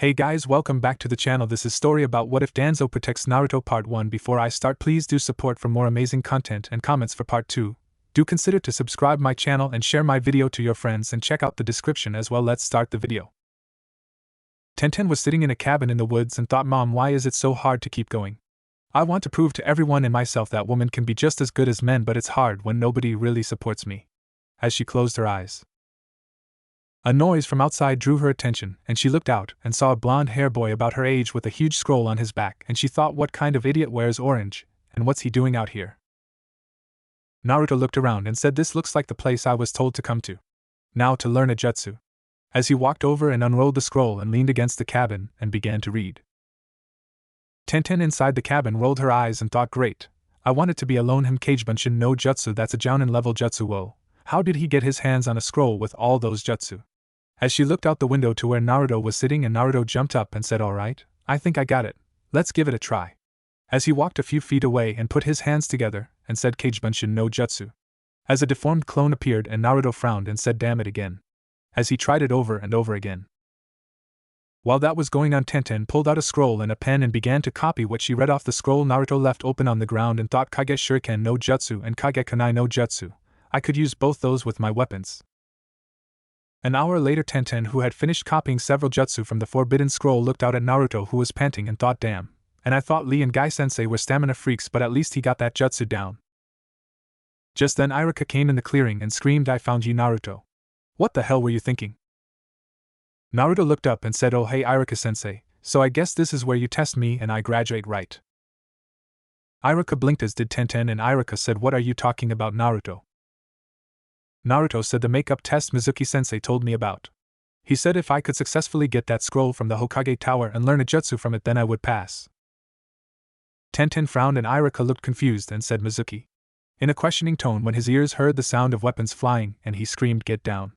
Hey guys, welcome back to the channel. This is story about what if Danzoo protects Naruto part 1. Before I start, please do support for more amazing content and comments for part 2. Do consider to subscribe my channel and share my video to your friends and check out the description as well. Let's start the video. Tenten was sitting in a cabin in the woods and thought, Mom, why is it so hard to keep going? I want to prove to everyone and myself that women can be just as good as men, but it's hard when nobody really supports me. As she closed her eyes, a noise from outside drew her attention, and she looked out and saw a blonde-haired boy about her age with a huge scroll on his back, and she thought, what kind of idiot wears orange, and what's he doing out here? Naruto looked around and said, this looks like the place I was told to come to. Now to learn a jutsu. As he walked over and unrolled the scroll and leaned against the cabin and began to read. Tenten inside the cabin rolled her eyes and thought, great, I want it to be alone him Kagebunshin no jutsu, that's a jounin level jutsu. Whoa, how did he get his hands on a scroll with all those jutsu? As she looked out the window to where Naruto was sitting, and Naruto jumped up and said, alright, I think I got it, let's give it a try. As he walked a few feet away and put his hands together and said Kagebunshin no jutsu. As a deformed clone appeared, and Naruto frowned and said, damn it again. As he tried it over and over again. While that was going on, Tenten pulled out a scroll and a pen and began to copy what she read off the scroll. Naruto left open on the ground and thought, Kage Shuriken no jutsu and Kage Kunai no jutsu. I could use both those with my weapons. An hour later, Tenten, who had finished copying several jutsu from the forbidden scroll, looked out at Naruto, who was panting, and thought, damn, and I thought Lee and Guy Sensei were stamina freaks, but at least he got that jutsu down. Just then Iruka came in the clearing and screamed, I found you, Naruto. What the hell were you thinking? Naruto looked up and said, oh hey Iruka Sensei, so I guess this is where you test me and I graduate, right? Iruka blinked, as did Tenten, and Iruka said, what are you talking about, Naruto? Naruto said, the makeup test Mizuki-sensei told me about. He said if I could successfully get that scroll from the Hokage Tower and learn a jutsu from it, then I would pass. Tenten frowned and Iruka looked confused and said, Mizuki, in a questioning tone, when his ears heard the sound of weapons flying, and he screamed, get down.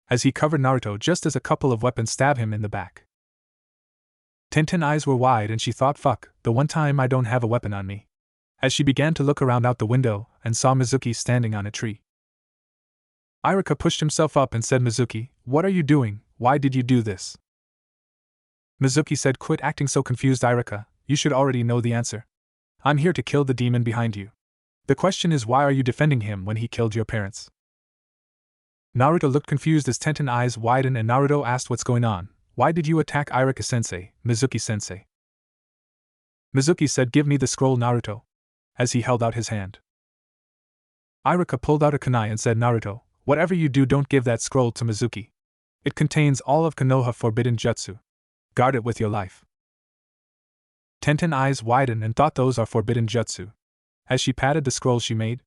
As he covered Naruto just as a couple of weapons stabbed him in the back. Tenten's eyes were wide and she thought, fuck, the one time I don't have a weapon on me. As she began to look around out the window and saw Mizuki standing on a tree. Iruka pushed himself up and said, Mizuki, what are you doing? Why did you do this? Mizuki said, quit acting so confused, Iruka, you should already know the answer. I'm here to kill the demon behind you. The question is, why are you defending him when he killed your parents? Naruto looked confused as Tenten's eyes widened, and Naruto asked, what's going on? Why did you attack Iruka-sensei, Mizuki-sensei? Mizuki said, give me the scroll, Naruto. As he held out his hand. Iruka pulled out a kunai and said, Naruto, whatever you do, don't give that scroll to Mizuki. It contains all of Konoha forbidden jutsu. Guard it with your life. Tenten's eyes widened and thought, those are forbidden jutsu. As she patted the scroll she made.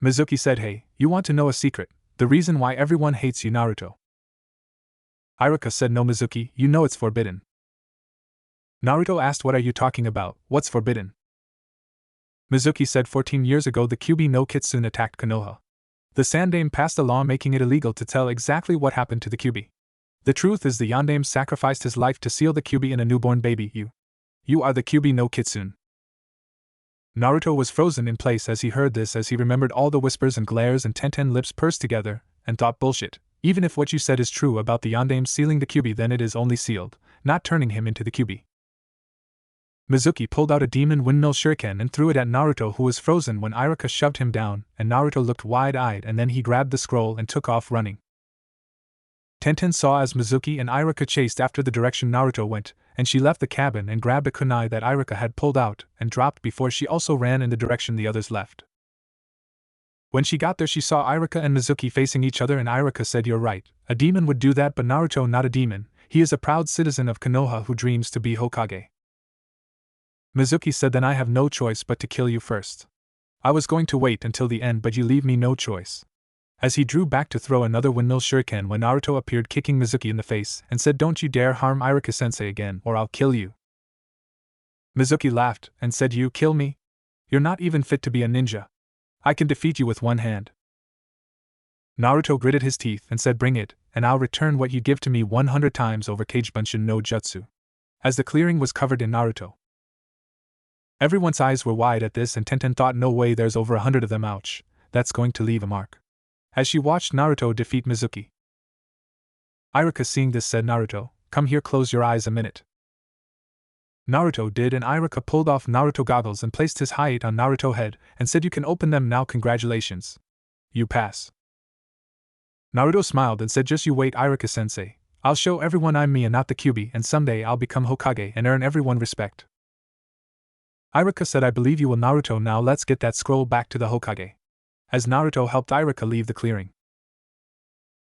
Mizuki said, hey, you want to know a secret? The reason why everyone hates you, Naruto. Iruka said, no Mizuki, you know it's forbidden. Naruto asked, what are you talking about? What's forbidden? Mizuki said, 14 years ago the Kyuubi no Kitsune attacked Konoha. The Sandaime passed a law making it illegal to tell exactly what happened to the Kyuubi. The truth is the Yondaime sacrificed his life to seal the Kyuubi in a newborn baby. You are the Kyuubi no Kitsune. Naruto was frozen in place as he heard this, as he remembered all the whispers and glares, and Tenten's lips pursed together, and thought, bullshit, even if what you said is true about the Yondaime sealing the Kyuubi, then it is only sealed, not turning him into the Kyuubi. Mizuki pulled out a demon windmill shuriken and threw it at Naruto, who was frozen when Iruka shoved him down, and Naruto looked wide-eyed, and then he grabbed the scroll and took off running. Tenten saw as Mizuki and Iruka chased after the direction Naruto went, and she left the cabin and grabbed a kunai that Iruka had pulled out and dropped before she also ran in the direction the others left. When she got there, she saw Iruka and Mizuki facing each other, and Iruka said, you're right, a demon would do that, but Naruto not a demon, he is a proud citizen of Konoha who dreams to be Hokage. Mizuki said, then I have no choice but to kill you first. I was going to wait until the end, but you leave me no choice. As he drew back to throw another windmill shuriken when Naruto appeared, kicking Mizuki in the face, and said, don't you dare harm Iruka-sensei again or I'll kill you. Mizuki laughed and said, you kill me? You're not even fit to be a ninja. I can defeat you with one hand. Naruto gritted his teeth and said, bring it, and I'll return what you give to me 100 times over. Kagebunshin no jutsu. As the clearing was covered in Naruto. Everyone's eyes were wide at this, and Tenten thought, no way, there's over 100 of them, ouch, that's going to leave a mark. As she watched Naruto defeat Mizuki. Iruka, seeing this, said, Naruto, come here, close your eyes a minute. Naruto did, and Iruka pulled off Naruto goggles and placed his height on Naruto's head and said, you can open them now, congratulations. You pass. Naruto smiled and said, just you wait, Iruka-sensei. I'll show everyone I'm me and not the Kyuubi, and someday I'll become Hokage and earn everyone respect. Iruka said, I believe you will, Naruto. Now let's get that scroll back to the Hokage. As Naruto helped Iruka leave the clearing.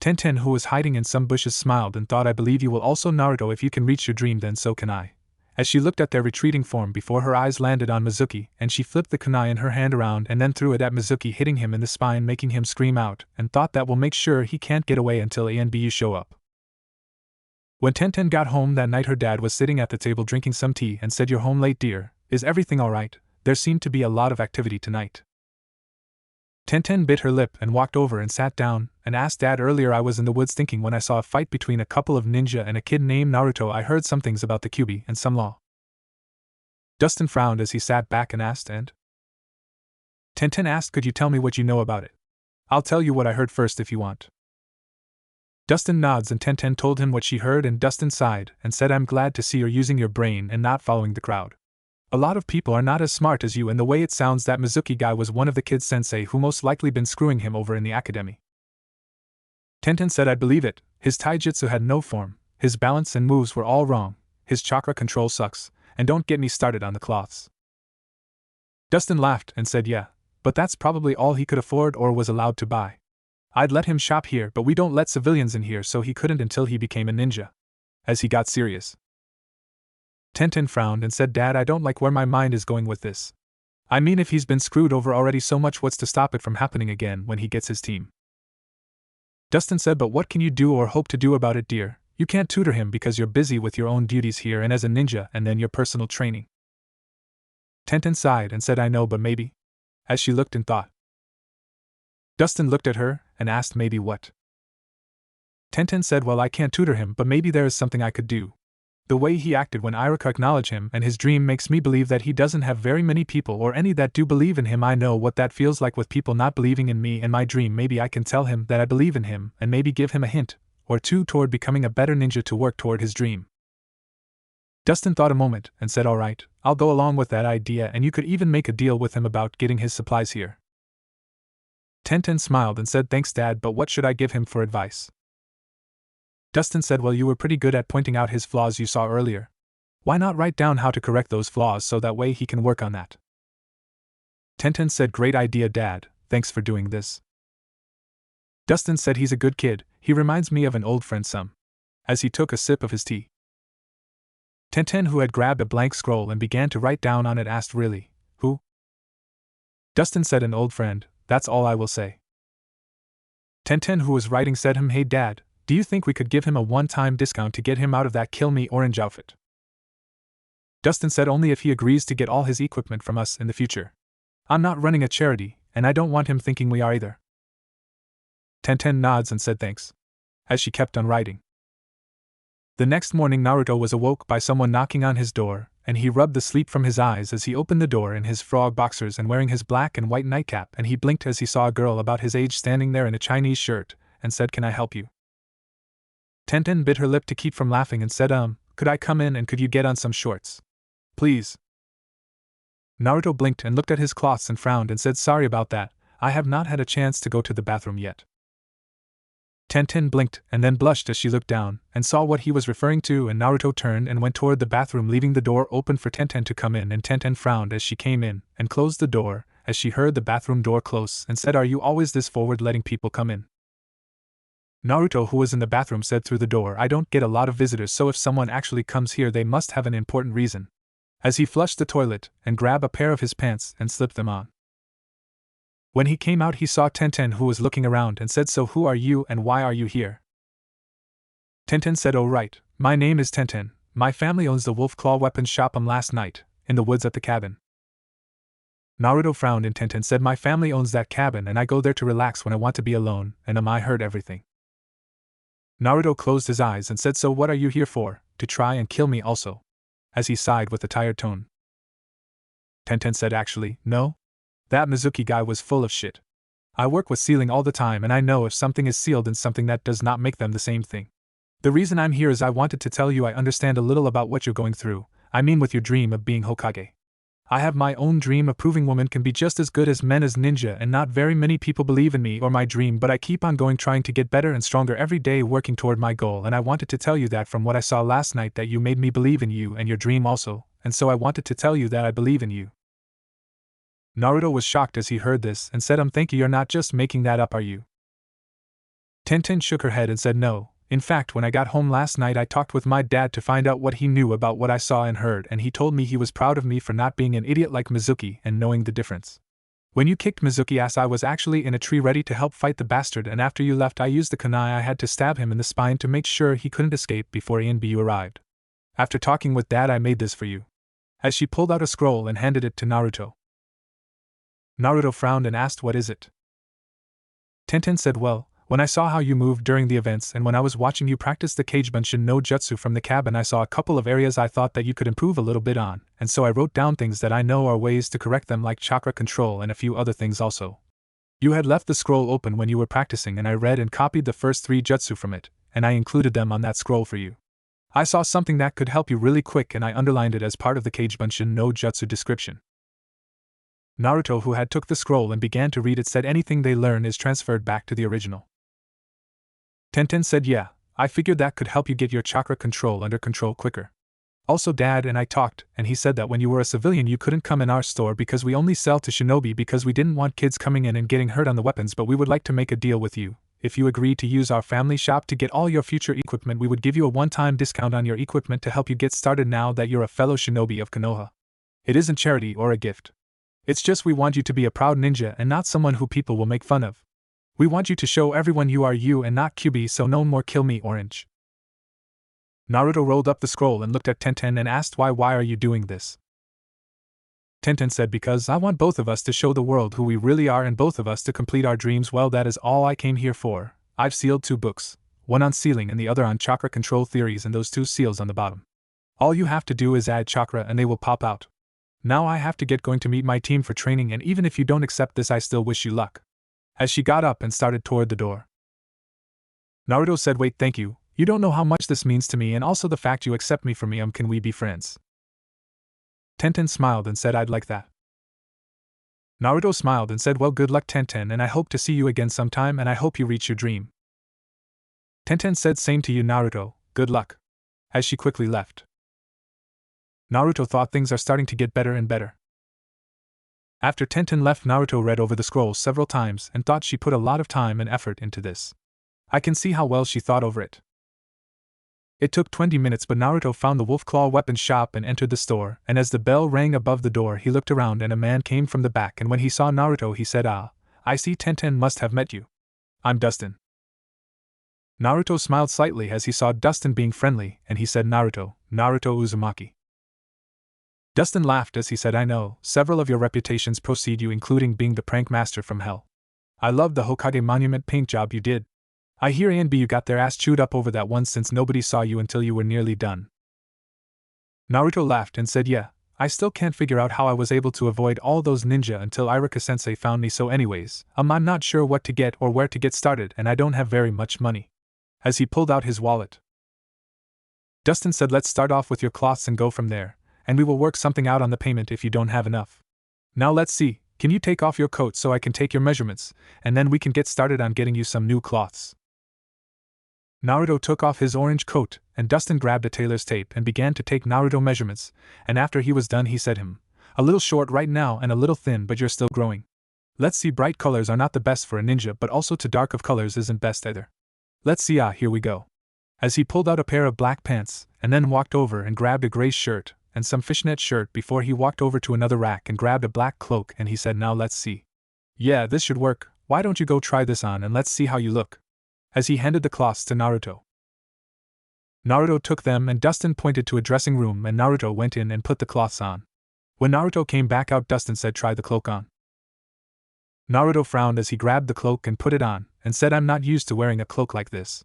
Tenten, who was hiding in some bushes, smiled and thought, I believe you will also, Naruto. If you can reach your dream, then so can I. As she looked at their retreating form before her eyes landed on Mizuki, and she flipped the kunai in her hand around and then threw it at Mizuki, hitting him in the spine, making him scream out, and thought that will make sure he can't get away until ANBU show up. When Tenten got home that night, her dad was sitting at the table drinking some tea and said, you're home late, dear. Is everything alright? There seemed to be a lot of activity tonight. Tenten bit her lip and walked over and sat down and asked, Dad, earlier I was in the woods thinking when I saw a fight between a couple of ninja and a kid named Naruto. I heard some things about the Kyuubi and some law. Dustin frowned as he sat back and asked, and? Tenten asked, could you tell me what you know about it? I'll tell you what I heard first if you want. Dustin nods and Tenten told him what she heard, and Dustin sighed and said, I'm glad to see you're using your brain and not following the crowd. A lot of people are not as smart as you, and the way it sounds that Mizuki guy was one of the kids sensei who most likely been screwing him over in the academy. Tenten said, I believe it. His taijutsu had no form, his balance and moves were all wrong, his chakra control sucks, and don't get me started on the cloths. Dustin laughed and said, yeah, but that's probably all he could afford or was allowed to buy. I'd let him shop here, but we don't let civilians in here, so he couldn't until he became a ninja. As he got serious, Tenten frowned and said, Dad, I don't like where my mind is going with this. I mean, if he's been screwed over already so much, what's to stop it from happening again when he gets his team? Dustin said, but what can you do or hope to do about it, dear? You can't tutor him because you're busy with your own duties here and as a ninja and then your personal training. Tenten sighed and said, I know, but maybe. As she looked and thought. Dustin looked at her and asked, maybe what? Tenten said, well, I can't tutor him, but maybe there is something I could do. The way he acted when Iruka acknowledged him and his dream makes me believe that he doesn't have very many people or any that do believe in him. I know what that feels like with people not believing in me and my dream. Maybe I can tell him that I believe in him and maybe give him a hint or two toward becoming a better ninja to work toward his dream. Dustin thought a moment and said, all right, I'll go along with that idea, and you could even make a deal with him about getting his supplies here. Tenten smiled and said, thanks, Dad, but what should I give him for advice? Dustin said, well, you were pretty good at pointing out his flaws you saw earlier. Why not write down how to correct those flaws so that way he can work on that? Tenten said, great idea, Dad, thanks for doing this. Dustin said, he's a good kid, he reminds me of an old friend some. As he took a sip of his tea. Tenten, who had grabbed a blank scroll and began to write down on it, asked, really, who? Dustin said, an old friend, that's all I will say. Tenten, who was writing, said, hey Dad, do you think we could give him a one-time discount to get him out of that kill me orange outfit? Dustin said, only if he agrees to get all his equipment from us in the future. I'm not running a charity, and I don't want him thinking we are either. Tenten nods and said thanks. As she kept on writing. The next morning Naruto was awoke by someone knocking on his door, and he rubbed the sleep from his eyes as he opened the door in his frog boxers and wearing his black and white nightcap, and he blinked as he saw a girl about his age standing there in a Chinese shirt, and said, can I help you? Tenten bit her lip to keep from laughing and said, could I come in and could you get on some shorts? Please. Naruto blinked and looked at his cloths and frowned and said, sorry about that, I have not had a chance to go to the bathroom yet. Tenten blinked and then blushed as she looked down and saw what he was referring to, and Naruto turned and went toward the bathroom, leaving the door open for Tenten to come in, and Tenten frowned as she came in and closed the door as she heard the bathroom door close and said, are you always this forward letting people come in? Naruto, who was in the bathroom, said through the door, I don't get a lot of visitors, so if someone actually comes here they must have an important reason. As he flushed the toilet and grabbed a pair of his pants and slipped them on. When he came out he saw Tenten, who was looking around, and said, so who are you and why are you here? Tenten said, oh right, my name is Tenten, my family owns the Wolf Claw weapons shop. Last night, in the woods at the cabin. Naruto frowned and Tenten said, my family owns that cabin and I go there to relax when I want to be alone, and I heard everything. Naruto closed his eyes and said, so what are you here for, to try and kill me also? As he sighed with a tired tone. Tenten said, actually, no. That Mizuki guy was full of shit. I work with sealing all the time and I know if something is sealed in something that does not make them the same thing. The reason I'm here is I wanted to tell you I understand a little about what you're going through, I mean with your dream of being Hokage. I have my own dream of proving women can be just as good as men as ninja, and not very many people believe in me or my dream, but I keep on going, trying to get better and stronger every day, working toward my goal, and I wanted to tell you that from what I saw last night that you made me believe in you and your dream also, and so I wanted to tell you that I believe in you. Naruto was shocked as he heard this and said, thank you, you're not just making that up, are you? Tenten shook her head and said no. In fact, when I got home last night I talked with my dad to find out what he knew about what I saw and heard, and he told me he was proud of me for not being an idiot like Mizuki and knowing the difference. When you kicked Mizuki ass, I was actually in a tree ready to help fight the bastard, and after you left I used the kunai I had to stab him in the spine to make sure he couldn't escape before Inbu arrived. After talking with Dad I made this for you. As she pulled out a scroll and handed it to Naruto. Naruto frowned and asked, what is it? Tenten said, well, when I saw how you moved during the events and when I was watching you practice the Kagebunshin no Jutsu from the cabin, I saw a couple of areas I thought that you could improve a little bit on, and so I wrote down things that I know are ways to correct them, like chakra control and a few other things also. You had left the scroll open when you were practicing, and I read and copied the first 3 jutsu from it, and I included them on that scroll for you. I saw something that could help you really quick and I underlined it as part of the Kagebunshin no Jutsu description. Naruto, who had took the scroll and began to read it, said, anything they learn is transferred back to the original. Tenten said, yeah, I figured that could help you get your chakra control under control quicker. Also, Dad and I talked, and he said that when you were a civilian you couldn't come in our store because we only sell to shinobi, because we didn't want kids coming in and getting hurt on the weapons, but we would like to make a deal with you. If you agreed to use our family shop to get all your future equipment, we would give you a one-time discount on your equipment to help you get started now that you're a fellow shinobi of Konoha. It isn't charity or a gift. It's just we want you to be a proud ninja and not someone who people will make fun of. We want you to show everyone you are you and not QB, so no more kill me orange. Naruto rolled up the scroll and looked at Tenten and asked, why are you doing this? Tenten said, because I want both of us to show the world who we really are and both of us to complete our dreams. Well, that is all I came here for. I've sealed 2 books, one on sealing and the other on chakra control theories, and those 2 seals on the bottom. All you have to do is add chakra and they will pop out. Now I have to get going to meet my team for training, and even if you don't accept this I still wish you luck. As she got up and started toward the door. Naruto said, wait, thank you, you don't know how much this means to me, and also the fact you accept me for me, can we be friends? Tenten smiled and said, I'd like that. Naruto smiled and said, well, good luck Tenten, and I hope to see you again sometime, and I hope you reach your dream. Tenten said, same to you Naruto, good luck. As she quickly left. Naruto thought things are starting to get better and better. After Tenten left, Naruto read over the scroll several times and thought she put a lot of time and effort into this. I can see how well she thought over it. It took 20 minutes, but Naruto found the Wolf Claw weapons shop and entered the store, and as the bell rang above the door he looked around and a man came from the back, and when he saw Naruto he said, I see Tenten must have met you. I'm Dustin. Naruto smiled slightly as he saw Dustin being friendly, and he said, Naruto Uzumaki. Dustin laughed as he said, I know, several of your reputations precede you, including being the prank master from hell. I loved the Hokage monument paint job you did. I hear A&B you got their ass chewed up over that one since nobody saw you until you were nearly done. Naruto laughed and said, yeah, I still can't figure out how I was able to avoid all those ninja until Iruka-sensei found me, so anyways, I'm not sure what to get or where to get started, and I don't have very much money. As he pulled out his wallet. Dustin said, let's start off with your cloths and go from there, and we will work something out on the payment if you don't have enough. Now let's see, can you take off your coat so I can take your measurements, and then we can get started on getting you some new cloths. Naruto took off his orange coat, and Dustin grabbed a tailor's tape and began to take Naruto measurements, and after he was done he said, a little short right now and a little thin, but you're still growing. Let's see, bright colors are not the best for a ninja, but also too dark of colors isn't best either. Let's see, here we go. As he pulled out a pair of black pants, and then walked over and grabbed a gray shirt, and some fishnet shirt before he walked over to another rack and grabbed a black cloak, and he said, now let's see. Yeah, this should work, why don't you go try this on and let's see how you look. As he handed the cloths to Naruto. Naruto took them and Dustin pointed to a dressing room and Naruto went in and put the cloths on. When Naruto came back out, Dustin said, try the cloak on. Naruto frowned as he grabbed the cloak and put it on, and said, I'm not used to wearing a cloak like this.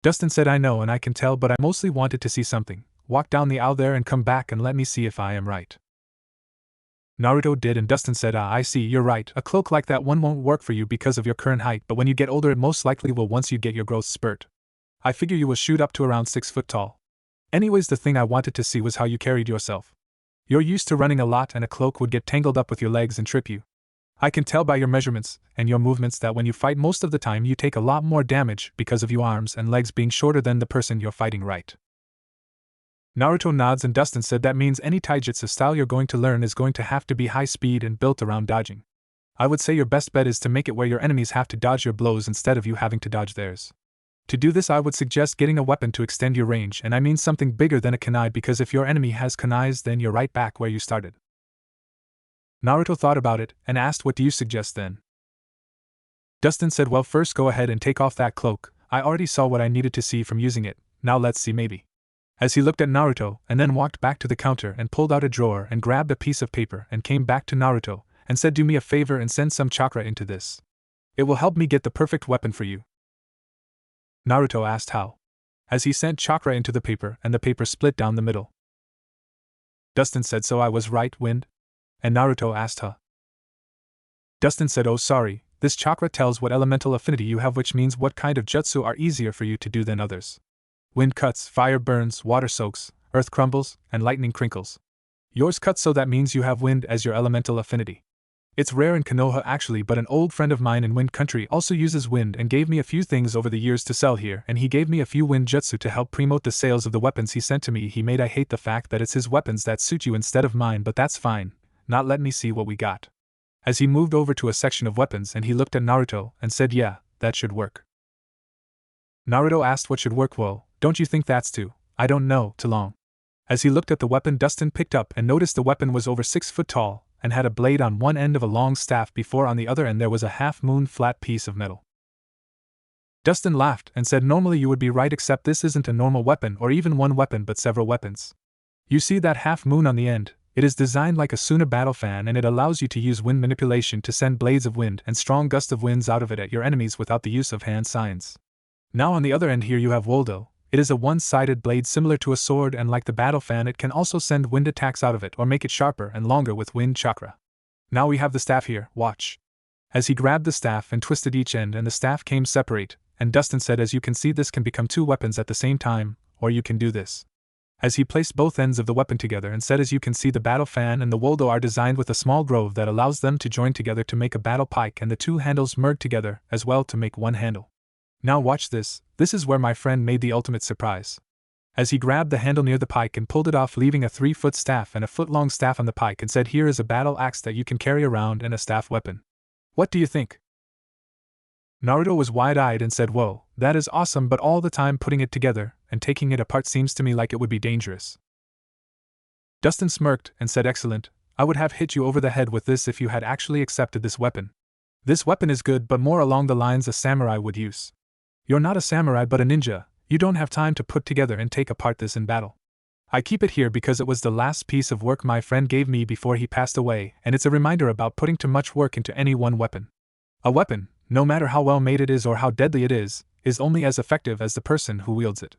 Dustin said, I know and I can tell, but I mostly wanted to see something. Walk down the aisle there and come back and let me see if I am right. Naruto did, and Dustin said, I see, you're right, a cloak like that one won't work for you because of your current height, but when you get older it most likely will once you get your growth spurt. I figure you will shoot up to around 6 foot tall. Anyways, the thing I wanted to see was how you carried yourself. You're used to running a lot and a cloak would get tangled up with your legs and trip you. I can tell by your measurements and your movements that when you fight most of the time you take a lot more damage because of your arms and legs being shorter than the person you're fighting, right? Naruto nods and Dustin said that means any taijutsu style you're going to learn is going to have to be high speed and built around dodging. I would say your best bet is to make it where your enemies have to dodge your blows instead of you having to dodge theirs. To do this, I would suggest getting a weapon to extend your range, and I mean something bigger than a kunai, because if your enemy has kunais then you're right back where you started. Naruto thought about it and asked, what do you suggest then? Dustin said, well, first go ahead and take off that cloak. I already saw what I needed to see from using it, now let's see maybe. As he looked at Naruto and then walked back to the counter and pulled out a drawer and grabbed a piece of paper and came back to Naruto and said, do me a favor and send some chakra into this. It will help me get the perfect weapon for you. Naruto asked how. As he sent chakra into the paper and the paper split down the middle. Dustin said, so I was right, Wind? And Naruto asked, huh? Dustin said, oh sorry, this chakra tells what elemental affinity you have, which means what kind of jutsu are easier for you to do than others. Wind cuts, fire burns, water soaks, earth crumbles, and lightning crinkles. Yours cuts, so that means you have wind as your elemental affinity. It's rare in Konoha actually, but an old friend of mine in Wind Country also uses wind and gave me a few things over the years to sell here, and he gave me a few wind jutsu to help promote the sales of the weapons he sent to me. He made I hate the fact that it's his weapons that suit you instead of mine, but that's fine. Not let me see what we got. As he moved over to a section of weapons and he looked at Naruto and said, yeah, that should work. Naruto asked what should work. Well, don't you think that's too, I don't know, too long? As he looked at the weapon Dustin picked up and noticed the weapon was over 6 foot tall and had a blade on one end of a long staff before on the other end there was a half-moon flat piece of metal. Dustin laughed and said, normally you would be right, except this isn't a normal weapon or even one weapon but several weapons. You see that half-moon on the end? It is designed like a Suna battle fan and it allows you to use wind manipulation to send blades of wind and strong gusts of winds out of it at your enemies without the use of hand signs. Now on the other end here you have Woldo. It is a one-sided blade similar to a sword, and like the battle fan it can also send wind attacks out of it or make it sharper and longer with wind chakra. Now we have the staff here, watch. As he grabbed the staff and twisted each end and the staff came separate, and Dustin said, as you can see this can become 2 weapons at the same time, or you can do this. As he placed both ends of the weapon together and said, as you can see the battle fan and the Woldo are designed with a small grove that allows them to join together to make a battle pike, and the 2 handles merge together as well to make one handle. Now watch this is where my friend made the ultimate surprise. As he grabbed the handle near the pike and pulled it off, leaving a 3-foot staff and a foot-long staff on the pike, and said, here is a battle axe that you can carry around and a staff weapon. What do you think? Naruto was wide-eyed and said, whoa, that is awesome, but all the time putting it together and taking it apart seems to me like it would be dangerous. Dustin smirked and said, excellent, I would have hit you over the head with this if you had actually accepted this weapon. This weapon is good, but more along the lines a samurai would use. You're not a samurai but a ninja, you don't have time to put together and take apart this in battle. I keep it here because it was the last piece of work my friend gave me before he passed away, and it's a reminder about putting too much work into any one weapon. A weapon, no matter how well made it is or how deadly it is only as effective as the person who wields it.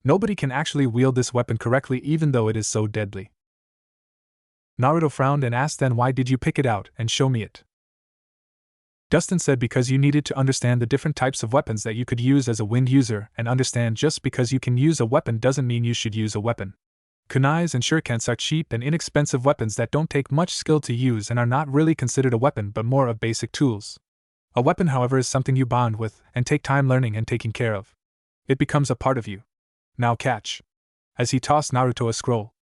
Nobody can actually wield this weapon correctly even though it is so deadly. Naruto frowned and asked, then why did you pick it out and show me it? Dustin said, because you needed to understand the different types of weapons that you could use as a wind user, and understand just because you can use a weapon doesn't mean you should use a weapon. Kunais and shurikens are cheap and inexpensive weapons that don't take much skill to use and are not really considered a weapon but more of basic tools. A weapon, however, is something you bond with and take time learning and taking care of. It becomes a part of you. Now catch. As he tossed Naruto a scroll.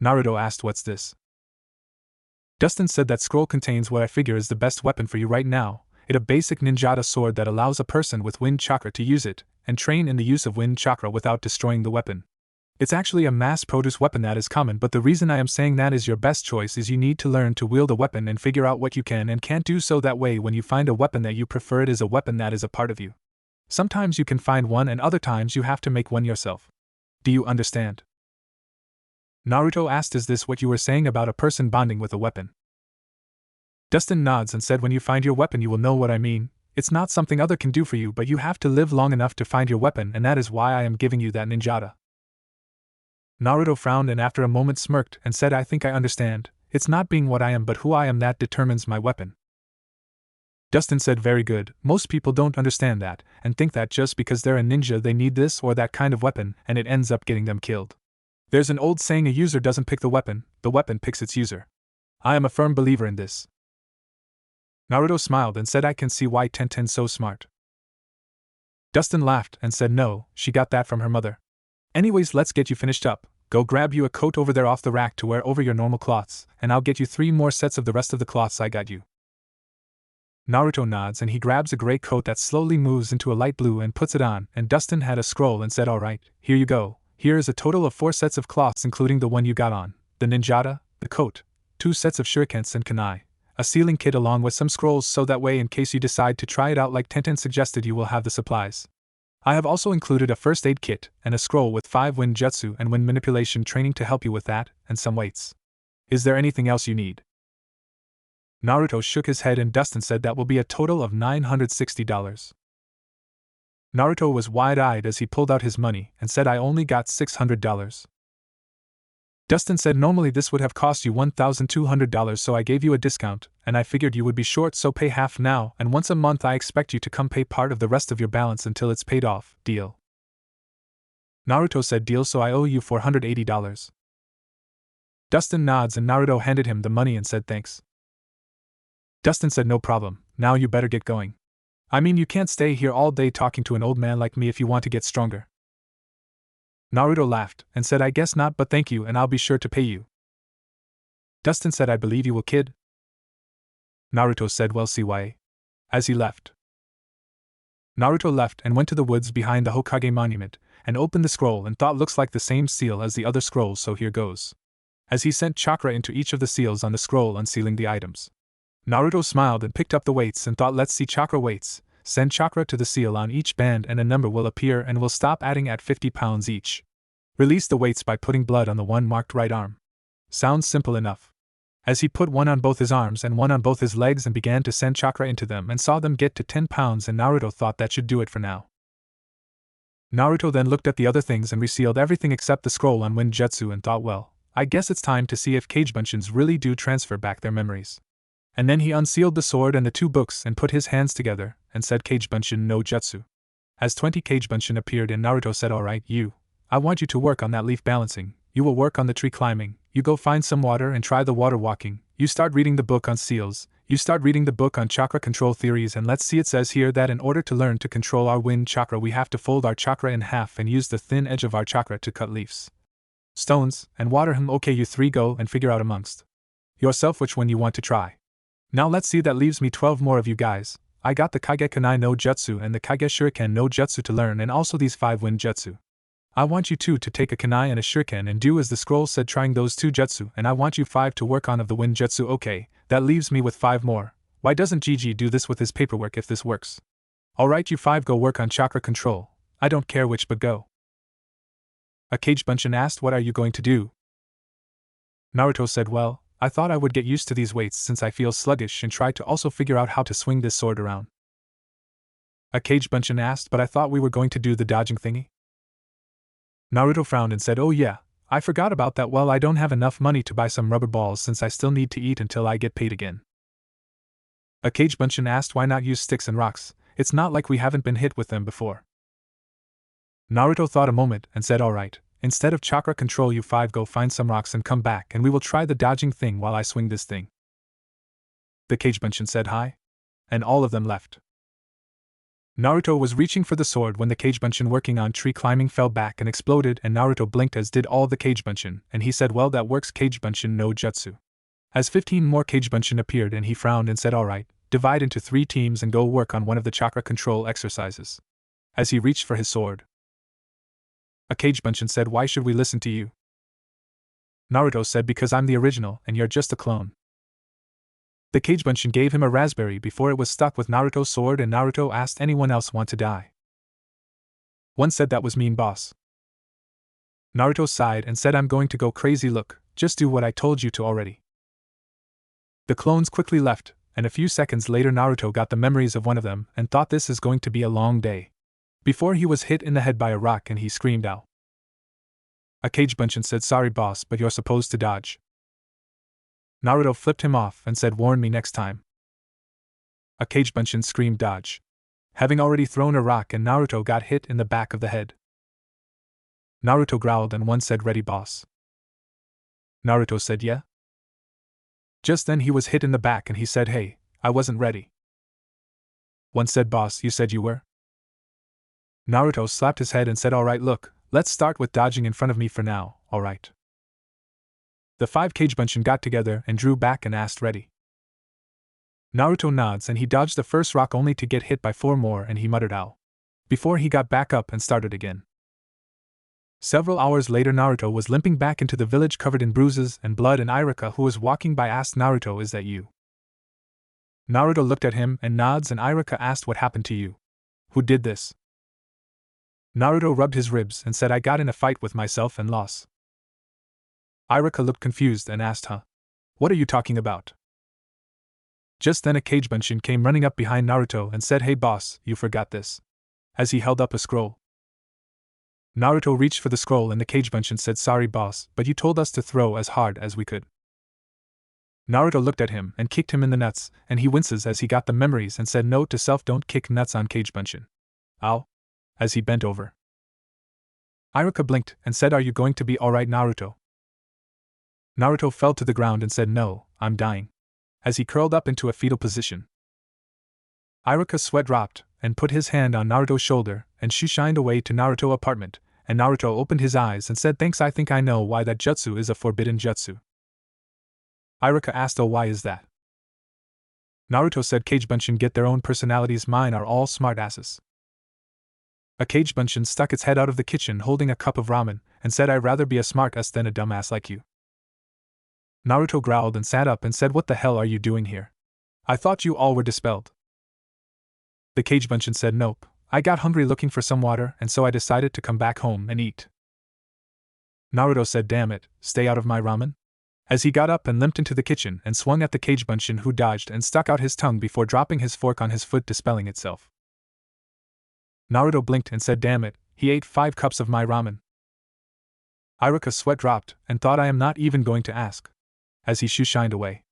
Naruto asked, what's this? Dustin said, that scroll contains what I figure is the best weapon for you right now. It's a basic ninjata sword that allows a person with wind chakra to use it and train in the use of wind chakra without destroying the weapon. It's actually a mass-produced weapon that is common, but the reason I am saying that is your best choice is you need to learn to wield a weapon and figure out what you can and can't do, so that way when you find a weapon that you prefer, it is a weapon that is a part of you. Sometimes you can find one and other times you have to make one yourself. Do you understand? Naruto asked, is this what you were saying about a person bonding with a weapon? Dustin nods and said, when you find your weapon you will know what I mean. It's not something other can do for you, but you have to live long enough to find your weapon, and that is why I am giving you that ninjata. Naruto frowned and after a moment smirked and said, I think I understand. It's not being what I am but who I am that determines my weapon. Dustin said very good. Most people don't understand that, and think that just because they're a ninja they need this or that kind of weapon, and it ends up getting them killed. There's an old saying, a user doesn't pick the weapon picks its user. I am a firm believer in this. Naruto smiled and said I can see why Tenten's so smart. Dustin laughed and said no, she got that from her mother. Anyways, let's get you finished up. Go grab you a coat over there off the rack to wear over your normal cloths, and I'll get you 3 more sets of the rest of the cloths I got you. Naruto nods and he grabs a gray coat that slowly moves into a light blue and puts it on, and Dustin had a scroll and said alright, here you go. Here is a total of 4 sets of cloths including the one you got on, the ninjata, the coat, 2 sets of shurikens and kunai, a sealing kit along with some scrolls so that way in case you decide to try it out like Tenten suggested you will have the supplies. I have also included a first aid kit and a scroll with 5 wind jutsu and wind manipulation training to help you with that, and some weights. Is there anything else you need? Naruto shook his head and Dustin said that will be a total of $960. Naruto was wide-eyed as he pulled out his money and said I only got $600. Dustin said normally this would have cost you $1,200 so I gave you a discount, and I figured you would be short so pay half now and once a month I expect you to come pay part of the rest of your balance until it's paid off, deal? Naruto said deal, so I owe you $480. Dustin nods and Naruto handed him the money and said thanks. Dustin said no problem, now you better get going. I mean you can't stay here all day talking to an old man like me if you want to get stronger. Naruto laughed and said I guess not but thank you and I'll be sure to pay you. Dustin said I believe you will, kid. Naruto said well CYA. As he left. Naruto left and went to the woods behind the Hokage monument and opened the scroll and thought looks like the same seal as the other scrolls so here goes. As he sent chakra into each of the seals on the scroll unsealing the items. Naruto smiled and picked up the weights and thought let's see chakra weights, send chakra to the seal on each band and a number will appear and will stop adding at 50 pounds each. Release the weights by putting blood on the one marked right arm. Sounds simple enough. As he put one on both his arms and one on both his legs and began to send chakra into them and saw them get to 10 pounds and Naruto thought that should do it for now. Naruto then looked at the other things and resealed everything except the scroll on wind jutsu and thought well, I guess it's time to see if Kagebunshin really do transfer back their memories. And then he unsealed the sword and the 2 books and put his hands together, and said Kagebunshin no jutsu. As 20 Kagebunshin appeared and Naruto said alright I want you to work on that leaf balancing, you will work on the tree climbing, you go find some water and try the water walking, you start reading the book on seals, you start reading the book on chakra control theories and let's see it says here that in order to learn to control our wind chakra we have to fold our chakra in half and use the thin edge of our chakra to cut leaves, stones, and water. Okay you 3 go and figure out amongst yourself which one you want to try. Now let's see, that leaves me 12 more of you guys. I got the Kage Kunai no Jutsu and the Kage Shuriken no Jutsu to learn and also these 5 wind jutsu. I want you 2 to take a Kunai and a Shuriken and do as the scroll said trying those 2 jutsu and I want you 5 to work on of the wind jutsu. Okay, that leaves me with 5 more. Why doesn't Gigi do this with his paperwork if this works? Alright you 5 go work on chakra control. I don't care which but go. A Kagebunshin asked what are you going to do? Naruto said well, I thought I would get used to these weights since I feel sluggish and try to also figure out how to swing this sword around. A Kagebunshin asked but I thought we were going to do the dodging thingy? Naruto frowned and said oh yeah, I forgot about that. Well I don't have enough money to buy some rubber balls since I still need to eat until I get paid again. A Kagebunshin asked why not use sticks and rocks, it's not like we haven't been hit with them before. Naruto thought a moment and said alright. Instead of chakra control you 5 go find some rocks and come back and we will try the dodging thing while I swing this thing. The Kagebunshin said hi. And all of them left. Naruto was reaching for the sword when the Kagebunshin working on tree climbing fell back and exploded and Naruto blinked as did all the Kagebunshin and he said well that works Kagebunshin no jutsu. As 15 more Kagebunshin appeared and he frowned and said alright, divide into 3 teams and go work on one of the chakra control exercises. As he reached for his sword. A Kagebunshin said why should we listen to you? Naruto said because I'm the original and you're just a clone. The Kagebunshin gave him a raspberry before it was stuck with Naruto's sword and Naruto asked anyone else want to die. One said that was mean boss. Naruto sighed and said I'm going to go crazy. Look, just do what I told you to already. The clones quickly left, and a few seconds later Naruto got the memories of one of them and thought this is going to be a long day. Before he was hit in the head by a rock and he screamed out. A Kagebunshin said sorry boss but you're supposed to dodge. Naruto flipped him off and said warn me next time. A Cage Bunshin screamed dodge. Having already thrown a rock and Naruto got hit in the back of the head. Naruto growled and one said ready boss. Naruto said yeah. Just then he was hit in the back and he said hey, I wasn't ready. One said boss, you said you were? Naruto slapped his head and said alright look, let's start with dodging in front of me for now, alright. The 5 Cage Bunshin got together and drew back and asked ready. Naruto nods and he dodged the first rock only to get hit by 4 more and he muttered ow. Before he got back up and started again. Several hours later Naruto was limping back into the village covered in bruises and blood and Irika who was walking by asked Naruto is that you? Naruto looked at him and nods and Irika asked what happened to you? Who did this? Naruto rubbed his ribs and said I got in a fight with myself and lost. Irika looked confused and asked huh? What are you talking about? Just then a Cage Bunshin came running up behind Naruto and said hey boss, you forgot this. As he held up a scroll. Naruto reached for the scroll and the Cage Bunshin said sorry boss, but you told us to throw as hard as we could. Naruto looked at him and kicked him in the nuts, and he winces as he got the memories and said note to self don't kick nuts on Cage Bunshin. Ow. As he bent over. Irika blinked and said are you going to be alright Naruto? Naruto fell to the ground and said no, I'm dying. As he curled up into a fetal position. Irika's sweat dropped, and put his hand on Naruto's shoulder, and she shined away to Naruto's apartment, and Naruto opened his eyes and said thanks I think I know why that jutsu is a forbidden jutsu. Irika asked oh why is that? Naruto said Cage Bunshin get their own personalities mine are all smart asses. A Cage Bunshin stuck its head out of the kitchen holding a cup of ramen, and said I'd rather be a smart ass than a dumbass like you. Naruto growled and sat up and said what the hell are you doing here? I thought you all were dispelled. The Cage Bunshin said nope, I got hungry looking for some water and so I decided to come back home and eat. Naruto said damn it, stay out of my ramen? As he got up and limped into the kitchen and swung at the Cage Bunshin who dodged and stuck out his tongue before dropping his fork on his foot dispelling itself. Naruto blinked and said damn it, he ate 5 cups of my ramen. Irika's sweat dropped and thought I am not even going to ask. As he shined away.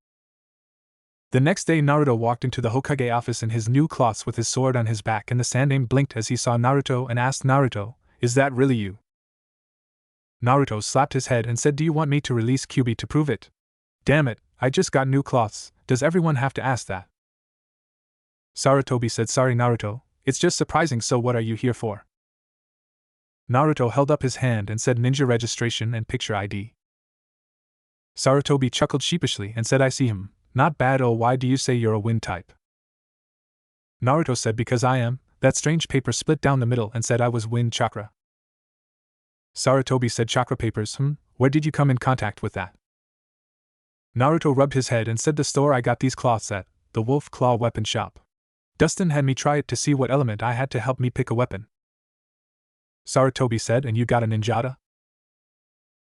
The next day Naruto walked into the Hokage office in his new cloths with his sword on his back and the Sandaime blinked as he saw Naruto and asked Naruto, is that really you? Naruto slapped his head and said do you want me to release Kyuubi to prove it? Damn it, I just got new cloths, does everyone have to ask that? Sarutobi said sorry Naruto, it's just surprising so what are you here for? Naruto held up his hand and said ninja registration and picture ID. Sarutobi chuckled sheepishly and said I see him, not bad oh why do you say you're a wind type? Naruto said because I am, that strange paper split down the middle and said I was wind chakra. Sarutobi said chakra papers, where did you come in contact with that? Naruto rubbed his head and said the store I got these cloths at, the Wolf Claw weapon shop. Dustin had me try it to see what element I had to help me pick a weapon. Sarutobi said and you got a ninjata?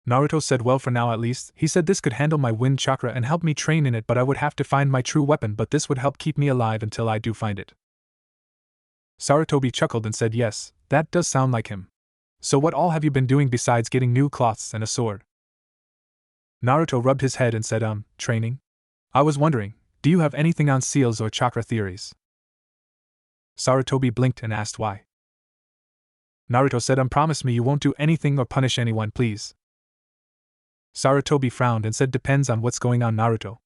Naruto said well for now at least, he said this could handle my wind chakra and help me train in it but I would have to find my true weapon but this would help keep me alive until I do find it. Sarutobi chuckled and said yes, that does sound like him. So what all have you been doing besides getting new cloths and a sword? Naruto rubbed his head and said training? I was wondering, do you have anything on seals or chakra theories? Sarutobi blinked and asked why. Naruto said promise me you won't do anything or punish anyone please. Sarutobi frowned and said depends on what's going on Naruto.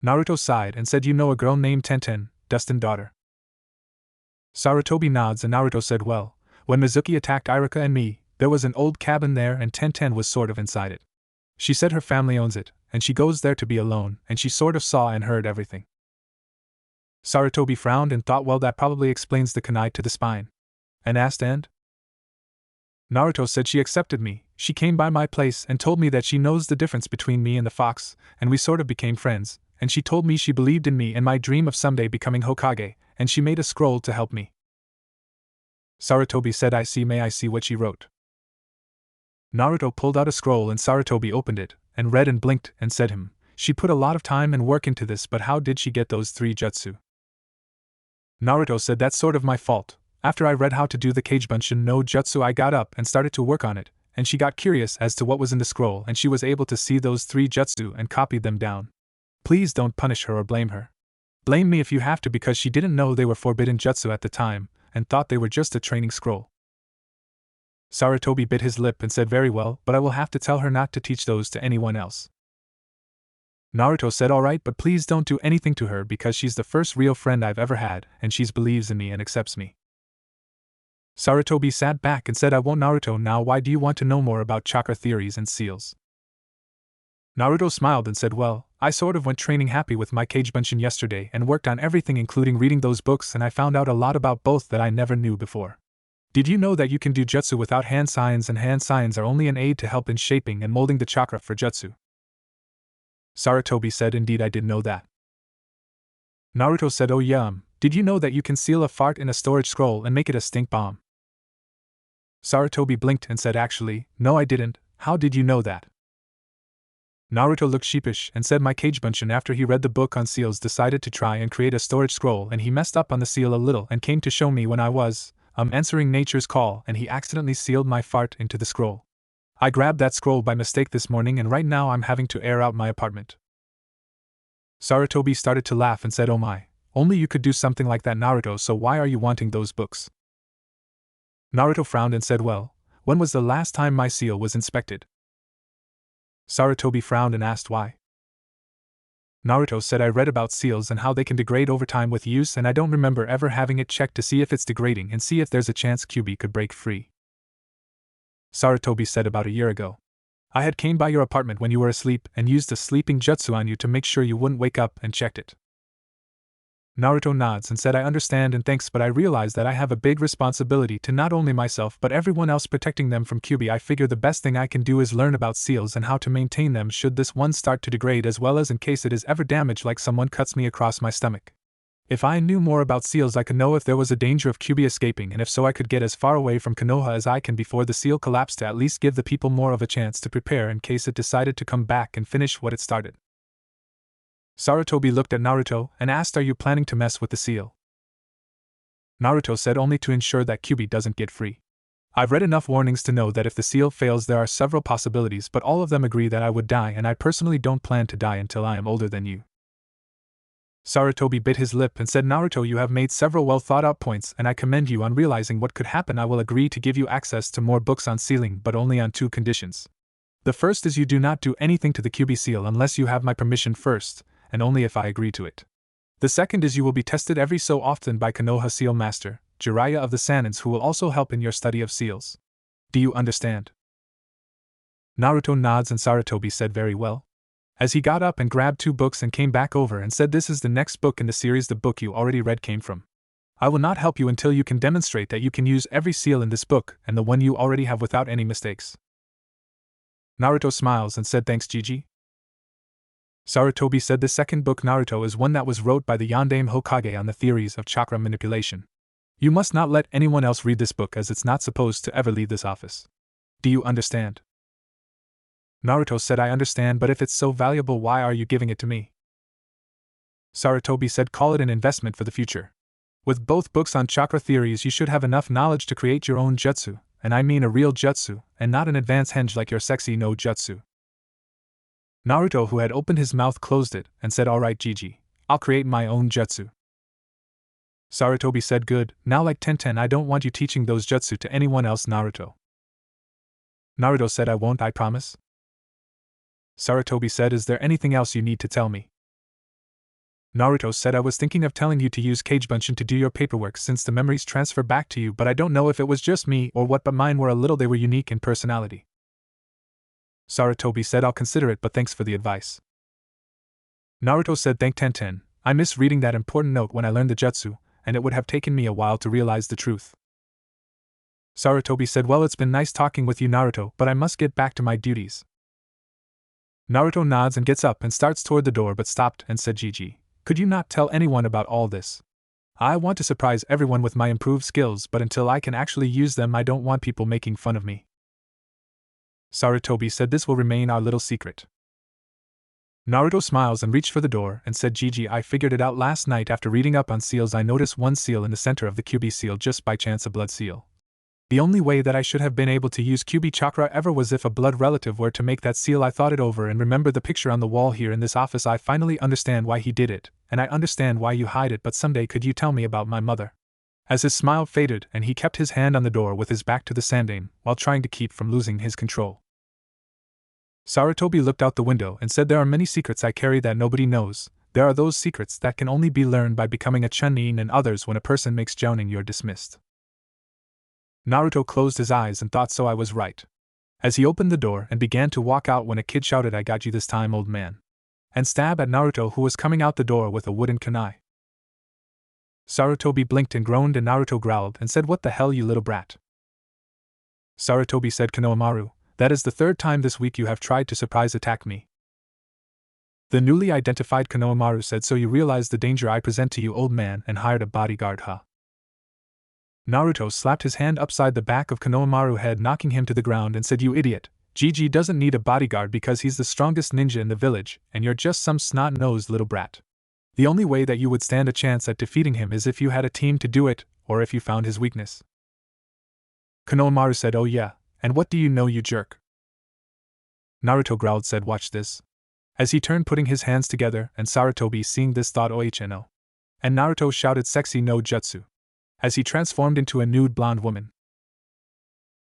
Naruto sighed and said you know a girl named Tenten, Dustin's daughter. Sarutobi nods and Naruto said well, when Mizuki attacked Irika and me, there was an old cabin there and Tenten was sort of inside it. She said her family owns it, and she goes there to be alone, and she sort of saw and heard everything. Sarutobi frowned and thought well that probably explains the kunai to the spine. And asked and? Naruto said she accepted me, she came by my place and told me that she knows the difference between me and the fox, and we sort of became friends, and she told me she believed in me and my dream of someday becoming Hokage, and she made a scroll to help me. Sarutobi said I see may I see what she wrote. Naruto pulled out a scroll and Sarutobi opened it, and read and blinked and said she put a lot of time and work into this but how did she get those 3 jutsu? Naruto said that's sort of my fault. After I read how to do the Cage Bunshin no jutsu I got up and started to work on it, and she got curious as to what was in the scroll and she was able to see those 3 jutsu and copied them down. Please don't punish her or blame her. Blame me if you have to, because she didn't know they were forbidden jutsu at the time, and thought they were just a training scroll. Sarutobi bit his lip and said, very well, but I will have to tell her not to teach those to anyone else. Naruto said, alright, but please don't do anything to her because she's the first real friend I've ever had, and she believes in me and accepts me. Sarutobi sat back and said, I won't. Naruto, now why do you want to know more about chakra theories and seals? Naruto smiled and said, well, I sort of went training happy with my Kagebunshin yesterday and worked on everything including reading those books, and I found out a lot about both that I never knew before. Did you know that you can do jutsu without hand signs, and hand signs are only an aid to help in shaping and molding the chakra for jutsu? Sarutobi said, indeed I did know that. Naruto said, oh yeah, did you know that you can seal a fart in a storage scroll and make it a stink bomb? Sarutobi blinked and said, actually, no I didn't. How did you know that? Naruto looked sheepish and said, my Kagebunshin, after he read the book on seals, decided to try and create a storage scroll, and he messed up on the seal a little and came to show me when I was answering nature's call, and he accidentally sealed my fart into the scroll. I grabbed that scroll by mistake this morning, and right now I'm having to air out my apartment. Sarutobi started to laugh and said, oh my, only you could do something like that, Naruto, so why are you wanting those books? Naruto frowned and said, well, when was the last time my seal was inspected? Sarutobi frowned and asked why. Naruto said, I read about seals and how they can degrade over time with use, and I don't remember ever having it checked to see if it's degrading and see if there's a chance Kyuubi could break free. Sarutobi said, about a year ago. I had came by your apartment when you were asleep and used a sleeping jutsu on you to make sure you wouldn't wake up and checked it. Naruto nods and said, I understand and thanks, but I realize that I have a big responsibility to not only myself but everyone else, protecting them from Kyuubi. I figure the best thing I can do is learn about seals and how to maintain them should this one start to degrade, as well as in case it is ever damaged, like someone cuts me across my stomach. If I knew more about seals, I could know if there was a danger of Kyuubi escaping, and if so, I could get as far away from Konoha as I can before the seal collapsed, to at least give the people more of a chance to prepare in case it decided to come back and finish what it started. Sarutobi looked at Naruto and asked, are you planning to mess with the seal? Naruto said, only to ensure that Kyuubi doesn't get free. I've read enough warnings to know that if the seal fails there are several possibilities, but all of them agree that I would die, and I personally don't plan to die until I am older than you. Sarutobi bit his lip and said, Naruto, you have made several well thought out points, and I commend you on realizing what could happen. I will agree to give you access to more books on sealing, but only on 2 conditions. The first is you do not do anything to the Kyuubi seal unless you have my permission first, and only if I agree to it. The second is you will be tested every so often by Konoha Seal Master, Jiraiya of the Sanins, who will also help in your study of seals. Do you understand? Naruto nods and Sarutobi said, very well. As he got up and grabbed 2 books and came back over and said, this is the next book in the series the book you already read came from. I will not help you until you can demonstrate that you can use every seal in this book and the one you already have without any mistakes. Naruto smiles and said, thanks Gigi. Sarutobi said, the second book, Naruto, is one that was wrote by the Yondaime Hokage on the theories of chakra manipulation. You must not let anyone else read this book, as it's not supposed to ever leave this office. Do you understand? Naruto said, I understand, but if it's so valuable, why are you giving it to me? Sarutobi said, call it an investment for the future. With both books on chakra theories, you should have enough knowledge to create your own jutsu, and I mean a real jutsu, and not an advanced henge like your sexy no jutsu. Naruto, who had opened his mouth, closed it, and said, alright Gigi, I'll create my own jutsu. Sarutobi said, good, now like Tenten, I don't want you teaching those jutsu to anyone else, Naruto. Naruto said, I won't, I promise. Sarutobi said, is there anything else you need to tell me? Naruto said, I was thinking of telling you to use Kagebunshin to do your paperwork since the memories transfer back to you, but I don't know if it was just me or what, but mine were a little, they were unique in personality. Sarutobi said, I'll consider it, but thanks for the advice. Naruto said, thank Tenten, I miss reading that important note when I learned the jutsu, and it would have taken me a while to realize the truth. Sarutobi said, well, it's been nice talking with you, Naruto, but I must get back to my duties. Naruto nods and gets up and starts toward the door, but stopped and said, Gigi, could you not tell anyone about all this? I want to surprise everyone with my improved skills, but until I can actually use them, I don't want people making fun of me. Sarutobi said, this will remain our little secret. Naruto smiles and reached for the door and said, Gigi, I figured it out last night after reading up on seals. I noticed one seal in the center of the Kyuubi seal just by chance, a blood seal. The only way that I should have been able to use QB chakra ever was if a blood relative were to make that seal. I thought it over and remember the picture on the wall here in this office. I finally understand why he did it, and I understand why you hide it, but someday could you tell me about my mother? As his smile faded and he kept his hand on the door with his back to the Sandaime, while trying to keep from losing his control. Sarutobi looked out the window and said, there are many secrets I carry that nobody knows. There are those secrets that can only be learned by becoming a chunin, and others when a person makes jounin you're dismissed. Naruto closed his eyes and thought, so I was right. As he opened the door and began to walk out when a kid shouted, I got you this time, old man, and stabbed at Naruto, who was coming out the door with a wooden kunai. Sarutobi blinked and groaned, and Naruto growled and said, what the hell, you little brat? Sarutobi said, Konohamaru, that is the third time this week you have tried to surprise attack me. The newly identified Konohamaru said, so you realize the danger I present to you, old man, and hired a bodyguard, huh? Naruto slapped his hand upside the back of Konohamaru's head, knocking him to the ground, and said, you idiot, Gigi doesn't need a bodyguard because he's the strongest ninja in the village, and you're just some snot-nosed little brat. The only way that you would stand a chance at defeating him is if you had a team to do it, or if you found his weakness. Konohamaru said, oh yeah, and what do you know, you jerk? Naruto growled, said, watch this. As he turned, putting his hands together, and Sarutobi seeing this thought, ohno. And Naruto shouted, sexy no jutsu, as he transformed into a nude blonde woman.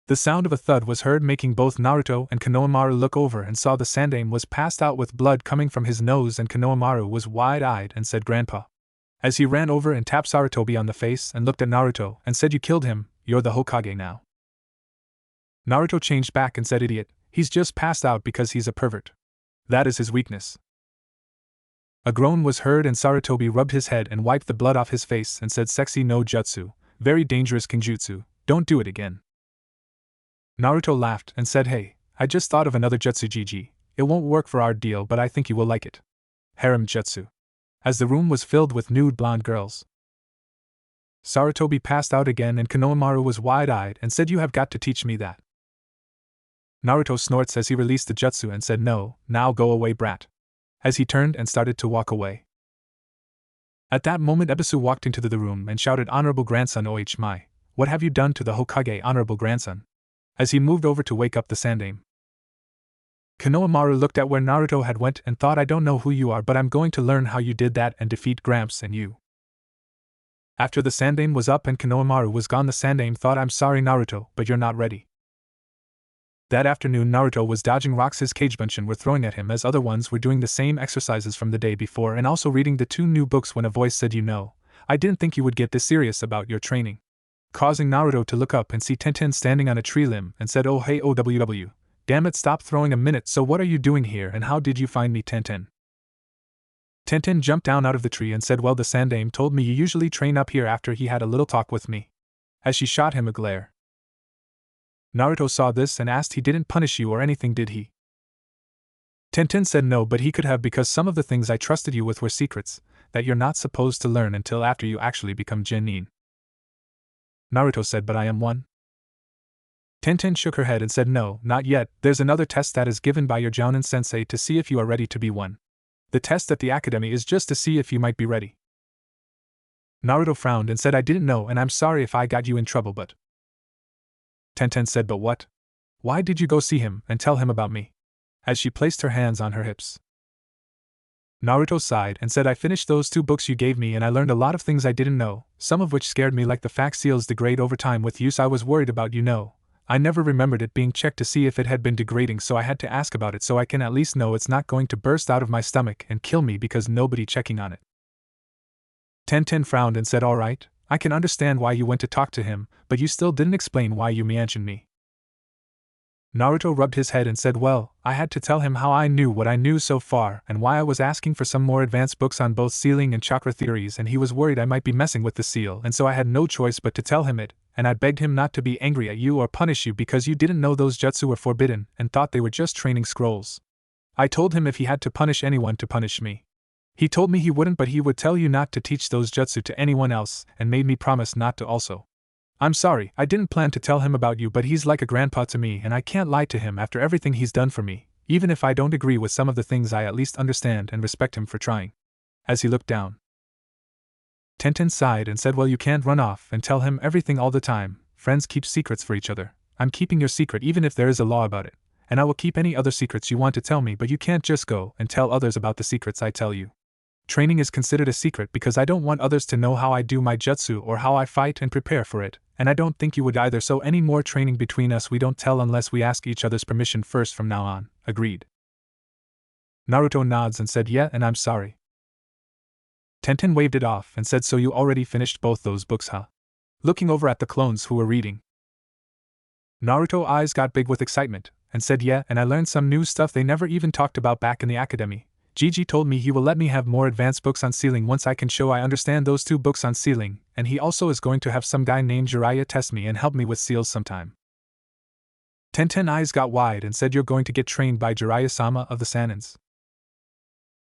The sound of a thud was heard, making both Naruto and Konohamaru look over and saw the Sandaime was passed out with blood coming from his nose, and Konohamaru was wide-eyed and said, Grandpa. As he ran over and tapped Sarutobi on the face and looked at Naruto and said, you killed him, you're the Hokage now. Naruto changed back and said, idiot, he's just passed out because he's a pervert. That is his weakness. A groan was heard and Sarutobi rubbed his head and wiped the blood off his face and said, sexy no jutsu, very dangerous kinjutsu, don't do it again. Naruto laughed and said, hey, I just thought of another jutsu, Gigi. It won't work for our deal, but I think you will like it. Harem jutsu. As the room was filled with nude blonde girls. Sarutobi passed out again and Konohamaru was wide-eyed and said, you have got to teach me that. Naruto snorts as he released the jutsu and said, no, now go away, brat. As he turned and started to walk away. At that moment Ebisu walked into the room and shouted, honorable grandson, my, what have you done to the Hokage, honorable grandson? As he moved over to wake up the Sandaime. Konohamaru looked at where Naruto had went and thought, I don't know who you are, but I'm going to learn how you did that and defeat Gramps and you. After the Sandaime was up and Konohamaru was gone, the Sandaime thought, I'm sorry Naruto, but you're not ready. That afternoon Naruto was dodging rocks his Kagebunshin were throwing at him as other ones were doing the same exercises from the day before and also reading the 2 new books when a voice said, you know, I didn't think you would get this serious about your training. Causing Naruto to look up and see Tenten standing on a tree limb and said, oh hey OWW, damn it, stop throwing a minute, so what are you doing here and how did you find me, Tenten? Tenten jumped down out of the tree and said, well, the Sandaime told me you usually train up here after he had a little talk with me. As she shot him a glare. Naruto saw this and asked, he didn't punish you or anything, did he? Tenten said no, but he could have, because some of the things I trusted you with were secrets that you're not supposed to learn until after you actually become Genin. Naruto said, but I am one. Tenten shook her head and said, no, not yet, there's another test that is given by your Jounin sensei to see if you are ready to be one. The test at the academy is just to see if you might be ready. Naruto frowned and said, I didn't know and I'm sorry if I got you in trouble, but... Tenten said, but what? Why did you go see him and tell him about me? As she placed her hands on her hips. Naruto sighed and said, I finished those 2 books you gave me and I learned a lot of things I didn't know, some of which scared me, like the fact seals degrade over time with use. I was worried about, you know. I never remembered it being checked to see if it had been degrading, so I had to ask about it so I can at least know it's not going to burst out of my stomach and kill me because nobody checking on it. Tenten frowned and said, all right, I can understand why you went to talk to him, but you still didn't explain why you mentioned me. Naruto rubbed his head and said, well, I had to tell him how I knew what I knew so far and why I was asking for some more advanced books on both sealing and chakra theories, and he was worried I might be messing with the seal, and so I had no choice but to tell him it, and I begged him not to be angry at you or punish you because you didn't know those jutsu were forbidden and thought they were just training scrolls. I told him if he had to punish anyone to punish me. He told me he wouldn't, but he would tell you not to teach those jutsu to anyone else and made me promise not to also. I'm sorry, I didn't plan to tell him about you, but he's like a grandpa to me and I can't lie to him after everything he's done for me, even if I don't agree with some of the things. I at least understand and respect him for trying. As he looked down, Tenten sighed and said, well, you can't run off and tell him everything all the time. friends keep secrets for each other. I'm keeping your secret even if there is a law about it, and I will keep any other secrets you want to tell me, but you can't just go and tell others about the secrets I tell you. Training is considered a secret because I don't want others to know how I do my jutsu or how I fight and prepare for it, and I don't think you would either, so any more training between us we don't tell unless we ask each other's permission first from now on. Agreed. Naruto nods and said yeah, and I'm sorry. Tenten waved it off and said, so you already finished both those books, huh? Looking over at the clones who were reading. Naruto's eyes got big with excitement, and said yeah, and I learned some new stuff they never even talked about back in the academy. Gigi told me he will let me have more advanced books on sealing once I can show I understand those 2 books on sealing, and he also is going to have some guy named Jiraiya test me and help me with seals sometime. Tenten eyes got wide and said, you're going to get trained by Jiraiya-sama of the Sanins.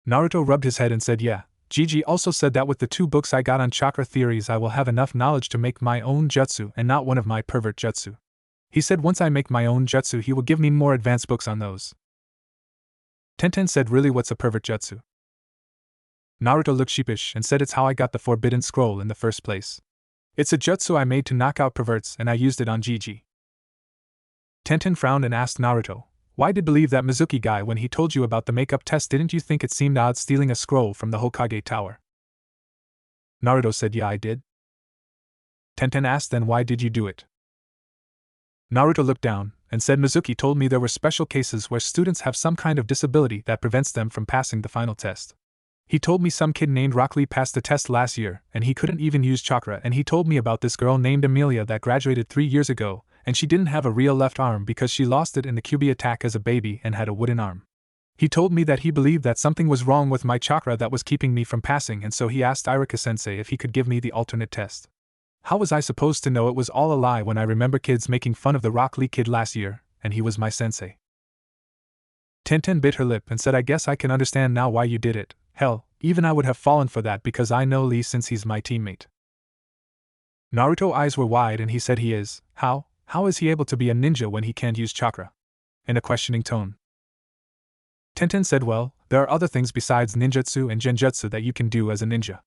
Naruto rubbed his head and said yeah. Gigi also said that with the 2 books I got on chakra theories I will have enough knowledge to make my own jutsu and not one of my pervert jutsu. He said once I make my own jutsu he will give me more advanced books on those. Tenten said, really, what's a pervert jutsu? Naruto looked sheepish and said, it's how I got the forbidden scroll in the first place. It's a jutsu I made to knock out perverts and I used it on Gigi. Tenten frowned and asked Naruto, why did you believe that Mizuki guy when he told you about the makeup test? Didn't you think it seemed odd stealing a scroll from the Hokage tower? Naruto said yeah, I did. Tenten asked, then why did you do it? Naruto looked down and said, Mizuki told me there were special cases where students have some kind of disability that prevents them from passing the final test. He told me some kid named Rock Lee passed the test last year and he couldn't even use chakra, and he told me about this girl named Amelia that graduated 3 years ago, and she didn't have a real left arm because she lost it in the Kyuubi attack as a baby and had a wooden arm. He told me that he believed that something was wrong with my chakra that was keeping me from passing, and so he asked Irika-sensei if he could give me the alternate test. How was I supposed to know it was all a lie when I remember kids making fun of the Rock Lee kid last year, and he was my sensei? Tenten bit her lip and said, I guess I can understand now why you did it. Hell, even I would have fallen for that because I know Lee since he's my teammate. Naruto's eyes were wide and he said, he is. How is he able to be a ninja when he can't use chakra? In a questioning tone. Tenten said, well, there are other things besides ninjutsu and genjutsu that you can do as a ninja.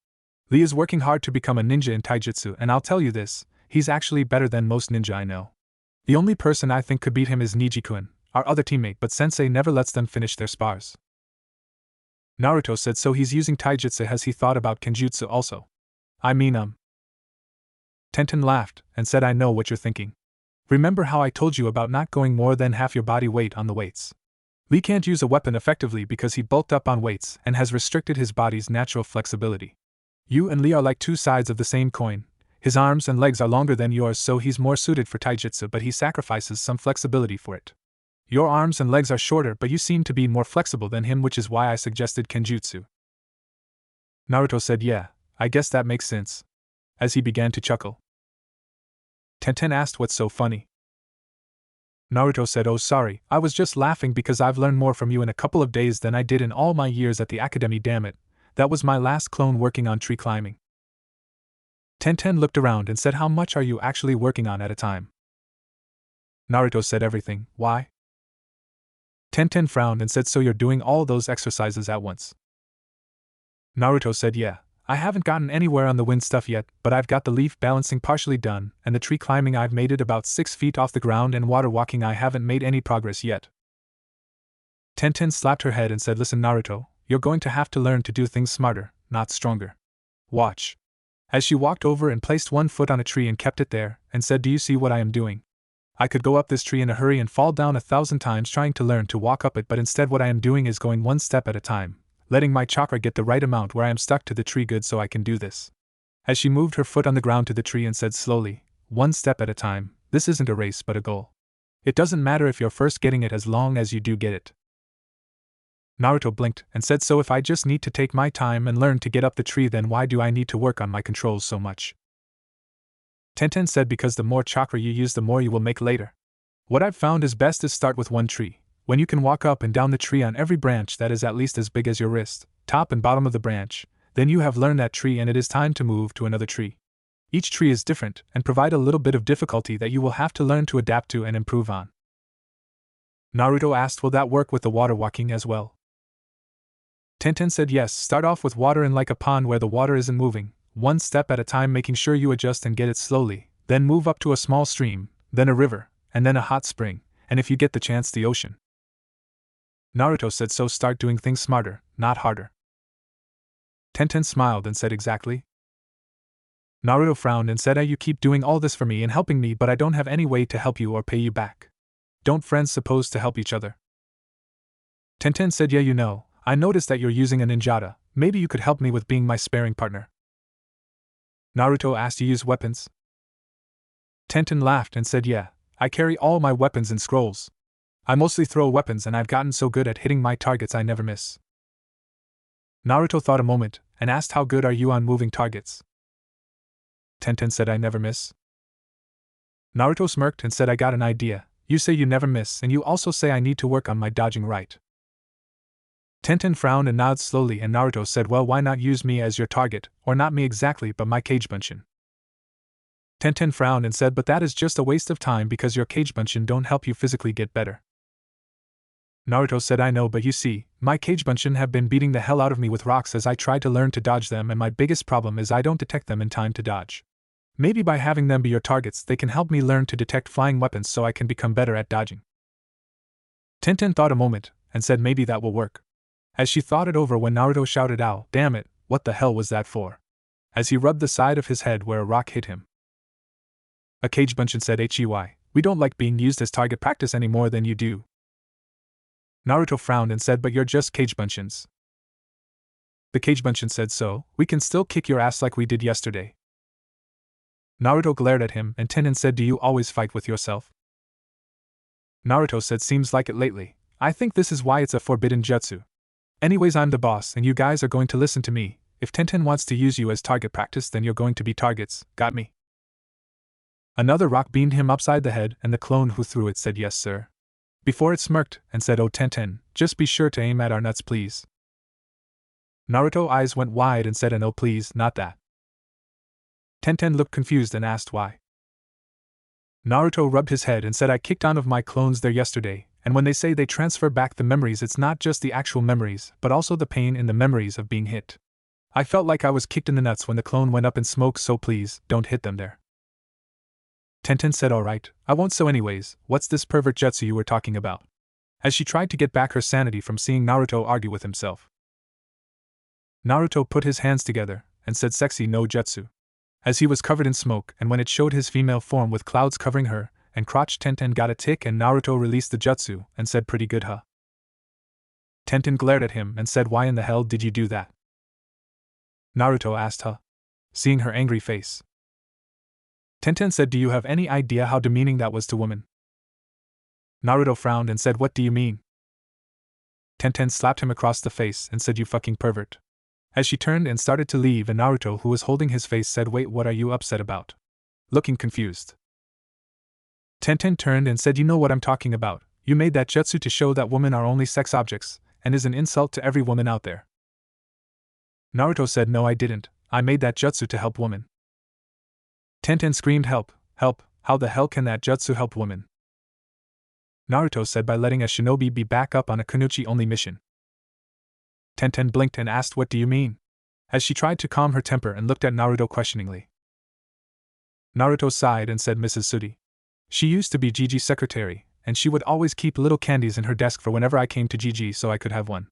Lee is working hard to become a ninja in taijutsu, and I'll tell you this, he's actually better than most ninja I know. The only person I think could beat him is Niji-kun, our other teammate, but sensei never lets them finish their spars. Naruto said, so he's using taijutsu. Has he thought about kenjutsu also? Tenten laughed and said, I know what you're thinking. Remember how I told you about not going more than half your body weight on the weights? Lee can't use a weapon effectively because he bulked up on weights and has restricted his body's natural flexibility. You and Lee are like 2 sides of the same coin. His arms and legs are longer than yours, so he's more suited for taijutsu, but he sacrifices some flexibility for it. Your arms and legs are shorter, but you seem to be more flexible than him, which is why I suggested kenjutsu. Naruto said, yeah, I guess that makes sense. As he began to chuckle. Tenten asked, what's so funny? Naruto said, oh sorry, I was just laughing because I've learned more from you in a couple of days than I did in all my years at the academy, damn it. That was my last clone working on tree climbing. Tenten looked around and said, how much are you actually working on at a time? Naruto said, everything. Why? Tenten frowned and said, so you're doing all those exercises at once? Naruto said, yeah. I haven't gotten anywhere on the wind stuff yet, but I've got the leaf balancing partially done, and the tree climbing I've made it about 6 feet off the ground, and water walking I haven't made any progress yet. Tenten slapped her head and said, listen Naruto, you're going to have to learn to do things smarter, not stronger. Watch. As she walked over and placed 1 foot on a tree and kept it there, and said, do you see what I am doing? I could go up this tree in a hurry and fall down 1,000 times trying to learn to walk up it, but instead what I am doing is going 1 step at a time, letting my chakra get the right amount where I am stuck to the tree good so I can do this. As she moved her foot on the ground to the tree and said slowly, 1 step at a time, this isn't a race but a goal. It doesn't matter if you're first getting it as long as you do get it. Naruto blinked and said, so if I just need to take my time and learn to get up the tree, then why do I need to work on my controls so much? Tenten said, because the more chakra you use the more you will make later. What I've found is best is start with 1 tree. When you can walk up and down the tree on every branch that is at least as big as your wrist, top and bottom of the branch, then you have learned that tree and it is time to move to another tree. Each tree is different and provide a little bit of difficulty that you will have to learn to adapt to and improve on. Naruto asked, will that work with the water walking as well? Tenten said yes, start off with water in like a pond where the water isn't moving, 1 step at a time, making sure you adjust and get it slowly, Then move up to a small stream, then a river, and then a hot spring, and if you get the chance, the ocean. Naruto said, so start doing things smarter, not harder. Tenten smiled and said, exactly. Naruto frowned and said, you keep doing all this for me and helping me, but I don't have any way to help you or pay you back. Don't friends supposed to help each other? Tenten said, yeah, you know, I noticed that you're using a ninjata, maybe you could help me with being my sparring partner. Naruto asked, you use weapons? Tenten laughed and said, yeah, I carry all my weapons in scrolls. I mostly throw weapons and I've gotten so good at hitting my targets I never miss. Naruto thought a moment, and asked, how good are you on moving targets? Tenten said, I never miss. Naruto smirked and said, I got an idea, you say you never miss and you also say I need to work on my dodging right. Tenten frowned and nodded slowly, and Naruto said, well, why not use me as your target, or not me exactly but my Kagebunshin? Tenten frowned and said, but that is just a waste of time because your Kagebunshin don't help you physically get better. Naruto said, I know, but you see, my Kagebunshin have been beating the hell out of me with rocks as I try to learn to dodge them, and my biggest problem is I don't detect them in time to dodge. Maybe by having them be your targets they can help me learn to detect flying weapons so I can become better at dodging. Tenten thought a moment, and said maybe that will work. As she thought it over, when Naruto shouted out, damn it, what the hell was that for? As he rubbed the side of his head where a rock hit him. A Kagebunshin said, HEY, we don't like being used as target practice any more than you do. Naruto frowned and said, but you're just Kagebunshins. The Kagebunshin said, so, we can still kick your ass like we did yesterday. Naruto glared at him, and Tenten said, do you always fight with yourself? Naruto said, seems like it lately. I think this is why it's a forbidden jutsu. Anyways, I'm the boss and you guys are going to listen to me. If Tenten wants to use you as target practice, then you're going to be targets, got me? Another rock beamed him upside the head, and the clone who threw it said, yes sir. Before it smirked, and said, oh Tenten, just be sure to aim at our nuts please. Naruto's eyes went wide and said, no please, not that. Tenten looked confused and asked why. Naruto rubbed his head and said, I kicked one of my clones there yesterday, and when they say they transfer back the memories, it's not just the actual memories, but also the pain in the memories of being hit. I felt like I was kicked in the nuts when the clone went up in smoke, so please, don't hit them there. Tenten said, alright, I won't. So anyways, what's this pervert jutsu you were talking about? As she tried to get back her sanity from seeing Naruto argue with himself. Naruto put his hands together, and said, sexy no jutsu. As he was covered in smoke, and when it showed his female form with clouds covering her, and crotch, Tenten got a tick and Naruto released the jutsu, and said, pretty good huh? Tenten glared at him and said, why in the hell did you do that? Naruto asked her, seeing her angry face. Tenten said, do you have any idea how demeaning that was to women? Naruto frowned and said, what do you mean? Tenten slapped him across the face and said, you fucking pervert. As she turned and started to leave, and Naruto, who was holding his face, said, wait, what are you upset about? Looking confused. Tenten turned and said, you know what I'm talking about, you made that jutsu to show that women are only sex objects, and is an insult to every woman out there. Naruto said, no I didn't, I made that jutsu to help women. Tenten screamed, help, help, how the hell can that jutsu help women? Naruto said, by letting a shinobi be back up on a Kunoichi-only mission. Tenten blinked and asked, what do you mean? As she tried to calm her temper and looked at Naruto questioningly. Naruto sighed and said, Mrs. Sudi. She used to be Gigi's secretary, and she would always keep little candies in her desk for whenever I came to Gigi so I could have one.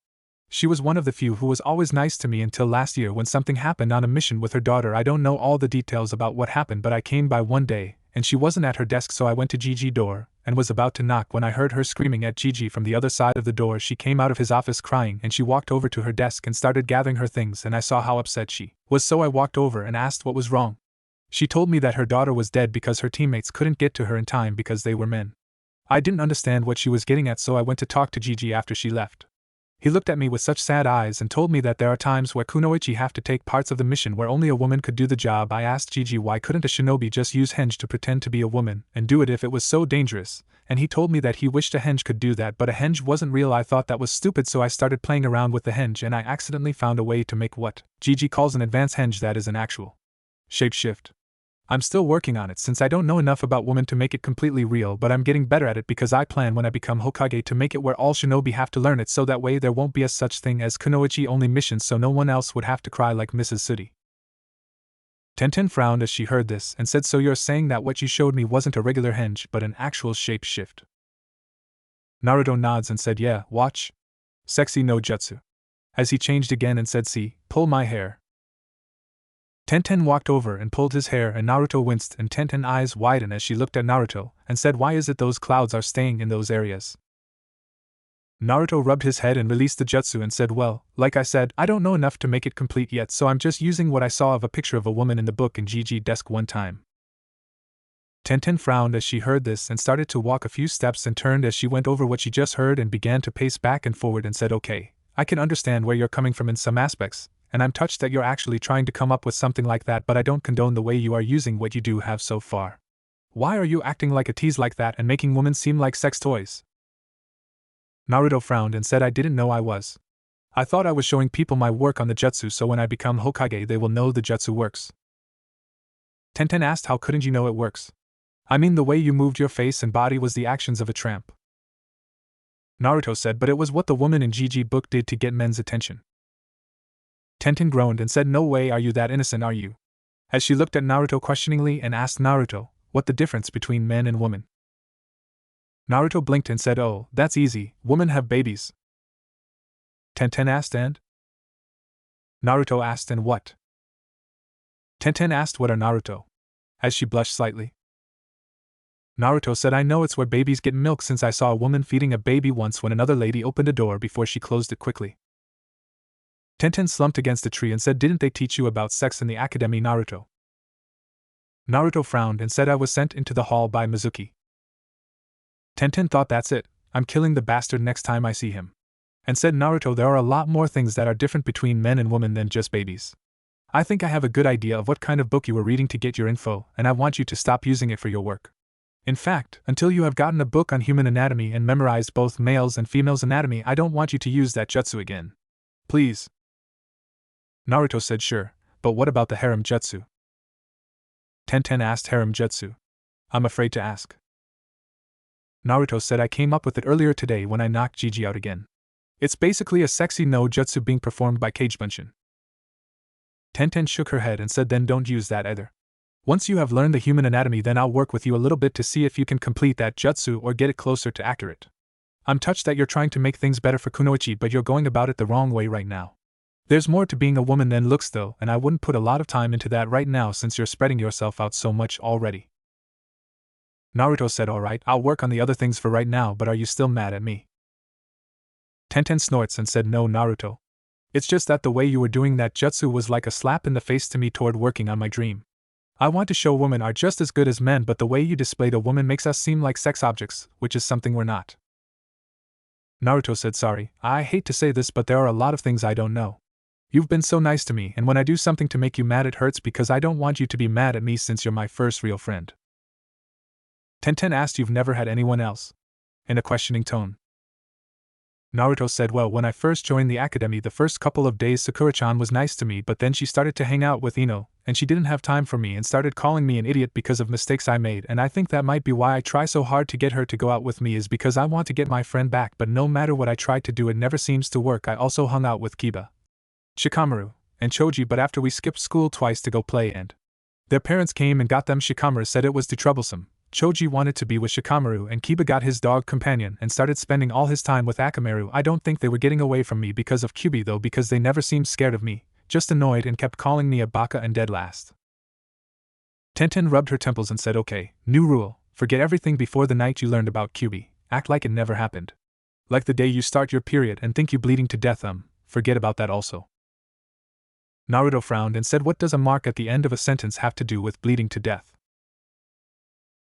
She was one of the few who was always nice to me until last year when something happened on a mission with her daughter. I don't know all the details about what happened, but I came by one day, and she wasn't at her desk, so I went to Gigi's door, and was about to knock when I heard her screaming at Gigi from the other side of the door. She came out of his office crying, and she walked over to her desk and started gathering her things, and I saw how upset she was, so I walked over and asked what was wrong. She told me that her daughter was dead because her teammates couldn't get to her in time because they were men. I didn't understand what she was getting at, so I went to talk to Gigi after she left. He looked at me with such sad eyes and told me that there are times where kunoichi have to take parts of the mission where only a woman could do the job. I asked Gigi why couldn't a shinobi just use henge to pretend to be a woman and do it if it was so dangerous, and he told me that he wished a henge could do that, but a henge wasn't real. I thought that was stupid, so I started playing around with the henge, and I accidentally found a way to make what Gigi calls an advanced henge that is an actual shapeshift. I'm still working on it since I don't know enough about women to make it completely real, but I'm getting better at it because I plan when I become Hokage to make it where all shinobi have to learn it, so that way there won't be a such thing as kunoichi only missions, so no one else would have to cry like Mrs. Sudi. Tenten frowned as she heard this and said, so you're saying that what you showed me wasn't a regular henge but an actual shape shift? Naruto nods and said, yeah, watch. Sexy no jutsu. As he changed again and said, see, pull my hair. Tenten walked over and pulled his hair and Naruto winced and Tenten's eyes widened as she looked at Naruto and said, why is it those clouds are staying in those areas? Naruto rubbed his head and released the jutsu and said, well, like I said, I don't know enough to make it complete yet, so I'm just using what I saw of a picture of a woman in the book in GG desk one time. Tenten frowned as she heard this and started to walk a few steps and turned as she went over what she just heard and began to pace back and forward and said, okay, I can understand where you're coming from in some aspects, and I'm touched that you're actually trying to come up with something like that, but I don't condone the way you are using what you do have so far. Why are you acting like a tease like that and making women seem like sex toys? Naruto frowned and said, I didn't know I was. I thought I was showing people my work on the jutsu so when I become Hokage they will know the jutsu works. Tenten asked, how couldn't you know it works? I mean, the way you moved your face and body was the actions of a tramp. Naruto said, but it was what the woman in GG book did to get men's attention. Tenten groaned and said, no way are you that innocent, are you? As she looked at Naruto questioningly and asked Naruto, what the difference between men and women? Naruto blinked and said, oh, that's easy, women have babies. Tenten asked, and? Naruto asked, and what? Tenten asked, what are Naruto? As she blushed slightly. Naruto said, I know it's where babies get milk since I saw a woman feeding a baby once when another lady opened a door before she closed it quickly. Tenten slumped against a tree and said, didn't they teach you about sex in the academy, Naruto? Naruto frowned and said, I was sent into the hall by Mizuki. Tenten thought, that's it, I'm killing the bastard next time I see him. And said, Naruto, there are a lot more things that are different between men and women than just babies. I think I have a good idea of what kind of book you were reading to get your info, and I want you to stop using it for your work. In fact, until you have gotten a book on human anatomy and memorized both males' and females' anatomy, I don't want you to use that jutsu again. Please. Naruto said, sure, but what about the harem jutsu? Tenten asked, harem jutsu? I'm afraid to ask. Naruto said, I came up with it earlier today when I knocked Gigi out again. It's basically a sexy no jutsu being performed by Kage Bunshin. Tenten shook her head and said, then don't use that either. Once you have learned the human anatomy, then I'll work with you a little bit to see if you can complete that jutsu or get it closer to accurate. I'm touched that you're trying to make things better for Kunoichi, but you're going about it the wrong way right now. There's more to being a woman than looks though, and I wouldn't put a lot of time into that right now since you're spreading yourself out so much already. Naruto said, alright, I'll work on the other things for right now, but are you still mad at me? Tenten snorts and said, no, Naruto. It's just that the way you were doing that jutsu was like a slap in the face to me toward working on my dream. I want to show women are just as good as men, but the way you displayed a woman makes us seem like sex objects, which is something we're not. Naruto said, sorry, I hate to say this, but there are a lot of things I don't know. You've been so nice to me, and when I do something to make you mad it hurts because I don't want you to be mad at me since you're my first real friend. Tenten asked, you've never had anyone else? In a questioning tone. Naruto said, well, when I first joined the academy the first couple of days Sakura-chan was nice to me, but then she started to hang out with Ino, and she didn't have time for me and started calling me an idiot because of mistakes I made, and I think that might be why I try so hard to get her to go out with me is because I want to get my friend back, but no matter what I try to do it never seems to work. I also hung out with Kiba, Shikamaru, and Choji, but after we skipped school twice to go play and their parents came and got them, Shikamaru said it was too troublesome. Choji wanted to be with Shikamaru and Kiba got his dog companion and started spending all his time with Akamaru. I don't think they were getting away from me because of Kyubi though, because they never seemed scared of me, just annoyed and kept calling me a baka and dead last. Tenten rubbed her temples and said, okay, new rule, forget everything before the night you learned about Kyubi, act like it never happened. Like the day you start your period and think you bleeding to death, forget about that also. Naruto frowned and said, what does a mark at the end of a sentence have to do with bleeding to death?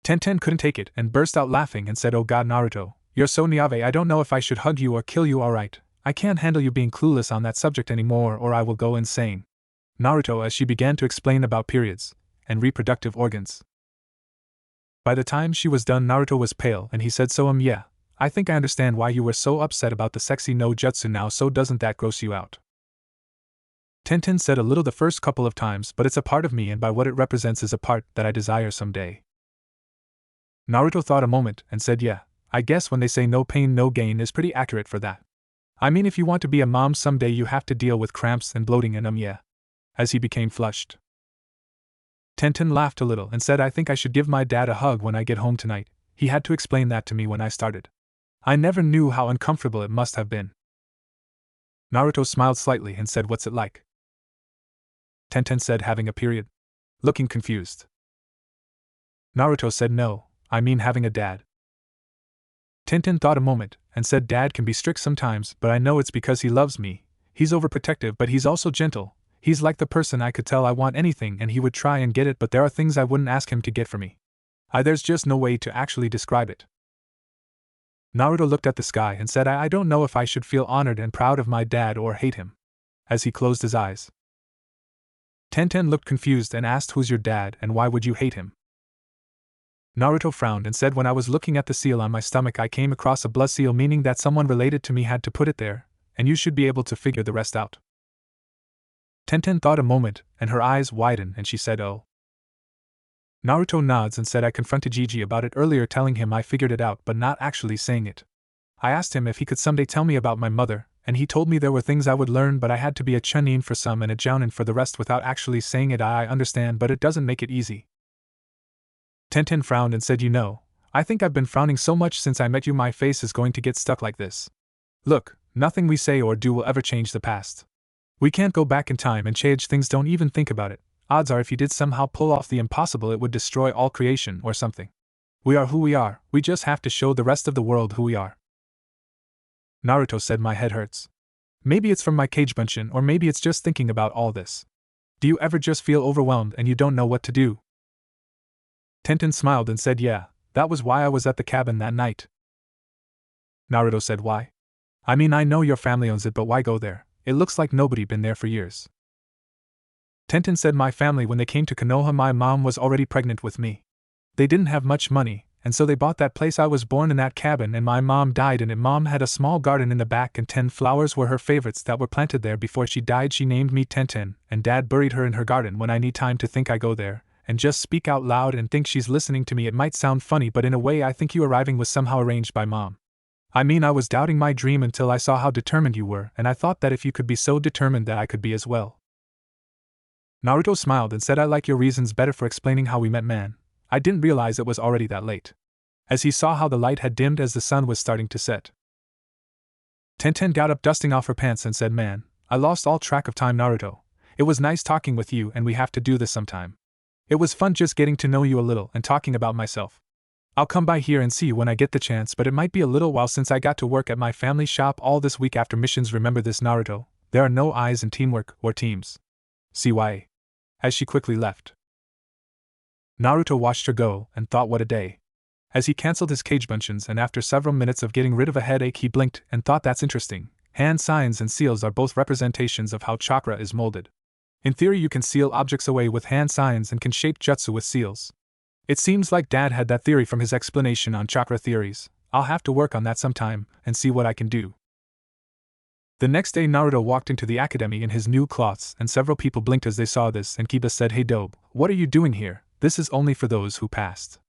Tenten couldn't take it and burst out laughing and said, oh god Naruto, you're so niave, I don't know if I should hug you or kill you. Alright, I can't handle you being clueless on that subject anymore or I will go insane. Naruto as she began to explain about periods and reproductive organs. By the time she was done Naruto was pale and he said, so yeah, I think I understand why you were so upset about the sexy no jutsu now, so doesn't that gross you out? Tenten said, a little the first couple of times, but it's a part of me and by what it represents is a part that I desire someday. Naruto thought a moment and said, yeah, I guess when they say no pain no gain is pretty accurate for that. I mean, if you want to be a mom someday you have to deal with cramps and bloating and yeah. As he became flushed. Tenten laughed a little and said I think I should give my dad a hug when I get home tonight. He had to explain that to me when I started. I never knew how uncomfortable it must have been. Naruto smiled slightly and said what's it like? Tenten said having a period. Looking confused. Naruto said no, I mean having a dad. Tenten thought a moment and said dad can be strict sometimes, but I know it's because he loves me. He's overprotective, but he's also gentle. He's like the person I could tell I want anything and he would try and get it, but there are things I wouldn't ask him to get for me. There's just no way to actually describe it. Naruto looked at the sky and said I don't know if I should feel honored and proud of my dad or hate him. As he closed his eyes. Tenten looked confused and asked who's your dad and why would you hate him? Naruto frowned and said when I was looking at the seal on my stomach I came across a blood seal, meaning that someone related to me had to put it there, and you should be able to figure the rest out. Tenten thought a moment, and her eyes widened and she said oh. Naruto nods and said I confronted Gigi about it earlier, telling him I figured it out but not actually saying it. I asked him if he could someday tell me about my mother, and he told me there were things I would learn but I had to be a chunin for some and a jounin for the rest without actually saying it. I understand, but it doesn't make it easy. Tenten frowned and said you know, I think I've been frowning so much since I met you my face is going to get stuck like this. Look, nothing we say or do will ever change the past. We can't go back in time and change things, don't even think about it. Odds are if you did somehow pull off the impossible it would destroy all creation or something. We are who we are, we just have to show the rest of the world who we are. Naruto said my head hurts. Maybe it's from my cage bunshin or maybe it's just thinking about all this. Do you ever just feel overwhelmed and you don't know what to do? Tenten smiled and said yeah, that was why I was at the cabin that night. Naruto said why? I mean I know your family owns it but why go there? It looks like nobody been there for years. Tenten said my family when they came to Konoha my mom was already pregnant with me. They didn't have much money, and so they bought that place I was born in that cabin and my mom died in it. Mom had a small garden in the back and 10 flowers were her favorites that were planted there before she died. She named me Tenten, and dad buried her in her garden. When I need time to think I go there, and just speak out loud and think she's listening to me. It might sound funny but in a way I think you arriving was somehow arranged by mom. I mean I was doubting my dream until I saw how determined you were and I thought that if you could be so determined that I could be as well. Naruto smiled and said I like your reasons better for explaining how we met man. I didn't realize it was already that late. As he saw how the light had dimmed as the sun was starting to set. Tenten got up dusting off her pants and said man, I lost all track of time Naruto. It was nice talking with you and we have to do this sometime. It was fun just getting to know you a little and talking about myself. I'll come by here and see you when I get the chance but it might be a little while since I got to work at my family shop all this week after missions. Remember this Naruto, there are no I's in teamwork or teams. CYA. As she quickly left. Naruto watched her go and thought what a day. As he cancelled his cage bunshin and after several minutes of getting rid of a headache he blinked and thought that's interesting. Hand signs and seals are both representations of how chakra is molded. In theory you can seal objects away with hand signs and can shape jutsu with seals. It seems like Dad had that theory from his explanation on chakra theories. I'll have to work on that sometime and see what I can do. The next day Naruto walked into the academy in his new cloths and several people blinked as they saw this and Kiba said hey Dobe, what are you doing here? This is only for those who passed.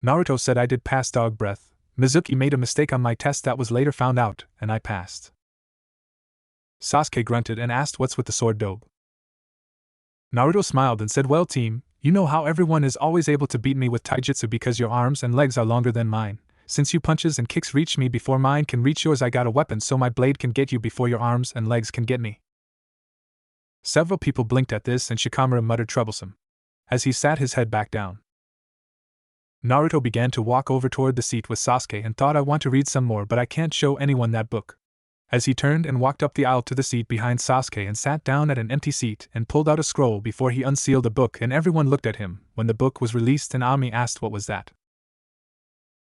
Naruto said I did pass dog breath. Mizuki made a mistake on my test that was later found out and I passed. Sasuke grunted and asked what's with the sword Dobe. Naruto smiled and said well team, you know how everyone is always able to beat me with taijutsu because your arms and legs are longer than mine. Since you punches and kicks reach me before mine can reach yours I got a weapon so my blade can get you before your arms and legs can get me. Several people blinked at this and Shikamaru muttered troublesome. As he sat his head back down. Naruto began to walk over toward the seat with Sasuke and thought I want to read some more but I can't show anyone that book. As he turned and walked up the aisle to the seat behind Sasuke and sat down at an empty seat and pulled out a scroll before he unsealed a book and everyone looked at him. When the book was released and Ami asked what was that.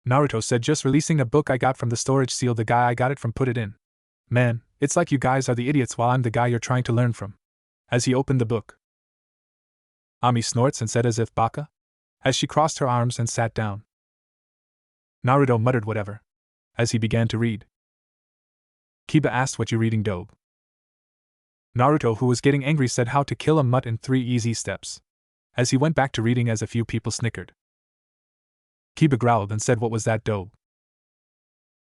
Naruto said just releasing a book I got from the storage seal the guy I got it from put it in. Man, it's like you guys are the idiots while I'm the guy you're trying to learn from. As he opened the book. Ami snorts and said as if baka. As she crossed her arms and sat down. Naruto muttered whatever. As he began to read. Kiba asked what you reading Dobe. Naruto who was getting angry said how to kill a mutt in 3 easy steps. As he went back to reading as a few people snickered. Kiba growled and said what was that Dobe.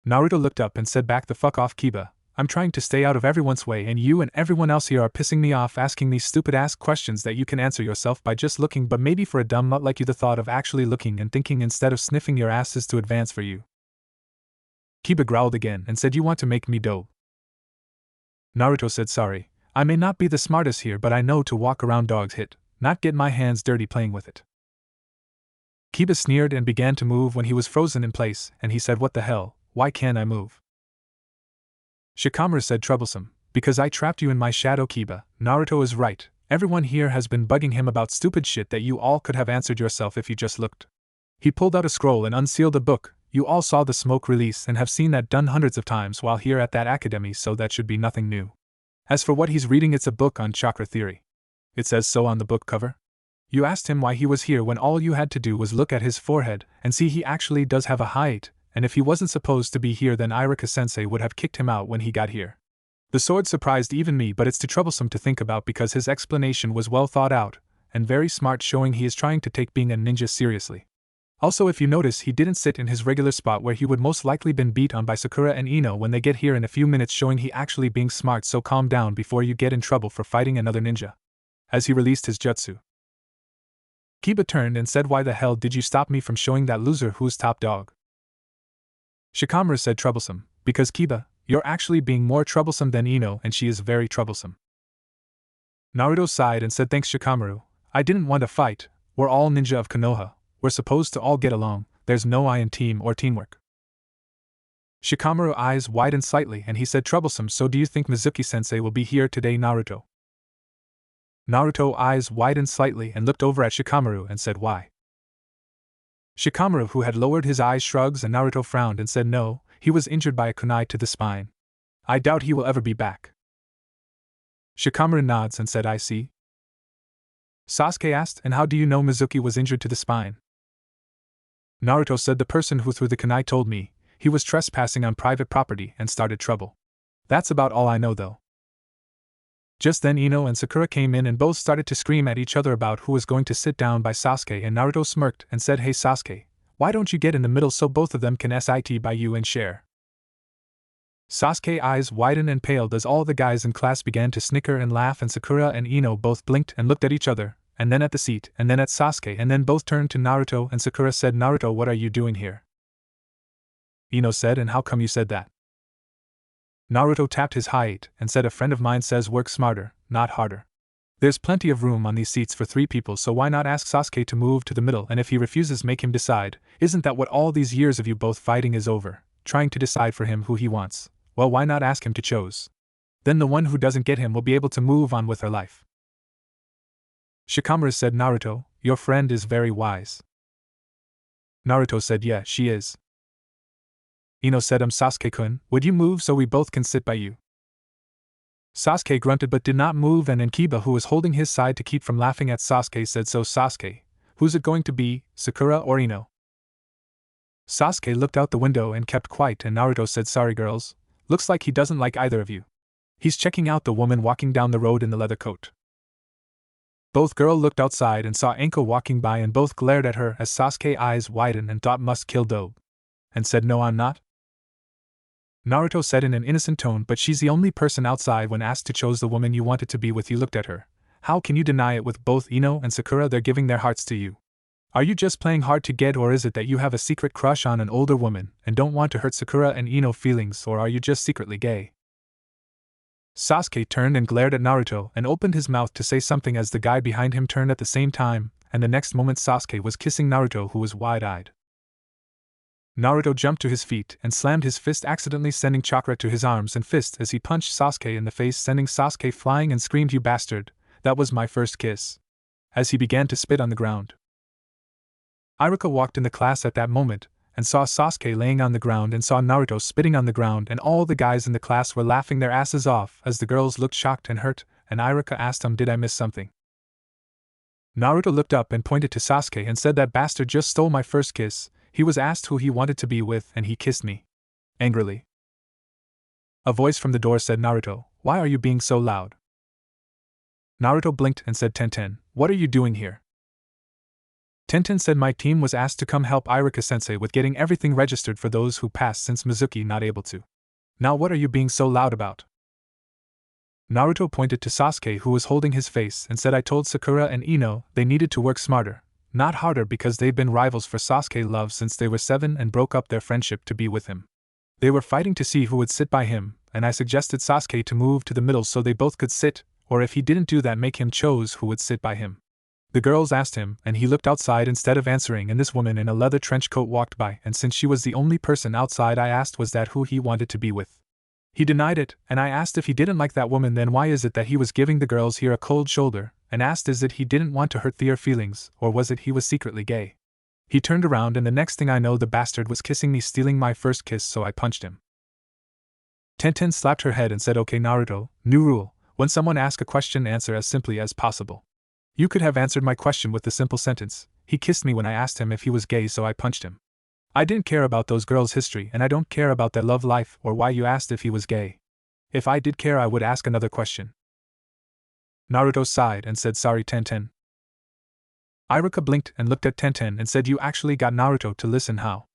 Naruto looked up and said back the fuck off Kiba, I'm trying to stay out of everyone's way and you and everyone else here are pissing me off asking these stupid-ass questions that you can answer yourself by just looking, but maybe for a dumb mutt like you the thought of actually looking and thinking instead of sniffing your ass is to advance for you. Kiba growled again and said, you want to make me dope. Naruto said, sorry, I may not be the smartest here but I know to walk around dog's hit, not get my hands dirty playing with it. Kiba sneered and began to move when he was frozen in place, and he said, what the hell, why can't I move? Shikamaru said, troublesome, because I trapped you in my shadow. Kiba, Naruto is right, everyone here has been bugging him about stupid shit that you all could have answered yourself if you just looked. He pulled out a scroll and unsealed a book. You all saw the smoke release and have seen that done hundreds of times while here at that academy, so that should be nothing new. As for what he's reading, it's a book on chakra theory. It says so on the book cover. You asked him why he was here when all you had to do was look at his forehead and see he actually does have a height, and if he wasn't supposed to be here then Iruka-sensei would have kicked him out when he got here. The sword surprised even me, but it's too troublesome to think about because his explanation was well thought out and very smart, showing he is trying to take being a ninja seriously. Also, if you notice, he didn't sit in his regular spot where he would most likely been beat on by Sakura and Ino when they get here in a few minutes, showing he actually being smart, so calm down before you get in trouble for fighting another ninja. As he released his jutsu, Kiba turned and said, why the hell did you stop me from showing that loser who's top dog? Shikamaru said, troublesome, because Kiba, you're actually being more troublesome than Ino and she is very troublesome. Naruto sighed and said, thanks Shikamaru, I didn't want to fight, we're all ninja of Konoha, we're supposed to all get along, there's no I in team or teamwork. Shikamaru's eyes widened slightly and he said, troublesome, so do you think Mizuki-sensei will be here today? Naruto. Naruto's eyes widened slightly and looked over at Shikamaru and said, why? Shikamaru, who had lowered his eyes, shrugs, and Naruto frowned and said, no, he was injured by a kunai to the spine. I doubt he will ever be back. Shikamaru nods and said, I see. Sasuke asked, and how do you know Mizuki was injured to the spine? Naruto said, the person who threw the kunai told me he was trespassing on private property and started trouble. That's about all I know though. Just then Ino and Sakura came in and both started to scream at each other about who was going to sit down by Sasuke, and Naruto smirked and said, hey Sasuke, why don't you get in the middle so both of them can sit by you and share? Sasuke's eyes widened and paled as all the guys in class began to snicker and laugh, and Sakura and Ino both blinked and looked at each other, and then at the seat, and then at Sasuke, and then both turned to Naruto, and Sakura said, Naruto, what are you doing here? Ino said, and how come you said that? Naruto tapped his height and said, a friend of mine says work smarter, not harder. There's plenty of room on these seats for 3 people, so why not ask Sasuke to move to the middle, and if he refuses, make him decide. Isn't that what all these years of you both fighting is over, trying to decide for him who he wants? Well, why not ask him to choose? Then the one who doesn't get him will be able to move on with her life. Shikamaru said, Naruto, your friend is very wise. Naruto said, yeah, she is. Ino said, Sasuke-kun, would you move so we both can sit by you? Sasuke grunted but did not move, and Kiba, who was holding his side to keep from laughing at Sasuke, said, so Sasuke, who's it going to be, Sakura or Ino? Sasuke looked out the window and kept quiet, and Naruto said, sorry girls, looks like he doesn't like either of you. He's checking out the woman walking down the road in the leather coat. Both girls looked outside and saw Anko walking by, and both glared at her as Sasuke's eyes widened and thought must kill dope. And said, no, I'm not. Naruto said in an innocent tone, but she's the only person outside when asked to choose the woman you wanted to be with. You looked at her. How can you deny it with both Ino and Sakura? They're giving their hearts to you. Are you just playing hard to get, or is it that you have a secret crush on an older woman and don't want to hurt Sakura and Ino feelings, or are you just secretly gay? Sasuke turned and glared at Naruto and opened his mouth to say something as the guy behind him turned at the same time, and the next moment Sasuke was kissing Naruto, who was wide-eyed. Naruto jumped to his feet and slammed his fist, accidentally sending chakra to his arms and fists as he punched Sasuke in the face, sending Sasuke flying, and screamed, you bastard, that was my first kiss, as he began to spit on the ground. Iruka walked in the class at that moment and saw Sasuke laying on the ground and saw Naruto spitting on the ground, and all the guys in the class were laughing their asses off as the girls looked shocked and hurt, and Iruka asked him, did I miss something? Naruto looked up and pointed to Sasuke and said, that bastard just stole my first kiss. He was asked who he wanted to be with and he kissed me. Angrily. A voice from the door said, Naruto, why are you being so loud? Naruto blinked and said, Tenten, what are you doing here? Tenten said, my team was asked to come help Iruka-sensei with getting everything registered for those who passed since Mizuki not able to. Now what are you being so loud about? Naruto pointed to Sasuke, who was holding his face, and said I told Sakura and Ino they needed to work smarter, not harder, because they've been rivals for Sasuke love since they were 7 and broke up their friendship to be with him. They were fighting to see who would sit by him, and I suggested Sasuke to move to the middle so they both could sit, or if he didn't do that, make him choose who would sit by him. The girls asked him, and he looked outside instead of answering, and this woman in a leather trench coat walked by, and since she was the only person outside, I asked was that who he wanted to be with. He denied it, and I asked if he didn't like that woman, then why is it that he was giving the girls here a cold shoulder, and asked is it he didn't want to hurt their feelings, or was it he was secretly gay? He turned around, and the next thing I know the bastard was kissing me, stealing my first kiss, so I punched him. Tenten slapped her head and said, okay Naruto, new rule, when someone asks a question, answer as simply as possible. You could have answered my question with the simple sentence, he kissed me when I asked him if he was gay, so I punched him. I didn't care about those girls' history, and I don't care about their love life or why you asked if he was gay. If I did care, I would ask another question. Naruto sighed and said, sorry Tenten. Iruka blinked and looked at Tenten and said, you actually got Naruto to listen, how?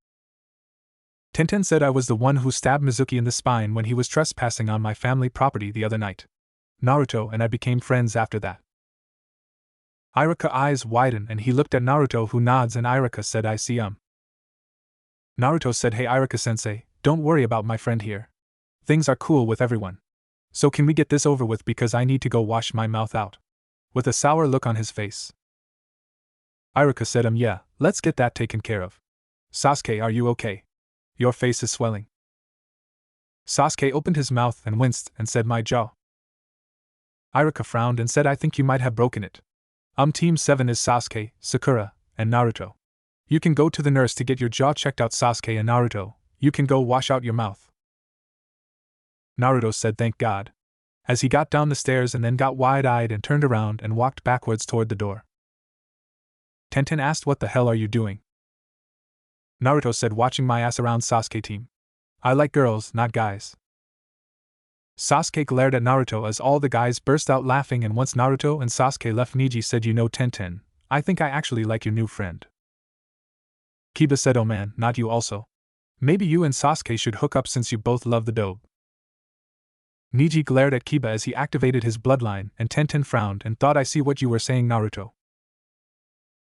Tenten said, I was the one who stabbed Mizuki in the spine when he was trespassing on my family property the other night. Naruto and I became friends after that. Iruka's eyes widened and he looked at Naruto, who nods, and Iruka said, I see. Naruto said, hey Iruka-sensei, don't worry about my friend here. Things are cool with everyone. So can we get this over with, because I need to go wash my mouth out? With a sour look on his face. Iruka said, yeah, let's get that taken care of. Sasuke, are you okay? Your face is swelling. Sasuke opened his mouth and winced and said, my jaw. Iruka frowned and said, I think you might have broken it. Team 7 is Sasuke, Sakura, and Naruto. You can go to the nurse to get your jaw checked out. Sasuke and Naruto, you can go wash out your mouth. Naruto said, thank God, as he got down the stairs and then got wide-eyed and turned around and walked backwards toward the door. Tenten asked, what the hell are you doing? Naruto said, watching my ass around Sasuke team. I like girls, not guys. Sasuke glared at Naruto as all the guys burst out laughing, and once Naruto and Sasuke left, Neji said, you know Tenten, I think I actually like your new friend. Kiba said, oh man, not you also. Maybe you and Sasuke should hook up since you both love the dope. Neji glared at Kiba as he activated his bloodline, and Tenten frowned and thought, I see what you were saying, Naruto.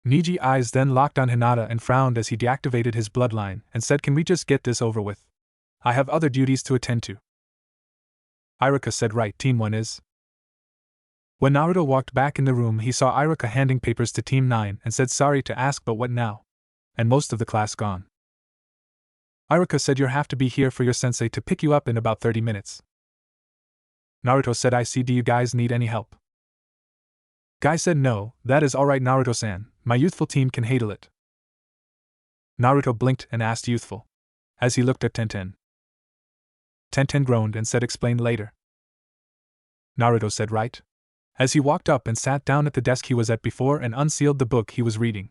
Neji's eyes then locked on Hinata and frowned as he deactivated his bloodline and said, can we just get this over with? I have other duties to attend to. Iruka said, right, Team 1 is. When Naruto walked back in the room, he saw Iruka handing papers to Team 9 and said, sorry to ask, but what now? And most of the class gone. Iruka said, you have to be here for your sensei to pick you up in about 30 minutes. Naruto said, I see, do you guys need any help? Guy said, no, that is alright Naruto-san, my youthful team can handle it. Naruto blinked and asked youthful, as he looked at Tenten. Tenten groaned and said, explain later. Naruto said, right. As he walked up and sat down at the desk he was at before and unsealed the book he was reading.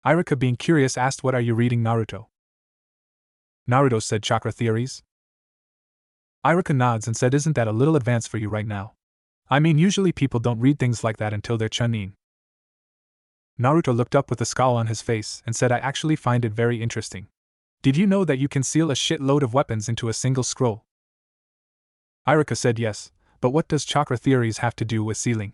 Iruka, being curious, asked, what are you reading, Naruto? Naruto said, chakra theories. Iruka nods and said, isn't that a little advanced for you right now? I mean, usually people don't read things like that until they're chunin. Naruto looked up with a scowl on his face and said, I actually find it very interesting. Did you know that you can seal a shitload of weapons into a single scroll? Iruka said, yes, but what does chakra theories have to do with sealing?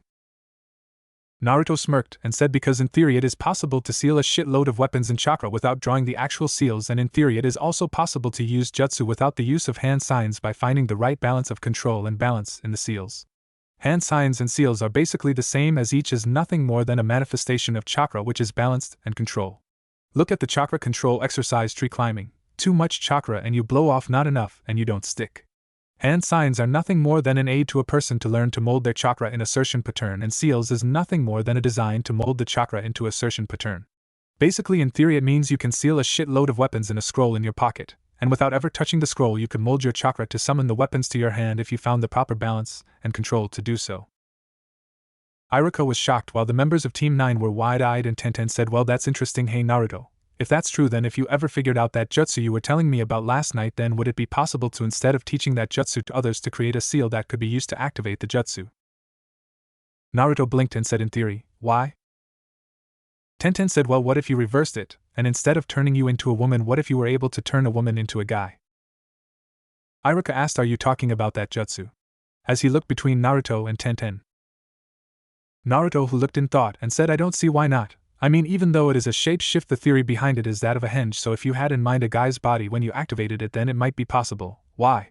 Naruto smirked and said, because in theory it is possible to seal a shitload of weapons in chakra without drawing the actual seals, and in theory it is also possible to use jutsu without the use of hand signs by finding the right balance of control and balance in the seals. Hand signs and seals are basically the same, as each is nothing more than a manifestation of chakra which is balanced and control. Look at the chakra control exercise, tree climbing. Too much chakra and you blow off, not enough and you don't stick. Hand signs are nothing more than an aid to a person to learn to mold their chakra in assertion pattern, and seals is nothing more than a design to mold the chakra into assertion pattern. Basically, in theory, it means you can seal a shitload of weapons in a scroll in your pocket, and without ever touching the scroll you could mold your chakra to summon the weapons to your hand if you found the proper balance and control to do so. Iruka was shocked while the members of Team 9 were wide-eyed, and Tenten said, well, that's interesting. Hey Naruto, if that's true, then if you ever figured out that jutsu you were telling me about last night, then would it be possible to, instead of teaching that jutsu to others, to create a seal that could be used to activate the jutsu? Naruto blinked and said, in theory, why? Tenten said, well, what if you reversed it, and instead of turning you into a woman, what if you were able to turn a woman into a guy? Iruka asked, are you talking about that jutsu? As he looked between Naruto and Tenten. Naruto, who looked in thought, and said, I don't see why not. I mean, even though it is a shape-shift, the theory behind it is that of a henge, so if you had in mind a guy's body when you activated it, then it might be possible. Why?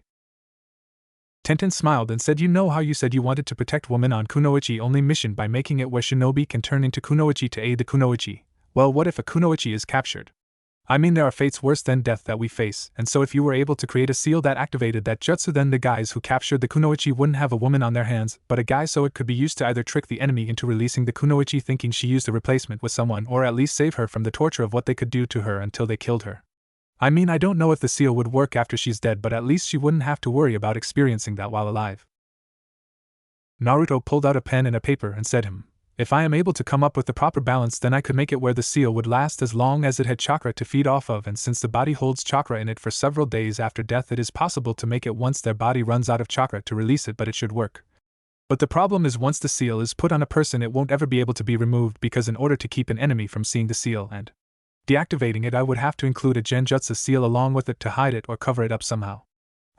Tenten smiled and said, you know how you said you wanted to protect women on kunoichi only mission by making it where shinobi can turn into kunoichi to aid the kunoichi. Well, what if a kunoichi is captured? I mean, there are fates worse than death that we face, and so if you were able to create a seal that activated that jutsu, then the guys who captured the kunoichi wouldn't have a woman on their hands, but a guy, so it could be used to either trick the enemy into releasing the kunoichi thinking she used a replacement with someone, or at least save her from the torture of what they could do to her until they killed her. I mean, I don't know if the seal would work after she's dead, but at least she wouldn't have to worry about experiencing that while alive. Naruto pulled out a pen and a paper and said, if I am able to come up with the proper balance, then I could make it where the seal would last as long as it had chakra to feed off of, and since the body holds chakra in it for several days after death, it is possible to make it once their body runs out of chakra to release it, but it should work. But the problem is, once the seal is put on a person, it won't ever be able to be removed, because in order to keep an enemy from seeing the seal and deactivating it, I would have to include a genjutsu seal along with it to hide it or cover it up somehow.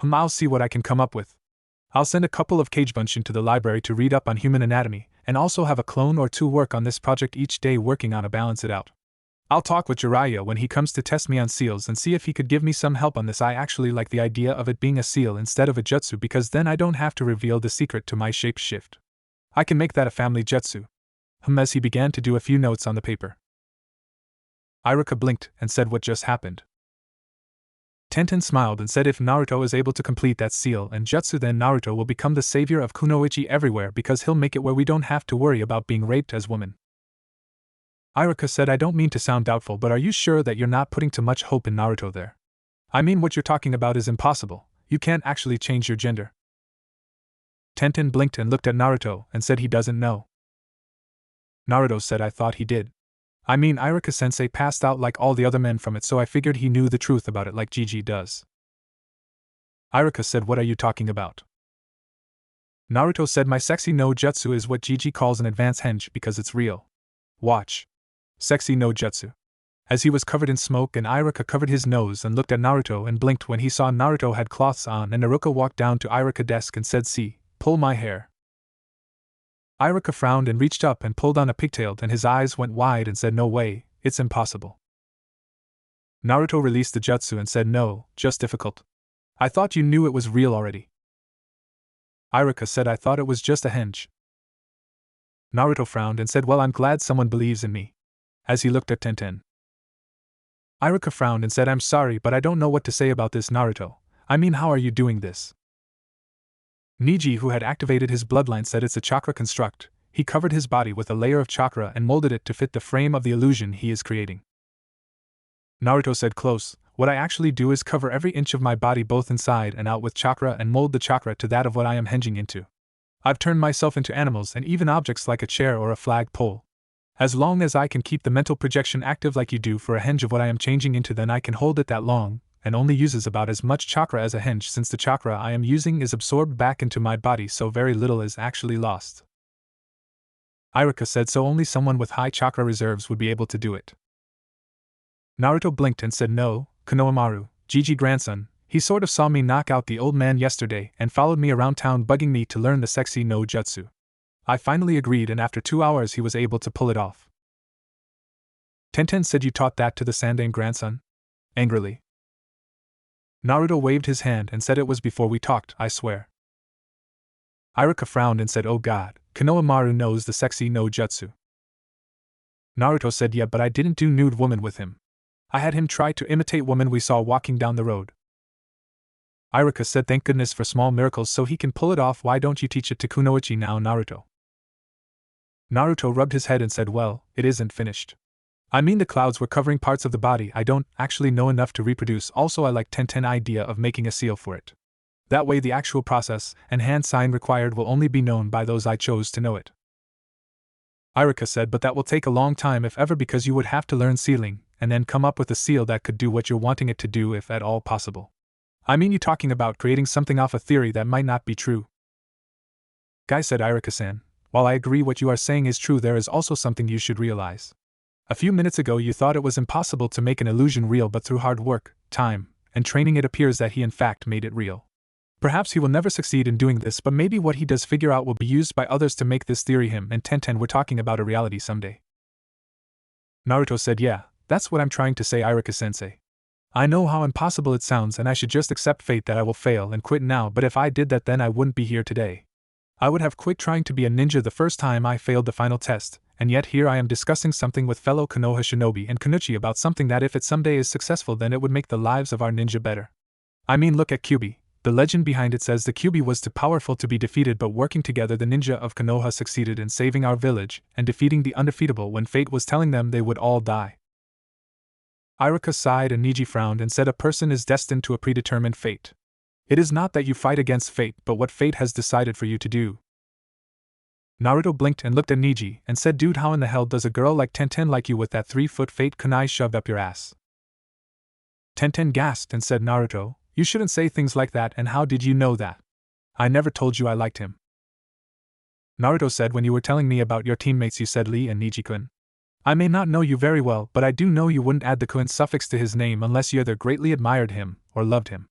I'll see what I can come up with. I'll send a couple of Kagebunch into the library to read up on human anatomy, and also have a clone or two work on this project each day, working on to balance it out. I'll talk with Jiraiya when he comes to test me on seals and see if he could give me some help on this. I actually like the idea of it being a seal instead of a jutsu, because then I don't have to reveal the secret to my shape shift. I can make that a family jutsu. As he began to do a few notes on the paper, Iruka blinked and said, what just happened? Tenten smiled and said, if Naruto is able to complete that seal and jutsu, then Naruto will become the savior of kunoichi everywhere, because he'll make it where we don't have to worry about being raped as women. Iruka said, I don't mean to sound doubtful, but are you sure that you're not putting too much hope in Naruto there? I mean, what you're talking about is impossible. You can't actually change your gender. Tenten blinked and looked at Naruto and said he doesn't know. Naruto said, I thought he did. I mean, Iruka-sensei passed out like all the other men from it, so I figured he knew the truth about it like Gigi does. Iruka said, what are you talking about? Naruto said, my sexy no jutsu is what Gigi calls an advanced henge because it's real. Watch. Sexy no jutsu. As he was covered in smoke and Iruka covered his nose and looked at Naruto and blinked when he saw Naruto had cloths on, and Naruto walked down to Iruka's desk and said, see, pull my hair. Iruka frowned and reached up and pulled on a pigtail, and his eyes went wide and said, no way, it's impossible. Naruto released the jutsu and said, no, just difficult. I thought you knew it was real already. Iruka said, I thought it was just a henge. Naruto frowned and said, well, I'm glad someone believes in me. As he looked at Tenten. Iruka frowned and said, I'm sorry, but I don't know what to say about this, Naruto. I mean, how are you doing this? Niji, who had activated his bloodline, said, it's a chakra construct. He covered his body with a layer of chakra and molded it to fit the frame of the illusion he is creating. Naruto said, close. What I actually do is cover every inch of my body both inside and out with chakra and mold the chakra to that of what I am henging into. I've turned myself into animals and even objects like a chair or a flag pole. As long as I can keep the mental projection active like you do for a henge of what I am changing into, then I can hold it that long, and only uses about as much chakra as a henge, since the chakra I am using is absorbed back into my body, so very little is actually lost. Iruka said, so only someone with high chakra reserves would be able to do it. Naruto blinked and said, no, Konohamaru, Gigi grandson, he sort of saw me knock out the old man yesterday and followed me around town bugging me to learn the sexy no jutsu. I finally agreed, and after 2 hours he was able to pull it off. Tenten said, you taught that to the Sandaime grandson? Angrily. Naruto waved his hand and said, it was before we talked, I swear. Iruka frowned and said, oh god, Konohamaru knows the sexy no jutsu. Naruto said, yeah, but I didn't do nude woman with him. I had him try to imitate woman we saw walking down the road. Iruka said, thank goodness for small miracles, so he can pull it off. Why don't you teach it to kunoichi now, Naruto? Naruto rubbed his head and said, well, it isn't finished. I mean, the clouds were covering parts of the body I don't actually know enough to reproduce. Also, I like Tenten's idea of making a seal for it. That way the actual process and hand sign required will only be known by those I chose to know it. Iruka said, but that will take a long time if ever, because you would have to learn sealing and then come up with a seal that could do what you're wanting it to do, if at all possible. I mean, you talking about creating something off a theory that might not be true. Guy said, Iruka-san, while I agree what you are saying is true, there is also something you should realize. A few minutes ago you thought it was impossible to make an illusion real, but through hard work, time, and training it appears that he in fact made it real. Perhaps he will never succeed in doing this, but maybe what he does figure out will be used by others to make this theory him and Tenten were talking about a reality someday. Naruto said, yeah, that's what I'm trying to say, Iruka-sensei. I know how impossible it sounds and I should just accept fate that I will fail and quit now, but if I did that then I wouldn't be here today. I would have quit trying to be a ninja the first time I failed the final test, and yet here I am discussing something with fellow Konoha shinobi and Kunuchi about something that if it someday is successful then it would make the lives of our ninja better. I mean, look at Kyuubi. The legend behind it says the Kyuubi was too powerful to be defeated, but working together the ninja of Konoha succeeded in saving our village and defeating the undefeatable when fate was telling them they would all die. Iruka sighed and Neji frowned and said a person is destined to a predetermined fate. It is not that you fight against fate, but what fate has decided for you to do. Naruto blinked and looked at Neji and said, dude, how in the hell does a girl like Tenten like you with that 3-foot fate kunai shove up your ass? Tenten gasped and said, Naruto, you shouldn't say things like that, and how did you know that? I never told you I liked him. Naruto said, when you were telling me about your teammates you said Lee and Neji-kun. I may not know you very well, but I do know you wouldn't add the kun suffix to his name unless you either greatly admired him or loved him.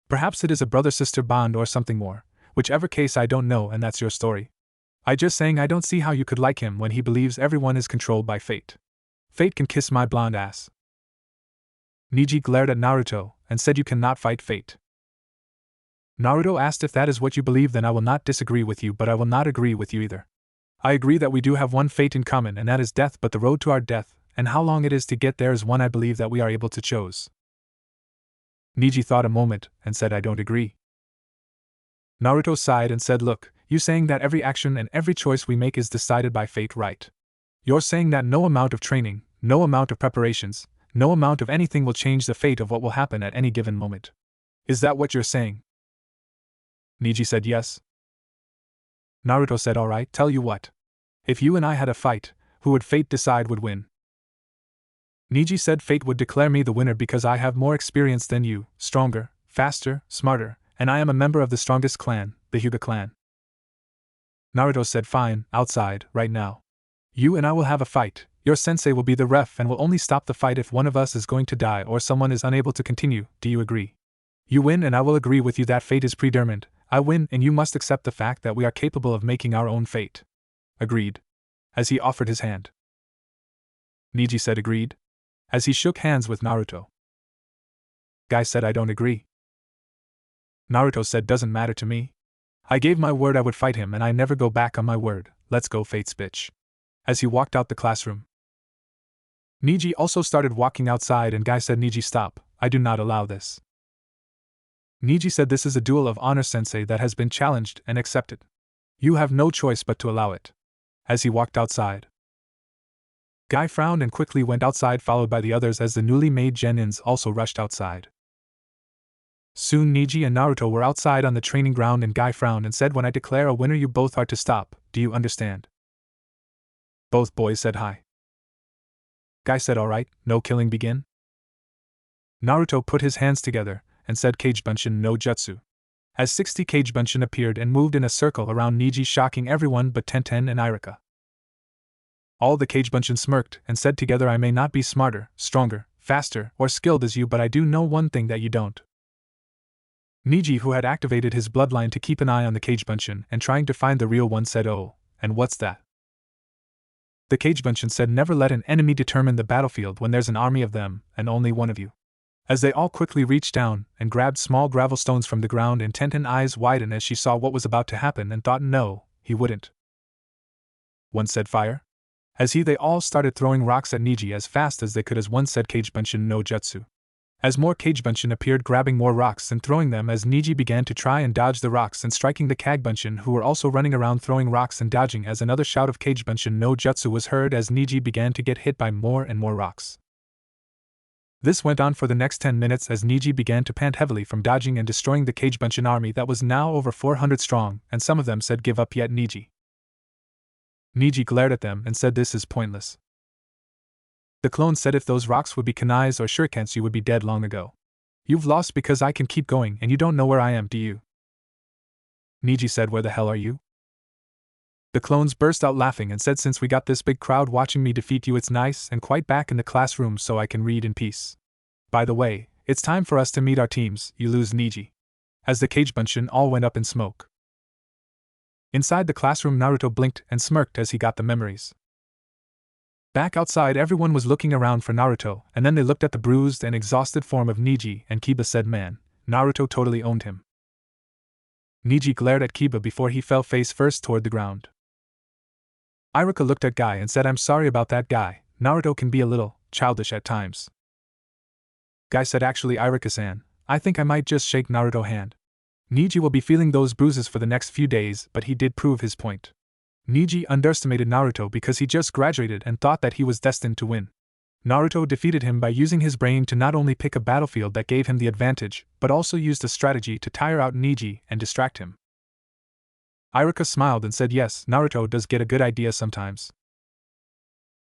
Perhaps it is a brother-sister bond or something more, whichever case I don't know, and that's your story. I just saying I don't see how you could like him when he believes everyone is controlled by fate. Fate can kiss my blonde ass. Neji glared at Naruto and said, you cannot fight fate. Naruto asked, if that is what you believe then I will not disagree with you, but I will not agree with you either. I agree that we do have one fate in common, and that is death, but the road to our death, and how long it is to get there, is one I believe that we are able to choose. Neji thought a moment and said, I don't agree. Naruto sighed and said, look, you saying that every action and every choice we make is decided by fate, right? You're saying that no amount of training, no amount of preparations, no amount of anything will change the fate of what will happen at any given moment. Is that what you're saying? Neji said yes. Naruto said, alright, tell you what. If you and I had a fight, who would fate decide would win? Neji said fate would declare me the winner because I have more experience than you, stronger, faster, smarter, and I am a member of the strongest clan, the Hyuga clan. Naruto said, fine, outside, right now. You and I will have a fight. Your sensei will be the ref and will only stop the fight if one of us is going to die or someone is unable to continue. Do you agree? You win and I will agree with you that fate is predetermined. I win and you must accept the fact that we are capable of making our own fate. Agreed. As he offered his hand. Neji said agreed. As he shook hands with Naruto. Guy said, I don't agree. Naruto said, doesn't matter to me. I gave my word I would fight him and I never go back on my word. Let's go, fate's bitch. As he walked out the classroom. Neji also started walking outside and Guy said, Neji, stop, I do not allow this. Neji said, this is a duel of honor, sensei, that has been challenged and accepted. You have no choice but to allow it. As he walked outside. Guy frowned and quickly went outside, followed by the others as the newly made genins also rushed outside. Soon Neji and Naruto were outside on the training ground and Guy frowned and said, when I declare a winner you both are to stop, do you understand? Both boys said hi. Guy said, alright, no killing, begin? Naruto put his hands together and said, Kagebunshin no Jutsu. As 60 Kagebunshin appeared and moved in a circle around Neji, shocking everyone but Tenten and Iruka. All the Kagebunshin smirked and said together, I may not be smarter, stronger, faster, or skilled as you, but I do know one thing that you don't. Neji, who had activated his bloodline to keep an eye on the Kagebunshin and trying to find the real one, said, oh, and what's that? The Kagebunshin said, never let an enemy determine the battlefield when there's an army of them and only one of you. As they all quickly reached down and grabbed small gravel stones from the ground, and Tenten's eyes widened as she saw what was about to happen and thought, no, he wouldn't. One said, fire. As they all started throwing rocks at Neji as fast as they could as one said, Kagebunshin no Jutsu. As more Kagebunshin appeared grabbing more rocks and throwing them as Neji began to try and dodge the rocks and striking the Kagebunshin, who were also running around throwing rocks and dodging, as another shout of Kagebunshin no Jutsu was heard as Neji began to get hit by more and more rocks. This went on for the next 10 minutes as Neji began to pant heavily from dodging and destroying the Kagebunshin army that was now over 400 strong, and some of them said give up, yet Neji glared at them and said, this is pointless. The clone said, if those rocks would be kunais or shurikens you would be dead long ago. You've lost because I can keep going and you don't know where I am, do you? Neji said, where the hell are you? The clones burst out laughing and said, since we got this big crowd watching me defeat you, it's nice and quite back in the classroom so I can read in peace. By the way, it's time for us to meet our teams. You lose, Neji. as the cage bunshin all went up in smoke. Inside the classroom, Naruto blinked and smirked as he got the memories. Back outside, everyone was looking around for Naruto, and then they looked at the bruised and exhausted form of Neji, and Kiba said, "Man, Naruto totally owned him." Neji glared at Kiba before he fell face first toward the ground. Iruka looked at Guy and said, "I'm sorry about that, Guy. Naruto can be a little childish at times." Guy said, "Actually, Iruka-san, I think I might just shake Naruto's hand. Neji will be feeling those bruises for the next few days, but he did prove his point." Neji underestimated Naruto because he just graduated and thought that he was destined to win. Naruto defeated him by using his brain to not only pick a battlefield that gave him the advantage, but also used a strategy to tire out Neji and distract him. Iruka smiled and said, "Yes, Naruto does get a good idea sometimes."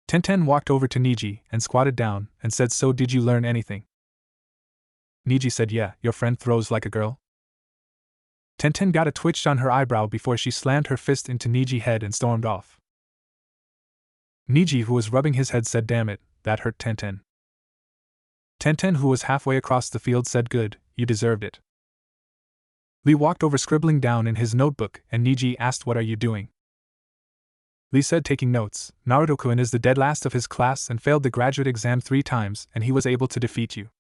Tenten walked over to Neji and squatted down and said, "So did you learn anything?" Neji said, "Yeah, your friend throws like a girl." Tenten got a twitch on her eyebrow before she slammed her fist into Neji's head and stormed off. Neji, who was rubbing his head, said, "Damn it, that hurt Tenten." Tenten, who was halfway across the field, said, "Good, you deserved it." Lee walked over scribbling down in his notebook, and Neji asked, "What are you doing?" Lee said, "Taking notes. Naruto-kun is the dead last of his class and failed the graduate exam 3 times, and he was able to defeat you.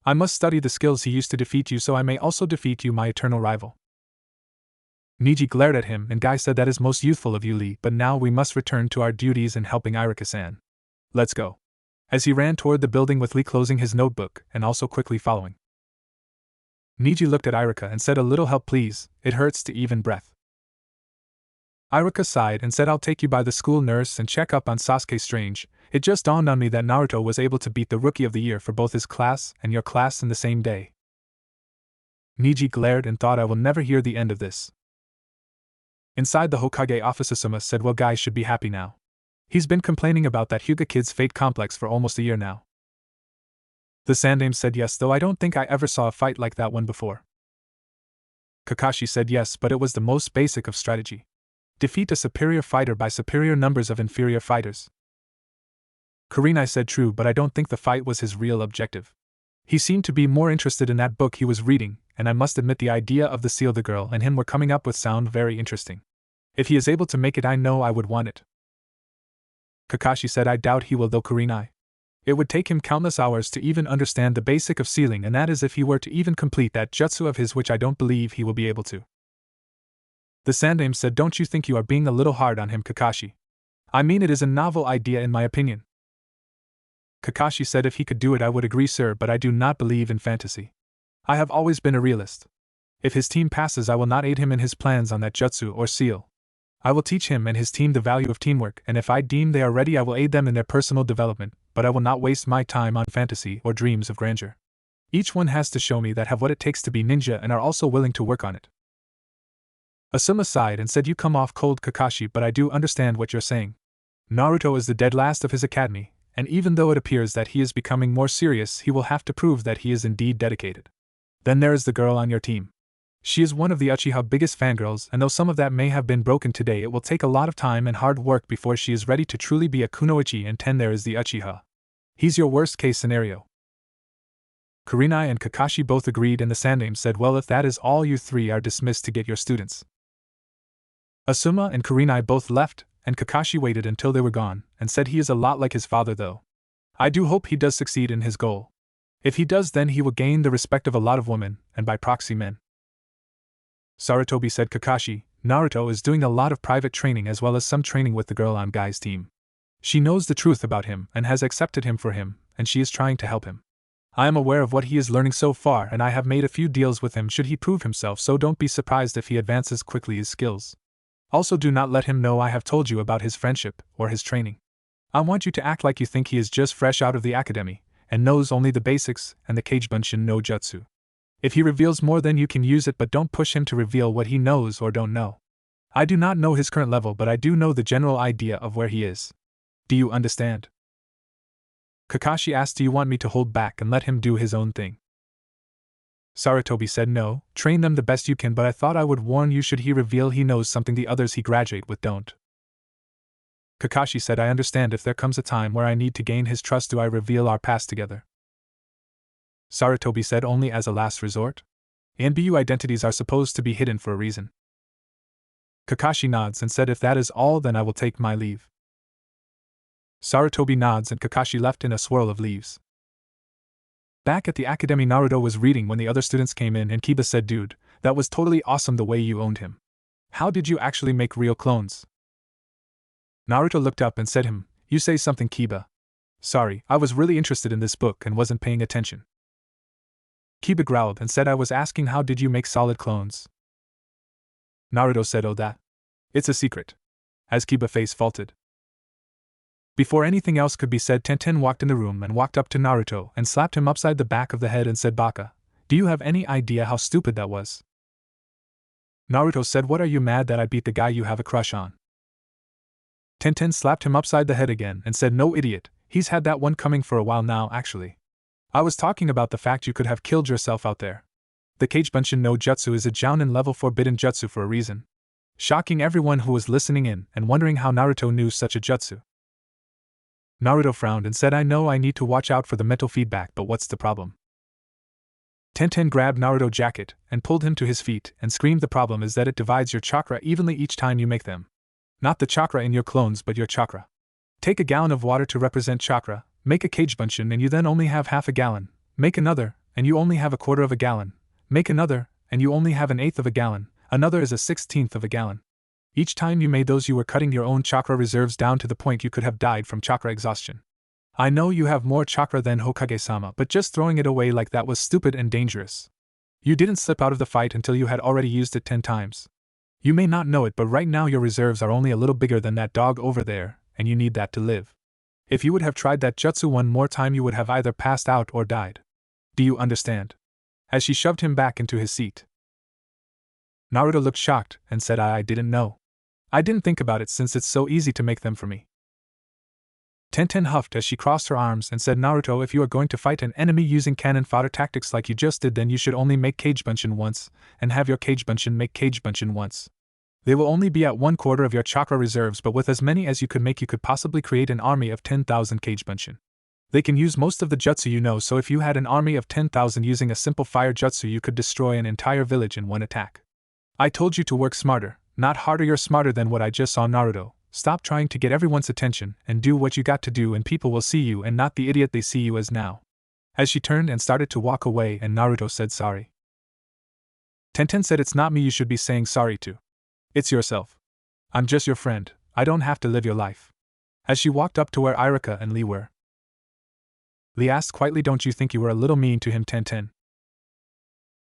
I must study the skills he used to defeat you so I may also defeat you, my eternal rival." Neji glared at him, and Guy said, "That is most youthful of you, Lee, but now we must return to our duties in helping Iruka-san. Let's go." As he ran toward the building with Lee closing his notebook and also quickly following. Neji looked at Iruka and said, "A little help please, it hurts to even breath." Iruka sighed and said, "I'll take you by the school nurse and check up on Sasuke. Strange, it just dawned on me that Naruto was able to beat the Rookie of the Year for both his class and your class in the same day." Neji glared and thought, "I will never hear the end of this." Inside the Hokage office, Asuma said, "Well, Guy should be happy now. He's been complaining about that Hyuga kid's fate complex for almost a year now." The Sandaime said, "Yes, though I don't think I ever saw a fight like that one before." Kakashi said, "Yes, but it was the most basic of strategy. Defeat a superior fighter by superior numbers of inferior fighters." Kurenai said, "True, but I don't think the fight was his real objective. He seemed to be more interested in that book he was reading, and I must admit the idea of the seal the girl and him were coming up with sound very interesting. If he is able to make it, I know I would want it." Kakashi said, "I doubt he will though, Kurenai. It would take him countless hours to even understand the basic of sealing, and that is if he were to even complete that jutsu of his, which I don't believe he will be able to." The Sandaime said, "Don't you think you are being a little hard on him, Kakashi? I mean, it is a novel idea in my opinion." Kakashi said, "If he could do it I would agree, sir, but I do not believe in fantasy. I have always been a realist. If his team passes, I will not aid him in his plans on that jutsu or seal. I will teach him and his team the value of teamwork, and if I deem they are ready I will aid them in their personal development, but I will not waste my time on fantasy or dreams of grandeur. Each one has to show me that have what it takes to be ninja and are also willing to work on it." Asuma sighed and said, "You come off cold, Kakashi, but I do understand what you're saying. Naruto is the dead last of his academy, and even though it appears that he is becoming more serious, he will have to prove that he is indeed dedicated. Then there is the girl on your team. She is one of the Uchiha biggest fangirls, and though some of that may have been broken today, it will take a lot of time and hard work before she is ready to truly be a kunoichi, and 10 there is the Uchiha. He's your worst case scenario." Kurenai and Kakashi both agreed, and the Sandaime said, "Well, if that is all, you 3 are dismissed to get your students." Asuma and Kurenai both left, and Kakashi waited until they were gone, and said, "He is a lot like his father though. I do hope he does succeed in his goal. If he does, then he will gain the respect of a lot of women, and by proxy men." Sarutobi said, "Kakashi, Naruto is doing a lot of private training as well as some training with the girl on Guy's team. She knows the truth about him and has accepted him for him, and she is trying to help him. I am aware of what he is learning so far, and I have made a few deals with him should he prove himself, so don't be surprised if he advances quickly his skills. Also do not let him know I have told you about his friendship or his training. I want you to act like you think he is just fresh out of the academy and knows only the basics and the Kage Bunshin no Jutsu. If he reveals more, then you can use it, but don't push him to reveal what he knows or don't know. I do not know his current level, but I do know the general idea of where he is. Do you understand?" Kakashi asked, "Do you want me to hold back and let him do his own thing?" Sarutobi said, "No, train them the best you can, but I thought I would warn you should he reveal he knows something the others he graduate with don't." Kakashi said, "I understand. If there comes a time where I need to gain his trust, do I reveal our past together?" Sarutobi said, "Only as a last resort? NBU identities are supposed to be hidden for a reason. Kakashi nods and said if that is all then I will take my leave. Sarutobi nods and Kakashi left in a swirl of leaves. Back at the academy, Naruto was reading when the other students came in and Kiba said, "Dude, that was totally awesome the way you owned him. How did you actually make real clones?" Naruto looked up and said, "You say something, Kiba." "Sorry, I was really interested in this book and wasn't paying attention." Kiba growled and said, "I was asking how did you make solid clones?" Naruto said, "Oh that. It's a secret." As Kiba's face faltered. Before anything else could be said, Tenten walked in the room and walked up to Naruto and slapped him upside the back of the head and said, "Baka, do you have any idea how stupid that was?" Naruto said, "What, are you mad that I beat the guy you have a crush on?" Tenten slapped him upside the head again and said, "No, idiot, he's had that one coming for a while now actually. I was talking about the fact you could have killed yourself out there. The Kagebunshin no Jutsu is a Jounin level forbidden jutsu for a reason." Shocking everyone who was listening in and wondering how Naruto knew such a jutsu. Naruto frowned and said, "I know I need to watch out for the mental feedback, but what's the problem?" Tenten grabbed Naruto's jacket and pulled him to his feet and screamed, "The problem is that it divides your chakra evenly each time you make them. Not the chakra in your clones but your chakra. Take a gallon of water to represent chakra, make a Kagebunshin and you then only have half a gallon, make another, and you only have a quarter of a gallon, make another, and you only have an eighth of a gallon, another is a 16th of a gallon. Each time you made those you were cutting your own chakra reserves down to the point you could have died from chakra exhaustion. I know you have more chakra than Hokage-sama, but just throwing it away like that was stupid and dangerous. You didn't slip out of the fight until you had already used it 10 times. You may not know it, but right now your reserves are only a little bigger than that dog over there, and you need that to live. If you would have tried that jutsu one more time you would have either passed out or died. Do you understand?" As she shoved him back into his seat. Naruto looked shocked and said, I didn't know. I didn't think about it since it's so easy to make them for me." Tenten huffed as she crossed her arms and said, "Naruto, if you are going to fight an enemy using cannon fodder tactics like you just did, then you should only make Kagebunshin once, and have your Kagebunshin make Kagebunshin once. They will only be at 1/4 of your chakra reserves, but with as many as you could make you could possibly create an army of 10,000 Kagebunshin. They can use most of the jutsu you know, so if you had an army of 10,000 using a simple fire jutsu you could destroy an entire village in one attack. I told you to work smarter, not harder. You're smarter than what I just saw, Naruto. Stop trying to get everyone's attention and do what you got to do, and people will see you and not the idiot they see you as now." As she turned and started to walk away and Naruto said, "Sorry." Tenten said, "It's not me you should be saying sorry to. It's yourself. I'm just your friend, I don't have to live your life." As she walked up to where Irika and Lee were. Lee asked quietly, "Don't you think you were a little mean to him, Tenten?"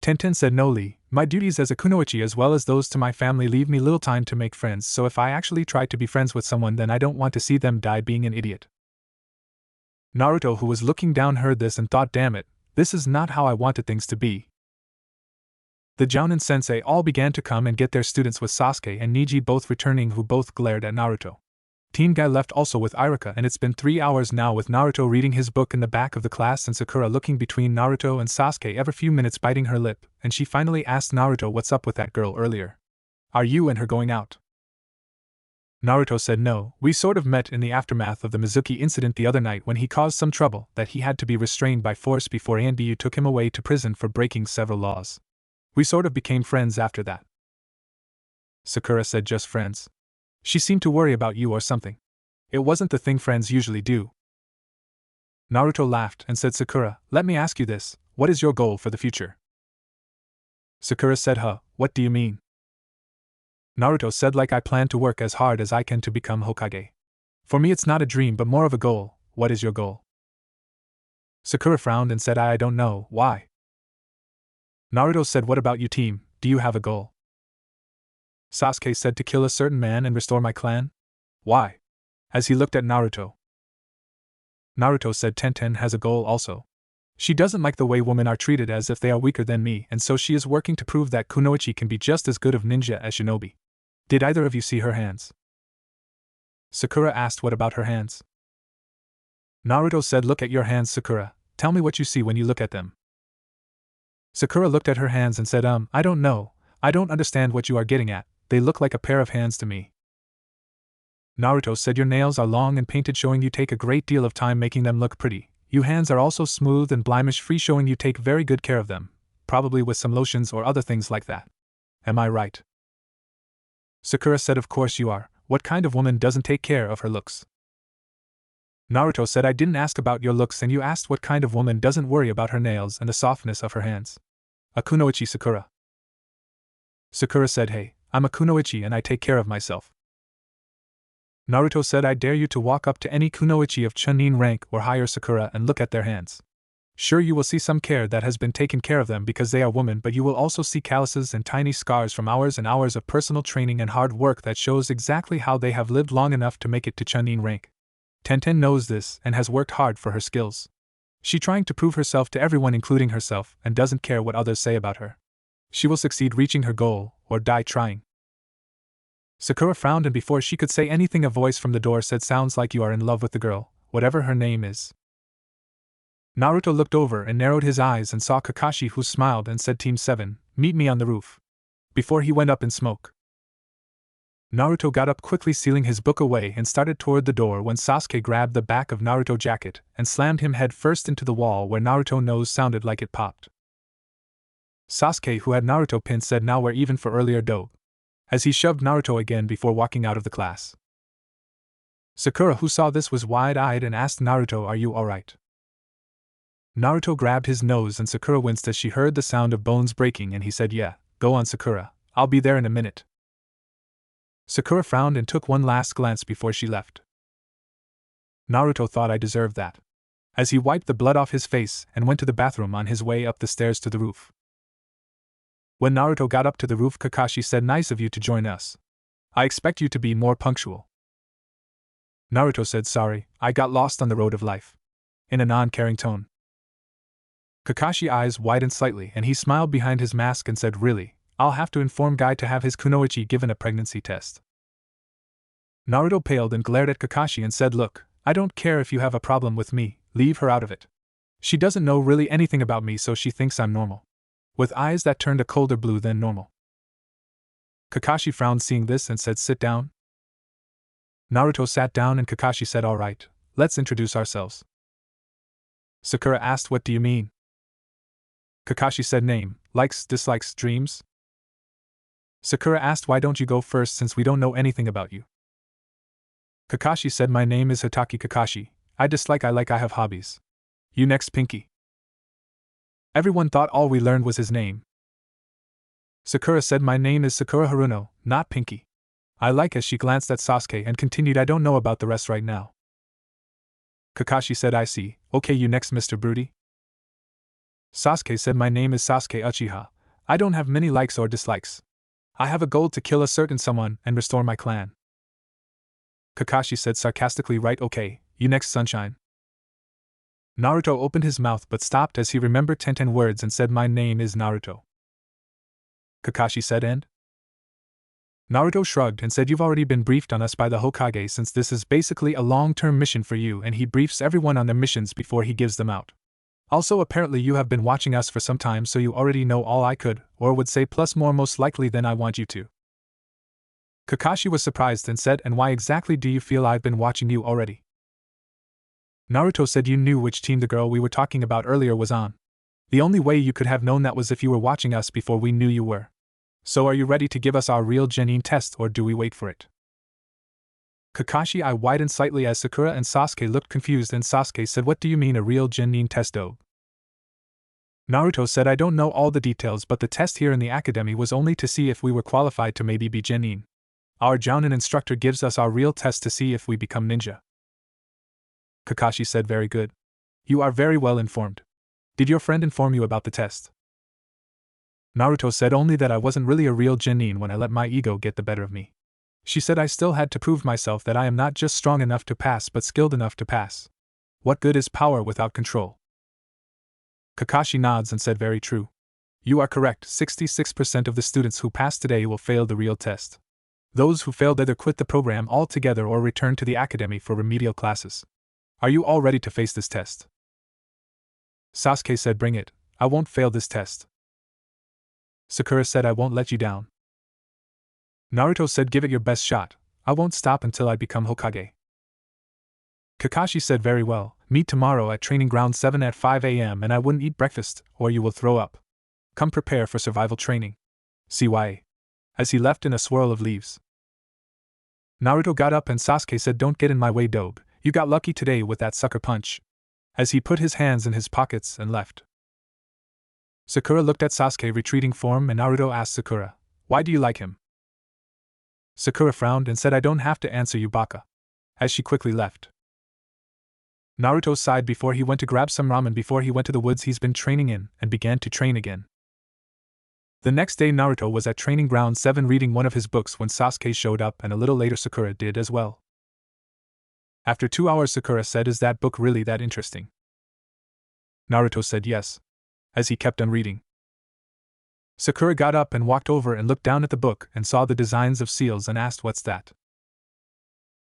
Tenten said, "No, Lee, my duties as a kunoichi as well as those to my family leave me little time to make friends, so if I actually try to be friends with someone then I don't want to see them die being an idiot." Naruto, who was looking down, heard this and thought, damn it, this is not how I wanted things to be. The Jounin sensei all began to come and get their students with Sasuke and Neji both returning, who both glared at Naruto. Team Guy left also with Irika, and it's been 3 hours now with Naruto reading his book in the back of the class and Sakura looking between Naruto and Sasuke every few minutes biting her lip, and she finally asked Naruto what's up with that girl earlier. "Are you and her going out?" Naruto said no, we sort of met in the aftermath of the Mizuki incident the other night when he caused some trouble that he had to be restrained by force before Anbu took him away to prison for breaking several laws. We sort of became friends after that. Sakura said, "Just friends?" She seemed to worry about you or something. It wasn't the thing friends usually do. Naruto laughed and said, "Sakura, let me ask you this, what is your goal for the future?" Sakura said, What do you mean?" Naruto said, "Like I plan to work as hard as I can to become Hokage. For me it's not a dream but more of a goal. What is your goal?" Sakura frowned and said, I don't know, why?" Naruto said, "What about you, team, do you have a goal?" Sasuke said, "To kill a certain man and restore my clan." "Why?" As he looked at Naruto. Naruto said, "Tenten has a goal also. She doesn't like the way women are treated as if they are weaker than me, and so she is working to prove that kunoichi can be just as good of ninja as shinobi. Did either of you see her hands?" Sakura asked, "What about her hands?" Naruto said, "Look at your hands, Sakura. Tell me what you see when you look at them." Sakura looked at her hands and said, I don't know, I don't understand what you are getting at. They look like a pair of hands to me." Naruto said, "Your nails are long and painted, showing you take a great deal of time making them look pretty. Your hands are also smooth and blemish free, showing you take very good care of them. probably with some lotions or other things like that. Am I right? Sakura said, of course you are. What kind of woman doesn't take care of her looks? Naruto said, I didn't ask about your looks and you asked what kind of woman doesn't worry about her nails and the softness of her hands. A kunoichi Sakura. Sakura said, hey, I'm a kunoichi and I take care of myself. Naruto said, I dare you to walk up to any kunoichi of Chunin rank or higher Sakura and look at their hands. Sure, you will see some care that has been taken care of them because they are women, but you will also see calluses and tiny scars from hours and hours of personal training and hard work that shows exactly how they have lived long enough to make it to Chunin rank. Tenten knows this and has worked hard for her skills. She trying to prove herself to everyone including herself and doesn't care what others say about her. She will succeed reaching her goal, or die trying. Sakura frowned and before she could say anything a voice from the door said, sounds like you are in love with the girl, whatever her name is. Naruto looked over and narrowed his eyes and saw Kakashi, who smiled and said, Team 7, meet me on the roof. Before he went up in smoke. Naruto got up quickly, sealing his book away, and started toward the door when Sasuke grabbed the back of Naruto's jacket and slammed him head first into the wall where Naruto's nose sounded like it popped. Sasuke, who had Naruto pinned, said, now we're even for earlier dough, as he shoved Naruto again before walking out of the class. Sakura, who saw this, was wide-eyed and asked Naruto, are you alright? Naruto grabbed his nose and Sakura winced as she heard the sound of bones breaking and he said, yeah, go on Sakura, I'll be there in a minute. Sakura frowned and took one last glance before she left. Naruto thought, I deserved that, as he wiped the blood off his face and went to the bathroom on his way up the stairs to the roof. When Naruto got up to the roof, Kakashi said, nice of you to join us. I expect you to be more punctual. Naruto said, sorry, I got lost on the road of life, in a non-caring tone. Kakashi's eyes widened slightly and he smiled behind his mask and said, really, I'll have to inform Guy to have his kunoichi given a pregnancy test. Naruto paled and glared at Kakashi and said, look, I don't care if you have a problem with me, leave her out of it. She doesn't know really anything about me, so she thinks I'm normal. With eyes that turned a colder blue than normal. Kakashi frowned seeing this and said, sit down. Naruto sat down and Kakashi said, all right, let's introduce ourselves. Sakura asked, what do you mean? Kakashi said, name, likes, dislikes, dreams. Sakura asked, why don't you go first since we don't know anything about you? Kakashi said, my name is Hitaki Kakashi, I dislike, I like, I have hobbies. You next, Pinky. Everyone thought all we learned was his name. Sakura said, my name is Sakura Haruno, not Pinky. I like, as she glanced at Sasuke and continued, I don't know about the rest right now. Kakashi said, I see, okay, you next, Mr. Broody. Sasuke said, my name is Sasuke Uchiha, I don't have many likes or dislikes. I have a goal to kill a certain someone and restore my clan. Kakashi said sarcastically, right, okay, you next, Sunshine. Naruto opened his mouth but stopped as he remembered Tenten words and said, my name is Naruto. Kakashi said, and? Naruto shrugged and said, you've already been briefed on us by the Hokage, since this is basically a long-term mission for you, and he briefs everyone on their missions before he gives them out. Also, apparently you have been watching us for some time, so you already know all I could, or would say, plus more most likely than I want you to. Kakashi was surprised and said, and why exactly do you feel I've been watching you already? Naruto said, you knew which team the girl we were talking about earlier was on. The only way you could have known that was if you were watching us before we knew you were. So are you ready to give us our real genin test, or do we wait for it? Kakashi's eye widened slightly as Sakura and Sasuke looked confused, and Sasuke said, what do you mean a real genin test, oh? Naruto said, I don't know all the details, but the test here in the academy was only to see if we were qualified to maybe be genin. Our Jounin instructor gives us our real test to see if we become ninja. Kakashi said, very good. You are very well informed. Did your friend inform you about the test? Naruto said, only that I wasn't really a real genin when I let my ego get the better of me. She said I still had to prove myself that I am not just strong enough to pass but skilled enough to pass. What good is power without control? Kakashi nods and said, very true. You are correct, 66% of the students who pass today will fail the real test. Those who failed either quit the program altogether or return to the academy for remedial classes. Are you all ready to face this test? Sasuke said, bring it, I won't fail this test. Sakura said, I won't let you down. Naruto said, give it your best shot, I won't stop until I become Hokage. Kakashi said, very well, meet tomorrow at training ground 7 at 5 a.m. and I wouldn't eat breakfast, or you will throw up. Come prepare for survival training. CYA. As he left in a swirl of leaves. Naruto got up and Sasuke said, "Don't get in my way, Dobe. You got lucky today with that sucker punch." As he put his hands in his pockets and left. Sakura looked at Sasuke's retreating form and Naruto asked Sakura, "Why do you like him?" Sakura frowned and said, "I don't have to answer you, Baka." As she quickly left. Naruto sighed before he went to grab some ramen before he went to the woods he's been training in and began to train again. The next day Naruto was at Training Ground 7 reading one of his books when Sasuke showed up and a little later Sakura did as well. After 2 hours Sakura said, "Is that book really that interesting?" Naruto said yes. As he kept on reading. Sakura got up and walked over and looked down at the book and saw the designs of seals and asked, "What's that?"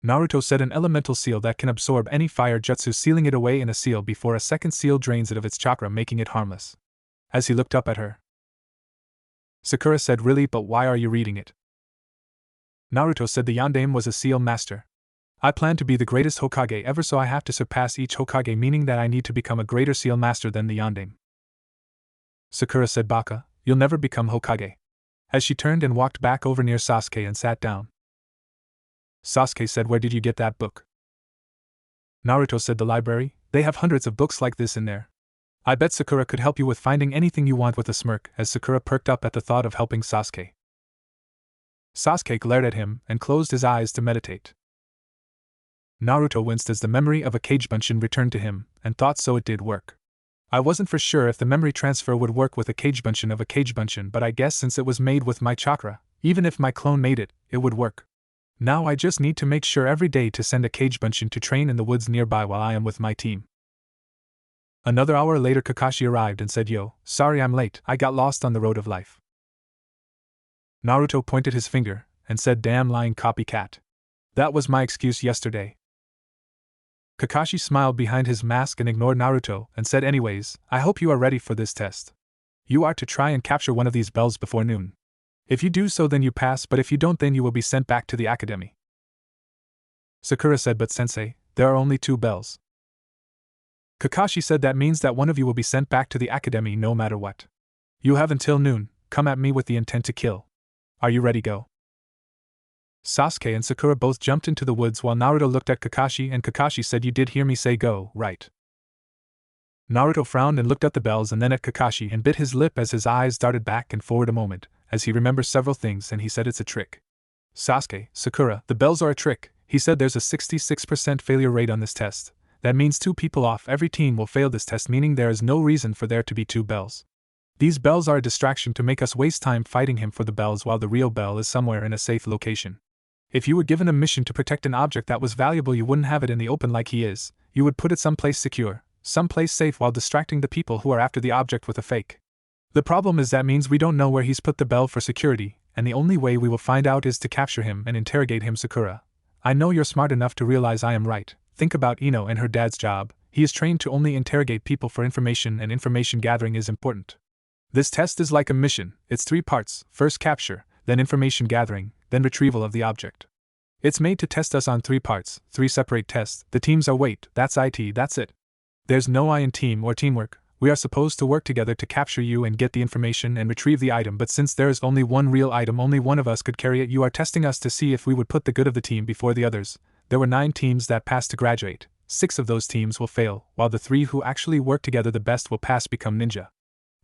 Naruto said, "An elemental seal that can absorb any fire jutsu, sealing it away in a seal before a second seal drains it of its chakra, making it harmless." As he looked up at her. Sakura said, "Really, but why are you reading it?" Naruto said, "The Yondaime was a seal master. I plan to be the greatest Hokage ever, so I have to surpass each Hokage, meaning that I need to become a greater seal master than the Yondaime." Sakura said, "Baka, you'll never become Hokage." As she turned and walked back over near Sasuke and sat down. Sasuke said, "Where did you get that book?" Naruto said, "The library. They have hundreds of books like this in there. I bet Sakura could help you with finding anything you want," with a smirk, as Sakura perked up at the thought of helping Sasuke. Sasuke glared at him and closed his eyes to meditate. Naruto winced as the memory of a Kagebunshin returned to him, and thought so it did work. I wasn't for sure if the memory transfer would work with a Kagebunshin of a Kagebunshin, but I guess since it was made with my chakra, even if my clone made it, it would work. Now I just need to make sure every day to send a Kagebunshin to train in the woods nearby while I am with my team. Another hour later Kakashi arrived and said, "Yo, sorry I'm late, I got lost on the road of life." Naruto pointed his finger and said, "Damn lying copycat. That was my excuse yesterday." Kakashi smiled behind his mask and ignored Naruto and said, "Anyways, I hope you are ready for this test. You are to try and capture one of these bells before noon. If you do so then you pass, but if you don't then you will be sent back to the academy." Sakura said, "But sensei, there are only 2 bells." Kakashi said, "That means that one of you will be sent back to the academy no matter what. You have until noon, come at me with the intent to kill. Are you ready? Go." Sasuke and Sakura both jumped into the woods while Naruto looked at Kakashi and Kakashi said, "You did hear me say go, right?" Naruto frowned and looked at the bells and then at Kakashi and bit his lip as his eyes darted back and forward a moment, as he remembered several things and he said, "It's a trick." Sasuke, Sakura, the bells are a trick. He said, "There's a 66% failure rate on this test. That means 2 people off every team will fail this test, meaning there is no reason for there to be 2 bells. These bells are a distraction to make us waste time fighting him for the bells while the real bell is somewhere in a safe location. If you were given a mission to protect an object that was valuable, you wouldn't have it in the open like he is, you would put it someplace secure, someplace safe while distracting the people who are after the object with a fake. The problem is that means we don't know where he's put the bell for security, and the only way we will find out is to capture him and interrogate him." Sakura, I know you're smart enough to realize I am right. Think about Ino and her dad's job. He is trained to only interrogate people for information, and information gathering is important. This test is like a mission. It's 3 parts, first capture, then information gathering, then retrieval of the object. It's made to test us on 3 parts, 3 separate tests. The teams are wait, that's IT, that's it. There's no I in team or teamwork. We are supposed to work together to capture you and get the information and retrieve the item, but since there is only one real item, only one of us could carry it. You are testing us to see if we would put the good of the team before the others. There were 9 teams that passed to graduate. 6 of those teams will fail, while the 3 who actually work together the best will pass, become ninja.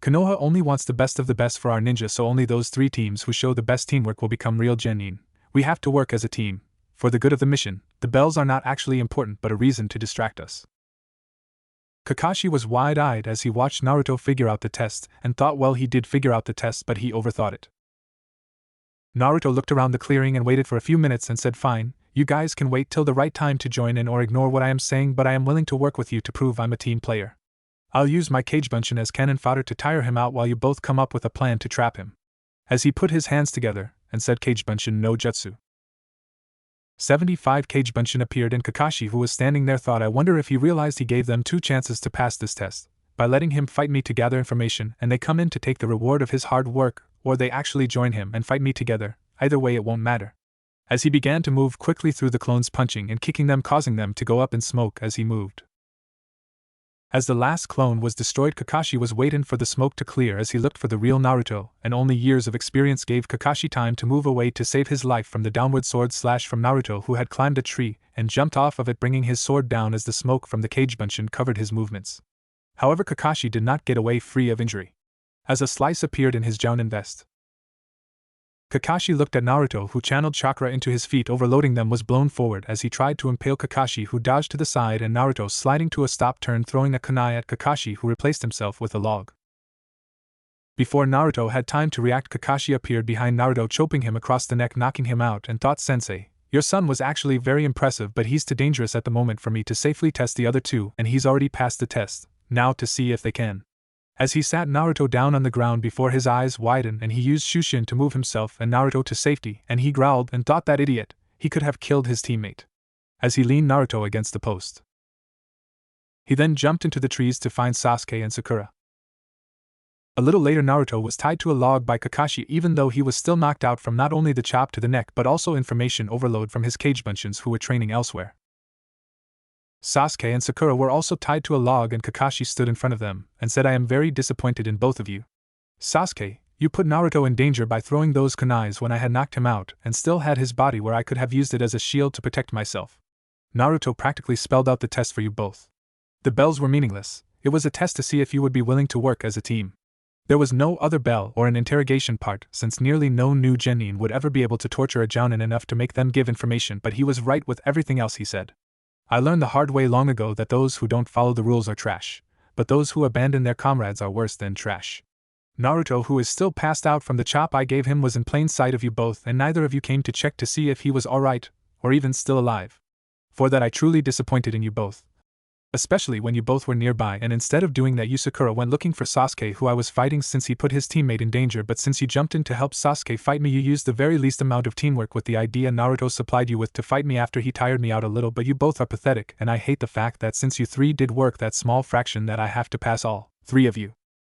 Konoha only wants the best of the best for our ninja, so only those 3 teams who show the best teamwork will become real genin. We have to work as a team. For the good of the mission, the bells are not actually important but a reason to distract us." Kakashi was wide-eyed as he watched Naruto figure out the test, and thought, well, he did figure out the test, but he overthought it. Naruto looked around the clearing and waited for a few minutes and said, "Fine, you guys can wait till the right time to join in or ignore what I am saying, but I am willing to work with you to prove I'm a team player. I'll use my Kagebunshin as cannon fodder to tire him out while you both come up with a plan to trap him." As he put his hands together and said, "Kagebunshin no jutsu." 75 Kagebunshin appeared, and Kakashi, who was standing there, thought, I wonder if he realized he gave them 2 chances to pass this test, by letting him fight me to gather information and they come in to take the reward of his hard work, or they actually join him and fight me together. Either way it won't matter. As he began to move quickly through the clones, punching and kicking them, causing them to go up in smoke as he moved. As the last clone was destroyed, Kakashi was waiting for the smoke to clear as he looked for the real Naruto, and only years of experience gave Kakashi time to move away to save his life from the downward sword slash from Naruto, who had climbed a tree and jumped off of it, bringing his sword down as the smoke from the cage bunchen covered his movements. However, Kakashi did not get away free of injury, as a slice appeared in his jounin vest. Kakashi looked at Naruto, who channeled chakra into his feet, overloading them, was blown forward as he tried to impale Kakashi, who dodged to the side, and Naruto sliding to a stop turn, throwing a kunai at Kakashi, who replaced himself with a log. Before Naruto had time to react, Kakashi appeared behind Naruto, chopping him across the neck, knocking him out, and thought, "Sensei, your son was actually very impressive, but he's too dangerous at the moment for me to safely test the other two, and he's already passed the test, now to see if they can." As he sat Naruto down on the ground before his eyes widened, and he used Shushin to move himself and Naruto to safety, and he growled and thought, that idiot, he could have killed his teammate. As he leaned Naruto against the post, he then jumped into the trees to find Sasuke and Sakura. A little later, Naruto was tied to a log by Kakashi, even though he was still knocked out from not only the chop to the neck but also information overload from his cage bunchins who were training elsewhere. Sasuke and Sakura were also tied to a log, and Kakashi stood in front of them and said, "I am very disappointed in both of you. Sasuke, you put Naruto in danger by throwing those kunais when I had knocked him out and still had his body where I could have used it as a shield to protect myself. Naruto practically spelled out the test for you both. The bells were meaningless, it was a test to see if you would be willing to work as a team. There was no other bell or an interrogation part, since nearly no new genin would ever be able to torture a jounin enough to make them give information, but he was right with everything else he said. I learned the hard way long ago that those who don't follow the rules are trash, but those who abandon their comrades are worse than trash. Naruto, who is still passed out from the chop I gave him, was in plain sight of you both, and neither of you came to check to see if he was alright, or even still alive. For that I truly disappointed in you both. Especially when you both were nearby, and instead of doing that, you Sakura went looking for Sasuke, who I was fighting since he put his teammate in danger, but since you jumped in to help Sasuke fight me, you used the very least amount of teamwork with the idea Naruto supplied you with to fight me after he tired me out a little, but you both are pathetic, and I hate the fact that since you three did work that small fraction that I have to pass all three of you.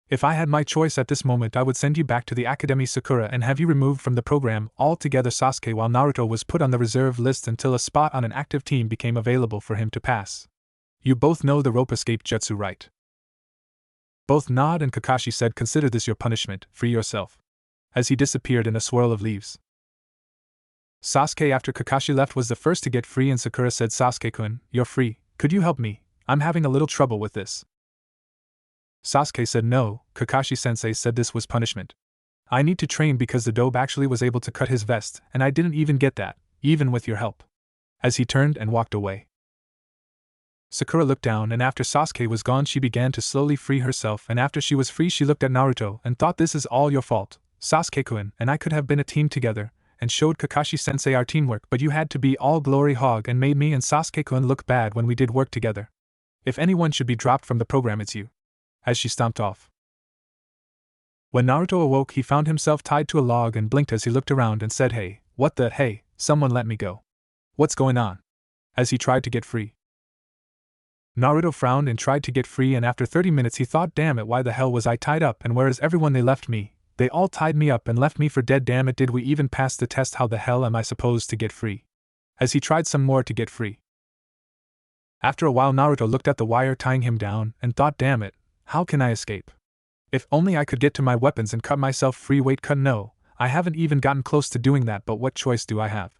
If I had my choice at this moment, I would send you back to the Academy, Sakura, and have you removed from the program altogether, Sasuke, while Naruto was put on the reserve list until a spot on an active team became available for him to pass. You both know the rope escape jutsu, right?" Both nod, and Kakashi said, "Consider this your punishment, free yourself," as he disappeared in a swirl of leaves. Sasuke, after Kakashi left, was the first to get free, and Sakura said, "Sasuke-kun, you're free, could you help me? I'm having a little trouble with this." Sasuke said, "No, Kakashi-sensei said this was punishment. I need to train because the dobe actually was able to cut his vest, and I didn't even get that, even with your help." As he turned and walked away, Sakura looked down, and after Sasuke was gone, she began to slowly free herself, and after she was free, she looked at Naruto and thought, "This is all your fault, Sasuke-kun, and I could have been a team together and showed Kakashi-sensei our teamwork, but you had to be all glory hog and made me and Sasuke-kun look bad when we did work together. If anyone should be dropped from the program, it's you." As she stomped off. When Naruto awoke, he found himself tied to a log and blinked as he looked around and said, "Hey, what the hey, someone let me go. What's going on?" As he tried to get free. Naruto frowned and tried to get free, and after 30 minutes he thought, "Damn it, why the hell was I tied up, and where is everyone? They left me. They all tied me up and left me for dead. Damn it, did we even pass the test? How the hell am I supposed to get free?" As he tried some more to get free. After a while, Naruto looked at the wire tying him down and thought, "Damn it, how can I escape? If only I could get to my weapons and cut myself free. Wait, cut? No, I haven't even gotten close to doing that, but what choice do I have?"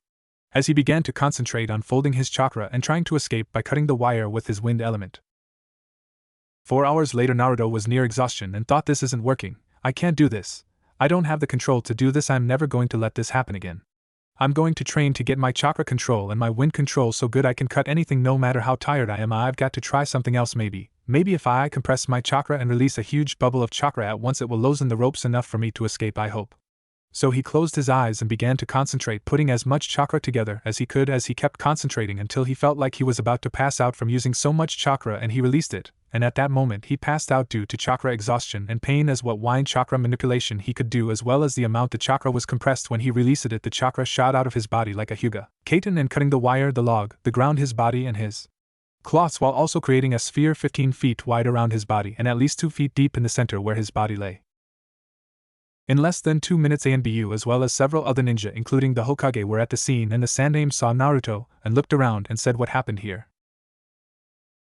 As he began to concentrate on folding his chakra and trying to escape by cutting the wire with his wind element. 4 hours later, Naruto was near exhaustion and thought, "This isn't working. I can't do this. I don't have the control to do this. I'm never going to let this happen again. I'm going to train to get my chakra control and my wind control so good I can cut anything no matter how tired I am. I've got to try something else. Maybe if I compress my chakra and release a huge bubble of chakra at once, it will loosen the ropes enough for me to escape, I hope." So he closed his eyes and began to concentrate, putting as much chakra together as he could as he kept concentrating until he felt like he was about to pass out from using so much chakra, and he released it, and at that moment he passed out due to chakra exhaustion and pain, as what wine chakra manipulation he could do, as well as the amount the chakra was compressed. When he released it, the chakra shot out of his body like a hyuga, Kaiten, and cutting the wire, the log, the ground, his body and his cloths, while also creating a sphere 15 feet wide around his body and at least 2 feet deep in the center where his body lay. In less than 2 minutes, ANBU as well as several other ninja, including the Hokage, were at the scene, and the Sandaime saw Naruto and looked around and said, "What happened here?"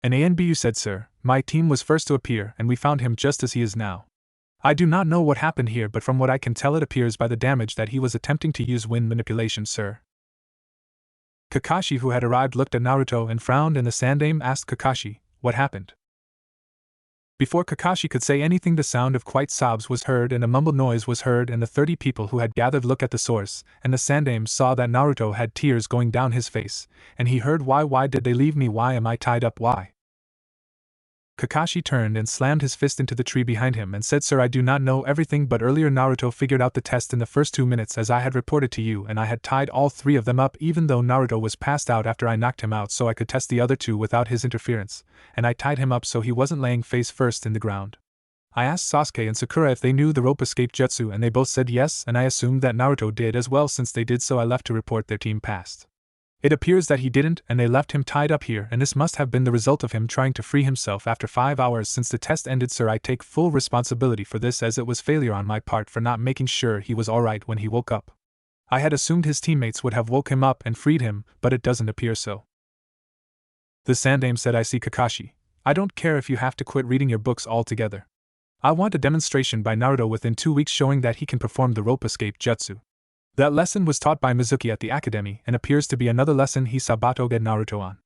And ANBU said, "Sir, My team was first to appear and we found him just as he is now. I do not know what happened here, but from what I can tell it appears by the damage that he was attempting to use wind manipulation, sir. Kakashi, who had arrived, looked at Naruto and frowned, and the Sandaime asked Kakashi, what happened? Before Kakashi could say anything, the sound of quiet sobs was heard and a mumbled noise was heard, and the 30 people who had gathered looked at the source, and the Sandaime saw that Naruto had tears going down his face, and he heard, why did they leave me, why am I tied up, why? Kakashi turned and slammed his fist into the tree behind him and said, sir, I do not know everything, but earlier Naruto figured out the test in the first 2 minutes as I had reported to you, and I had tied all 3 of them up even though Naruto was passed out after I knocked him out, so I could test the other 2 without his interference, and I tied him up so he wasn't laying face first in the ground. I asked Sasuke and Sakura if they knew the rope escape jutsu, and they both said yes, and I assumed that Naruto did as well. Since they did so, I left to report their team passed. It appears that he didn't, and they left him tied up here, and this must have been the result of him trying to free himself after 5 hours since the test ended, sir. I take full responsibility for this, as it was failure on my part for not making sure he was alright when he woke up. I had assumed his teammates would have woke him up and freed him, but it doesn't appear so. The Sandaime said, I see, Kakashi. I don't care if you have to quit reading your books altogether. I want a demonstration by Naruto within 2 weeks showing that he can perform the rope escape jutsu. That lesson was taught by Mizuki at the academy and appears to be another lesson he sabotoged Naruto on.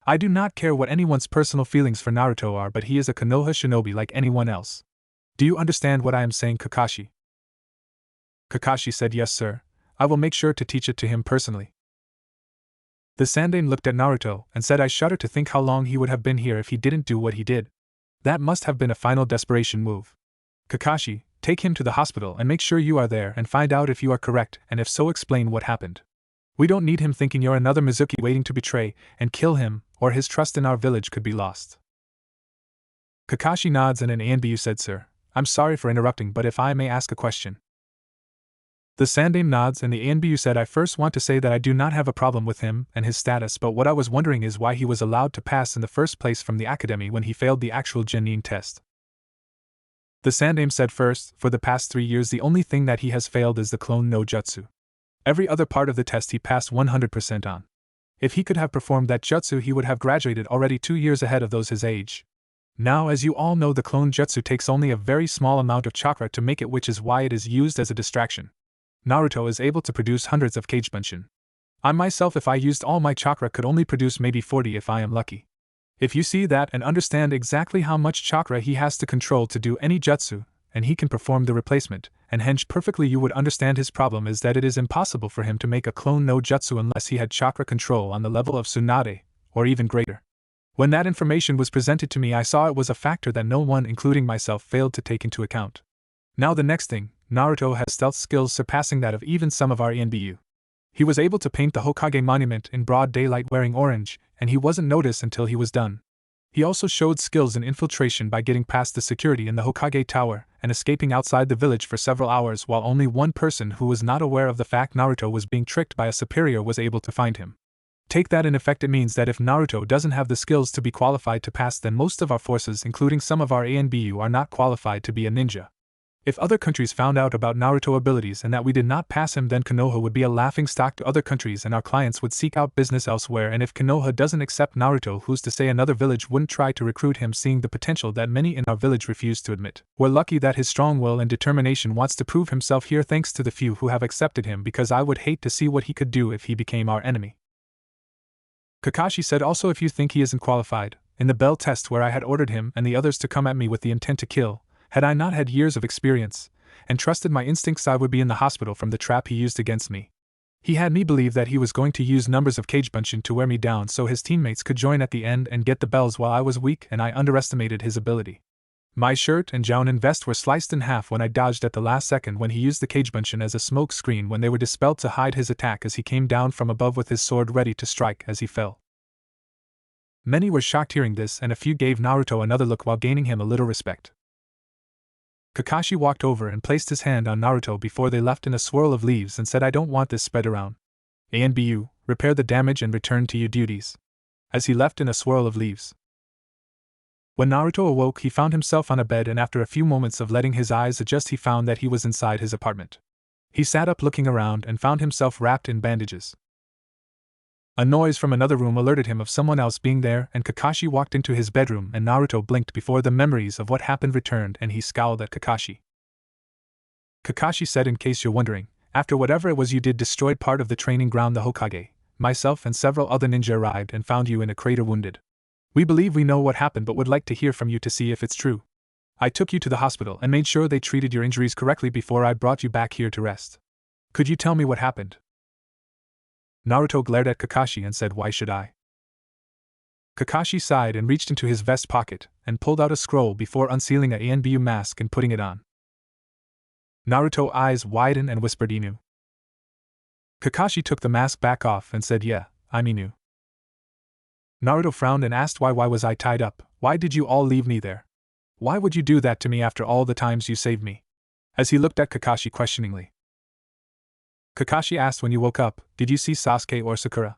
I do not care what anyone's personal feelings for Naruto are, but he is a Konoha shinobi like anyone else. Do you understand what I am saying, Kakashi? Kakashi said, yes, sir. I will make sure to teach it to him personally. The Sandaime looked at Naruto and said, I shudder to think how long he would have been here if he didn't do what he did. That must have been a final desperation move. Kakashi, take him to the hospital and make sure you are there and find out if you are correct, and if so, explain what happened. We don't need him thinking you're another Mizuki waiting to betray and kill him, or his trust in our village could be lost. Kakashi nods and an Anbu said, sir, I'm sorry for interrupting, but if I may ask a question. The Sandaime nods and the Anbu said, I first want to say that I do not have a problem with him and his status, but what I was wondering is why he was allowed to pass in the first place from the academy when he failed the actual Genin test. The Sandaime said, first, for the past 3 years the only thing that he has failed is the clone no jutsu. Every other part of the test he passed 100% on. If he could have performed that jutsu, he would have graduated already 2 years ahead of those his age. Now, as you all know, the clone jutsu takes only a very small amount of chakra to make it, which is why it is used as a distraction. Naruto is able to produce hundreds of Kagebunshin. I myself, if I used all my chakra, could only produce maybe 40 if I am lucky. If you see that and understand exactly how much chakra he has to control to do any jutsu, and he can perform the replacement, and henge perfectly, you would understand his problem is that it is impossible for him to make a clone no jutsu unless he had chakra control on the level of Tsunade, or even greater. When that information was presented to me, I saw it was a factor that no one, including myself, failed to take into account. Now the next thing, Naruto has stealth skills surpassing that of even some of our Enbu. He was able to paint the Hokage monument in broad daylight wearing orange, and he wasn't noticed until he was done. He also showed skills in infiltration by getting past the security in the Hokage tower and escaping outside the village for several hours, while only one person who was not aware of the fact Naruto was being tricked by a superior was able to find him. Take that in effect, it means that if Naruto doesn't have the skills to be qualified to pass, then most of our forces, including some of our ANBU, are not qualified to be a ninja. If other countries found out about Naruto abilities and that we did not pass him, then Konoha would be a laughingstock to other countries and our clients would seek out business elsewhere. And if Konoha doesn't accept Naruto, who's to say another village wouldn't try to recruit him, seeing the potential that many in our village refuse to admit? We're lucky that his strong will and determination wants to prove himself here, thanks to the few who have accepted him, because I would hate to see what he could do if he became our enemy. Kakashi said, also, if you think he isn't qualified, in the Bell test where I had ordered him and the others to come at me with the intent to kill, had I not had years of experience, and trusted my instincts, I would be in the hospital from the trap he used against me. He had me believe that he was going to use numbers of Kagebunshin to wear me down so his teammates could join at the end and get the bells while I was weak, and I underestimated his ability. My shirt and Jounin vest were sliced in half when I dodged at the last second when he used the Kagebunshin as a smoke screen when they were dispelled to hide his attack as he came down from above with his sword ready to strike as he fell. Many were shocked hearing this, and a few gave Naruto another look while gaining him a little respect. Kakashi walked over and placed his hand on Naruto before they left in a swirl of leaves and said, I don't want this spread around. ANBU, repair the damage and return to your duties. As he left in a swirl of leaves. When Naruto awoke, he found himself on a bed, and after a few moments of letting his eyes adjust, he found that he was inside his apartment. He sat up looking around and found himself wrapped in bandages. A noise from another room alerted him of someone else being there, and Kakashi walked into his bedroom and Naruto blinked before the memories of what happened returned and he scowled at Kakashi. Kakashi said, in case you're wondering, after whatever it was you did destroyed part of the training ground, the Hokage, myself and several other ninja arrived and found you in a crater wounded. We believe we know what happened but would like to hear from you to see if it's true. I took you to the hospital and made sure they treated your injuries correctly before I brought you back here to rest. Could you tell me what happened? Naruto glared at Kakashi and said, why should I? Kakashi sighed and reached into his vest pocket and pulled out a scroll before unsealing a Anbu mask and putting it on. Naruto's eyes widened and whispered, Inu. Kakashi took the mask back off and said, yeah, I'm Inu. Naruto frowned and asked, why was I tied up? Why did you all leave me there? Why would you do that to me after all the times you saved me? As he looked at Kakashi questioningly. Kakashi asked, when you woke up, did you see Sasuke or Sakura?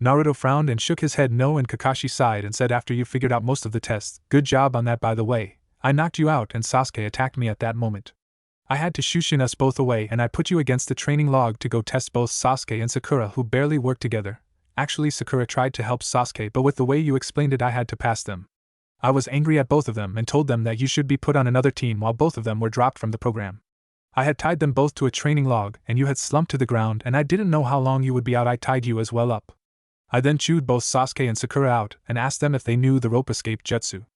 Naruto frowned and shook his head no, and Kakashi sighed and said, after you figured out most of the tests, good job on that by the way, I knocked you out and Sasuke attacked me at that moment. I had to shushin us both away and I put you against the training log to go test both Sasuke and Sakura who barely worked together. Actually Sakura tried to help Sasuke but with the way you explained it I had to pass them. I was angry at both of them and told them that you should be put on another team while both of them were dropped from the program. I had tied them both to a training log and you had slumped to the ground and I didn't know how long you would be out. I tied you as well up. I then chewed both Sasuke and Sakura out and asked them if they knew the rope escape jutsu.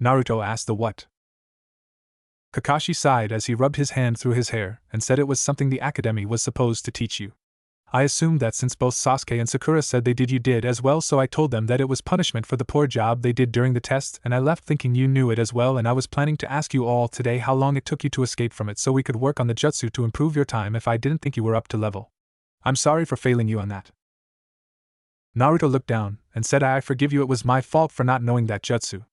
Naruto asked the what? Kakashi sighed as he rubbed his hand through his hair and said it was something the academy was supposed to teach you. I assumed that since both Sasuke and Sakura said they did you did as well, so I told them that it was punishment for the poor job they did during the test and I left thinking you knew it as well, and I was planning to ask you all today how long it took you to escape from it so we could work on the jutsu to improve your time if I didn't think you were up to level. I'm sorry for failing you on that. Naruto looked down and said, I forgive you, it was my fault for not knowing that jutsu.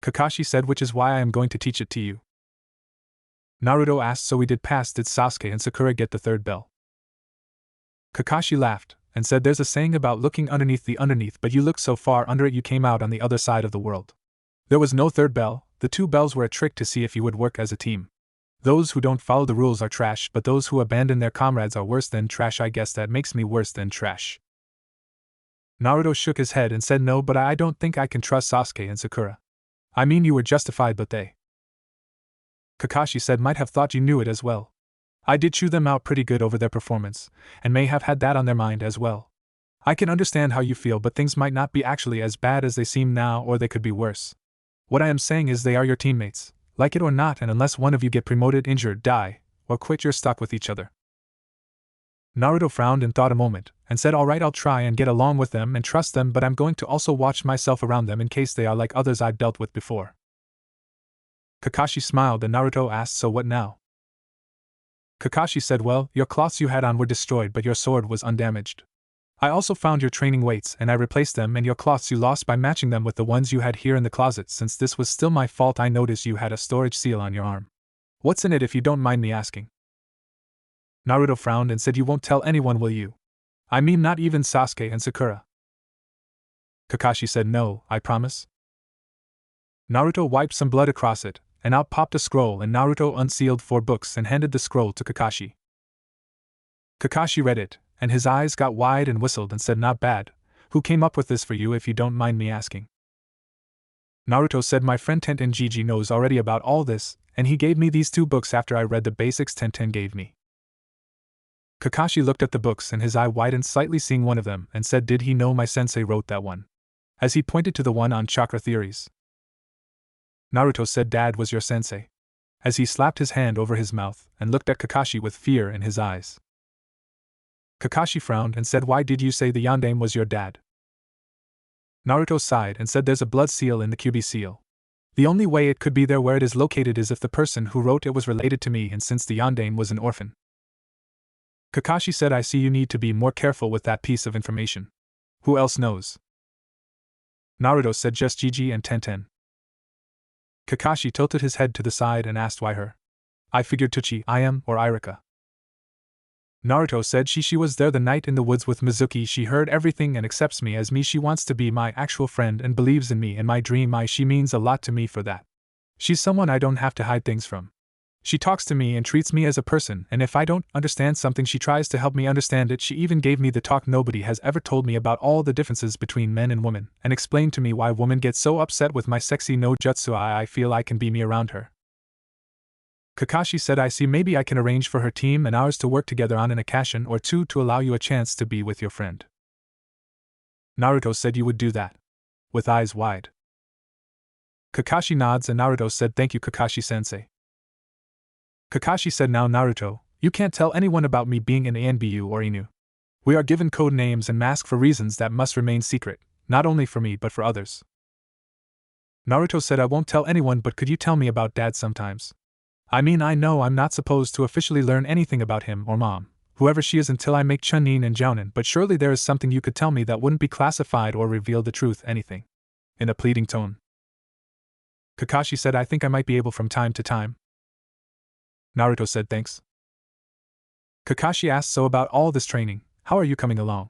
Kakashi said, which is why I am going to teach it to you. Naruto asked, so we did pass, did Sasuke and Sakura get the third bell? Kakashi laughed and said, there's a saying about looking underneath the underneath, but you looked so far under it you came out on the other side of the world. There was no third bell, the two bells were a trick to see if you would work as a team. Those who don't follow the rules are trash, but those who abandon their comrades are worse than trash. I guess that makes me worse than trash. Naruto shook his head and said, no, but I don't think I can trust Sasuke and Sakura. I mean, you were justified, but they. Kakashi said, might have thought you knew it as well. I did chew them out pretty good over their performance, and may have had that on their mind as well. I can understand how you feel, but things might not be actually as bad as they seem now, or they could be worse. What I am saying is they are your teammates, like it or not, and unless one of you get promoted, injured, die, or quit, you're stuck with each other. Naruto frowned and thought a moment, and said, alright, I'll try and get along with them and trust them, but I'm going to also watch myself around them in case they are like others I've dealt with before. Kakashi smiled and Naruto asked, so what now? Kakashi said, well, your cloths you had on were destroyed but your sword was undamaged. I also found your training weights and I replaced them, and your cloths you lost by matching them with the ones you had here in the closet. Since this was still my fault, I noticed you had a storage seal on your arm. What's in it, if you don't mind me asking? Naruto frowned and said, you won't tell anyone, will you? I mean, not even Sasuke and Sakura. Kakashi said, no, I promise. Naruto wiped some blood across it, and out popped a scroll, and Naruto unsealed 4 books and handed the scroll to Kakashi. Kakashi read it, and his eyes got wide and whistled and said, not bad. Who came up with this for you, if you don't mind me asking? Naruto said, my friend Tenten Gigi knows already about all this, and he gave me these 2 books after I read the basics Tenten gave me. Kakashi looked at the books and his eye widened slightly seeing one of them and said, did he know my sensei wrote that one? As he pointed to the one on chakra theories. Naruto said, Dad was your sensei. As he slapped his hand over his mouth and looked at Kakashi with fear in his eyes. Kakashi frowned and said, why did you say the Yondaime was your dad? Naruto sighed and said, there's a blood seal in the QB seal. The only way it could be there where it is located is if the person who wrote it was related to me, and since the Yondaime was an orphan. Kakashi said, I see you need to be more careful with that piece of information. Who else knows? Naruto said, just Gigi and Tenten. Kakashi tilted his head to the side and asked, why her? I figured Tuchi, Ayam, or Irika. Naruto said, she was there the night in the woods with Mizuki. She heard everything and accepts me as me. She wants to be my actual friend and believes in me and my dream. She means a lot to me for that. She's someone I don't have to hide things from. She talks to me and treats me as a person, and if I don't understand something she tries to help me understand it. She even gave me the talk nobody has ever told me about all the differences between men and women, and explained to me why women get so upset with my sexy no jutsu. I feel I can be me around her. Kakashi said, I see, maybe I can arrange for her team and ours to work together on an occasion or two to allow you a chance to be with your friend. Naruto said, you would do that? With eyes wide. Kakashi nods and Naruto said, thank you, Kakashi-sensei. Kakashi said, now Naruto, you can't tell anyone about me being an ANBU or Inu. We are given code names and masks for reasons that must remain secret, not only for me but for others. Naruto said, I won't tell anyone, but could you tell me about Dad sometimes? I mean, I know I'm not supposed to officially learn anything about him or Mom, whoever she is, until I make Chunin and Jounin, but surely there is something you could tell me that wouldn't be classified or reveal the truth, anything. In a pleading tone. Kakashi said, I think I might be able from time to time. Naruto said, thanks. Kakashi asked, so about all this training, how are you coming along?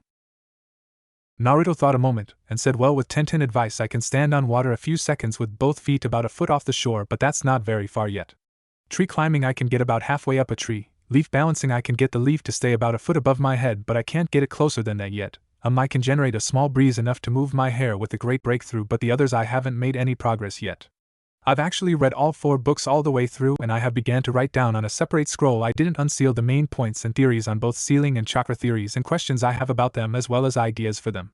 Naruto thought a moment, and said, well, with Tenten advice I can stand on water a few seconds with both feet about a foot off the shore, but that's not very far yet. Tree climbing I can get about halfway up a tree, leaf balancing I can get the leaf to stay about a foot above my head, but I can't get it closer than that yet. I can generate a small breeze enough to move my hair with a great breakthrough, but the others I haven't made any progress yet. I've actually read all 4 books all the way through, and I have began to write down on a separate scroll. I didn't unseal the main points and theories on both sealing and chakra theories and questions I have about them, as well as ideas for them.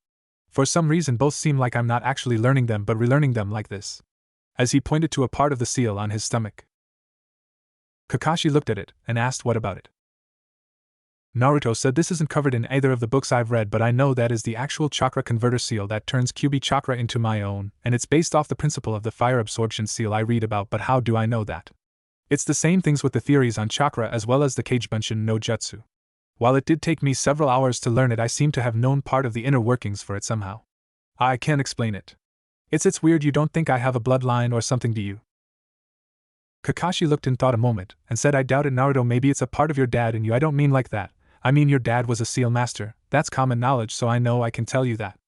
For some reason both seem like I'm not actually learning them but relearning them, like this. As he pointed to a part of the seal on his stomach. Kakashi looked at it, and asked, what about it? Naruto said, this isn't covered in either of the books I've read, but I know that is the actual chakra converter seal that turns Kyuubi chakra into my own, and it's based off the principle of the fire absorption seal I read about. But how do I know that? It's the same things with the theories on chakra as well as the Kagebenshin no Jutsu. While it did take me several hours to learn it, I seem to have known part of the inner workings for it somehow. I can't explain it. It's weird. You don't think I have a bloodline or something, do you? Kakashi looked and thought a moment, and said, I doubt it, Naruto. Maybe it's a part of your dad in you. I don't mean like that. I mean your dad was a seal master, that's common knowledge, so I know I can tell you that.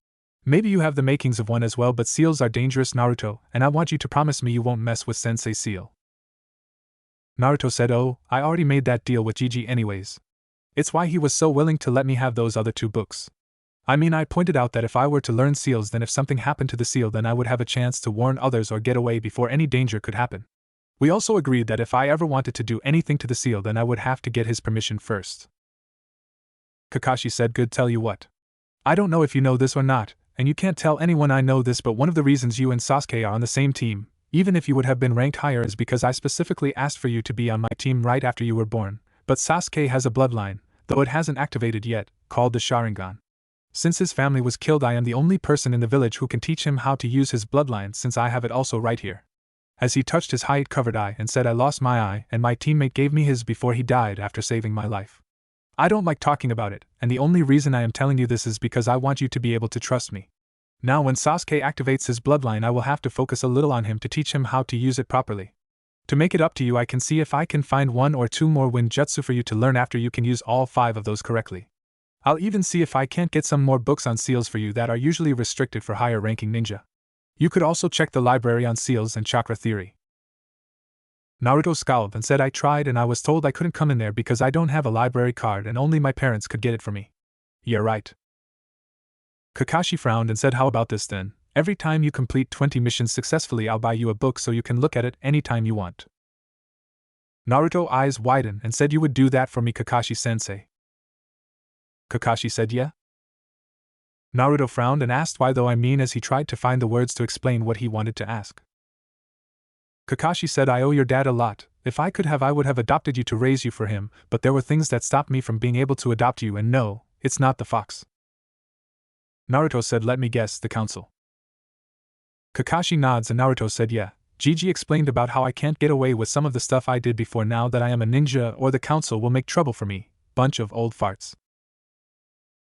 Maybe you have the makings of one as well, but seals are dangerous, Naruto, and I want you to promise me you won't mess with Sensei Seal. Naruto said, oh, I already made that deal with Gigi anyways. It's why he was so willing to let me have those other 2 books. I mean, I pointed out that if I were to learn seals, then if something happened to the seal, then I would have a chance to warn others or get away before any danger could happen. We also agreed that if I ever wanted to do anything to the seal, then I would have to get his permission first. Kakashi said, good, tell you what. I don't know if you know this or not, and you can't tell anyone I know this, but one of the reasons you and Sasuke are on the same team, even if you would have been ranked higher, is because I specifically asked for you to be on my team right after you were born. But Sasuke has a bloodline, though it hasn't activated yet, called the Sharingan. Since his family was killed, I am the only person in the village who can teach him how to use his bloodline, since I have it also right here. As he touched his hide-covered eye and said, I lost my eye, and my teammate gave me his before he died after saving my life. I don't like talking about it, and the only reason I am telling you this is because I want you to be able to trust me. Now when Sasuke activates his bloodline, I will have to focus a little on him to teach him how to use it properly. To make it up to you, I can see if I can find 1 or 2 more wind jutsu for you to learn after you can use all 5 of those correctly. I'll even see if I can't get some more books on seals for you that are usually restricted for higher ranking ninja. You could also check the library on seals and chakra theory. Naruto scowled and said, I tried and I was told I couldn't come in there because I don't have a library card and only my parents could get it for me. Yeah, right. Kakashi frowned and said, how about this then? Every time you complete 20 missions successfully, I'll buy you a book so you can look at it anytime you want. Naruto eyes widened and said, you would do that for me, Kakashi-sensei? Kakashi said, yeah. Naruto frowned and asked why, though, I mean, as he tried to find the words to explain what he wanted to ask. Kakashi said, I owe your dad a lot. If I could have, I would have adopted you to raise you for him, but there were things that stopped me from being able to adopt you, and no, it's not the fox. Naruto said, let me guess, the council. Kakashi nods and Naruto said, yeah. Gigi explained about how I can't get away with some of the stuff I did before now that I am a ninja, or the council will make trouble for me. Bunch of old farts.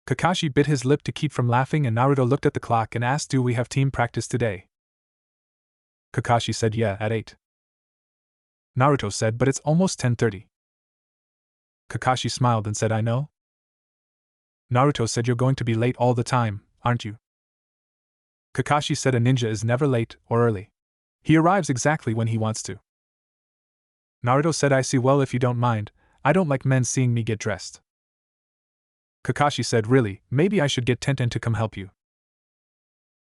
Kakashi bit his lip to keep from laughing, and Naruto looked at the clock and asked, do we have team practice today? Kakashi said, yeah, at 8. Naruto said, but it's almost 10:30. Kakashi smiled and said, I know. Naruto said, you're going to be late all the time, aren't you? Kakashi said, a ninja is never late or early. He arrives exactly when he wants to. Naruto said, I see. Well, if you don't mind, I don't like men seeing me get dressed. Kakashi said, really, maybe I should get Tenten to come help you.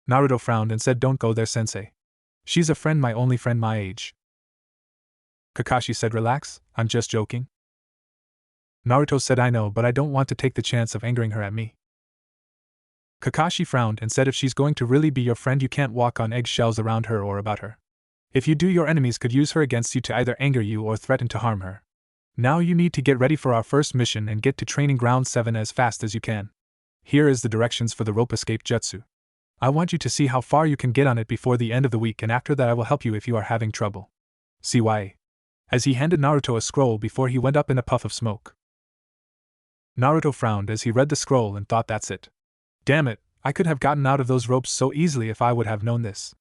Naruto frowned and said, don't go there, sensei. She's a friend, my only friend my age. Kakashi said, relax, I'm just joking. Naruto said, I know, but I don't want to take the chance of angering her at me. Kakashi frowned and said, if she's going to really be your friend, you can't walk on eggshells around her or about her. If you do, your enemies could use her against you to either anger you or threaten to harm her. Now you need to get ready for our first mission and get to Training Ground 7 as fast as you can. Here is the directions for the rope escape jutsu. I want you to see how far you can get on it before the end of the week, and after that I will help you if you are having trouble. CYA. As he handed Naruto a scroll before he went up in a puff of smoke. Naruto frowned as he read the scroll and thought, that's it. Damn it, I could have gotten out of those ropes so easily if I would have known this.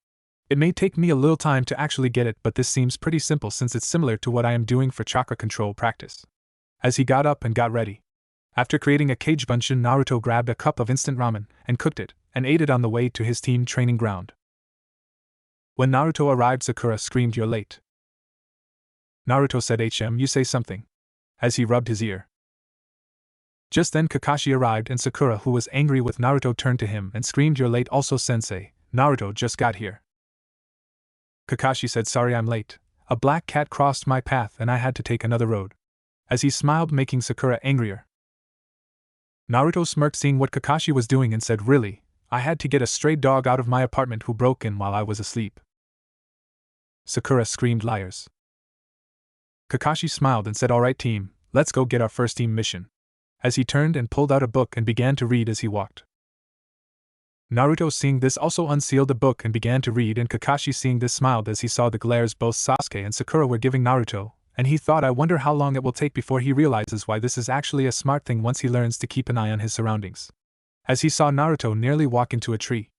It may take me a little time to actually get it, but this seems pretty simple since it's similar to what I am doing for chakra control practice. As he got up and got ready. After creating a cage bunshin, Naruto grabbed a cup of instant ramen and cooked it, and ate it on the way to his team training ground. When Naruto arrived, Sakura screamed, you're late. Naruto said, you say something. As he rubbed his ear. Just then Kakashi arrived and Sakura, who was angry with Naruto, turned to him and screamed, you're late also, sensei. Naruto just got here. Kakashi said, sorry I'm late. A black cat crossed my path and I had to take another road. As he smiled, making Sakura angrier. Naruto smirked seeing what Kakashi was doing and said, really, I had to get a stray dog out of my apartment who broke in while I was asleep. Sakura screamed, liars. Kakashi smiled and said, alright team, let's go get our first team mission. As he turned and pulled out a book and began to read as he walked. Naruto, seeing this, also unsealed the book and began to read, and Kakashi, seeing this, smiled as he saw the glares both Sasuke and Sakura were giving Naruto, and he thought, I wonder how long it will take before he realizes why this is actually a smart thing once he learns to keep an eye on his surroundings. As he saw Naruto nearly walk into a tree.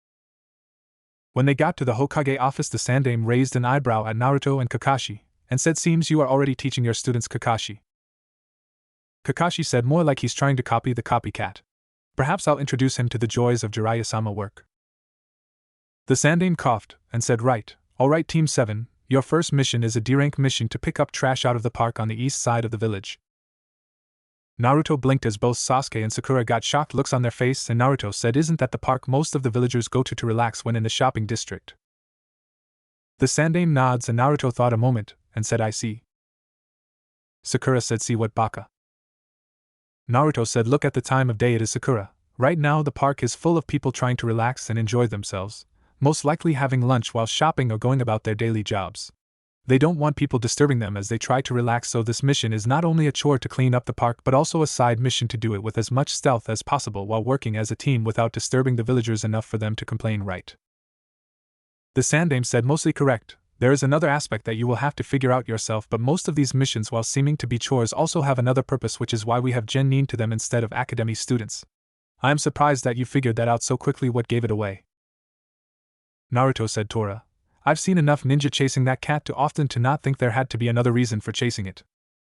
When they got to the Hokage office, the Sandaime raised an eyebrow at Naruto and Kakashi, and said, seems you are already teaching your students, Kakashi. Kakashi said, more like he's trying to copy the copycat. Perhaps I'll introduce him to the joys of Jiraiya-sama work. The Sandaime coughed, and said, right, alright Team 7, your first mission is a D-rank mission to pick up trash out of the park on the east side of the village. Naruto blinked as both Sasuke and Sakura got shocked looks on their face, and Naruto said, isn't that the park most of the villagers go to relax when in the shopping district? The Sandaime nods and Naruto thought a moment, and said, I see. Sakura said, see what, baka? Naruto said, look at the time of day it is, Sakura. Right now the park is full of people trying to relax and enjoy themselves, most likely having lunch while shopping or going about their daily jobs. They don't want people disturbing them as they try to relax, so this mission is not only a chore to clean up the park but also a side mission to do it with as much stealth as possible while working as a team without disturbing the villagers enough for them to complain, right? The Sandaime said, mostly correct. There is another aspect that you will have to figure out yourself, but most of these missions, while seeming to be chores, also have another purpose, which is why we have genin to them instead of academy students. I am surprised that you figured that out so quickly. What gave it away? Naruto said, Tora. I've seen enough ninja chasing that cat too often to not think there had to be another reason for chasing it.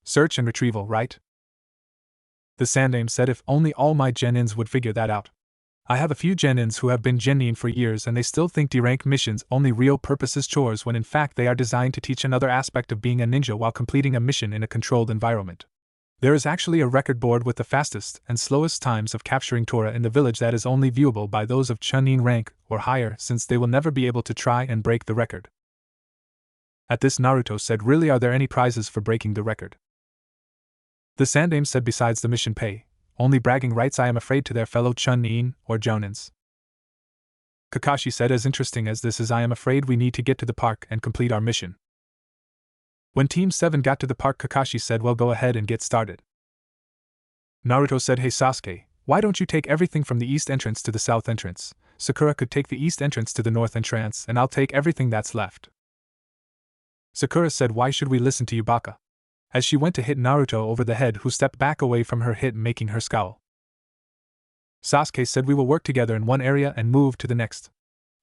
Search and retrieval, right? The Sandaime said, if only all my genins would figure that out. I have a few genins who have been genin for years and they still think D-rank missions only real purpose is chores, when in fact they are designed to teach another aspect of being a ninja while completing a mission in a controlled environment. There is actually a record board with the fastest and slowest times of capturing Tora in the village that is only viewable by those of Chunin rank or higher, since they will never be able to try and break the record. At this, Naruto said, really, are there any prizes for breaking the record? The Sandaime said, besides the mission pay, only bragging rights, I am afraid, to their fellow Chunin or Jonins. Kakashi said, as interesting as this is, I am afraid we need to get to the park and complete our mission. When Team 7 got to the park, Kakashi said, well, go ahead and get started. Naruto said, hey Sasuke, why don't you take everything from the east entrance to the south entrance? Sakura could take the east entrance to the north entrance, and I'll take everything that's left. Sakura said, why should we listen to you, baka? As she went to hit Naruto over the head, who stepped back away from her hit, making her scowl. Sasuke said, we will work together in one area and move to the next.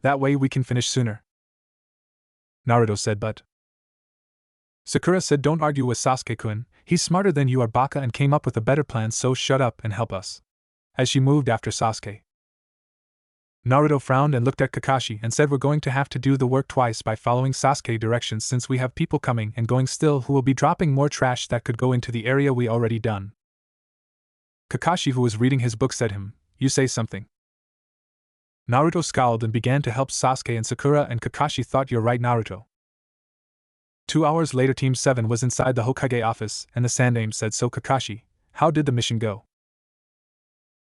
That way we can finish sooner. Naruto said, but... Sakura said, don't argue with Sasuke-kun, he's smarter than you are, baka, and came up with a better plan, so shut up and help us. As she moved after Sasuke. Naruto frowned and looked at Kakashi and said, we're going to have to do the work twice by following Sasuke directions since we have people coming and going still who will be dropping more trash that could go into the area we already done. Kakashi, who was reading his book, said you say something. Naruto scowled and began to help Sasuke and Sakura, and Kakashi thought, you're right, Naruto. 2 hours later, Team 7 was inside the Hokage office, and the Sandaime said, so Kakashi, how did the mission go?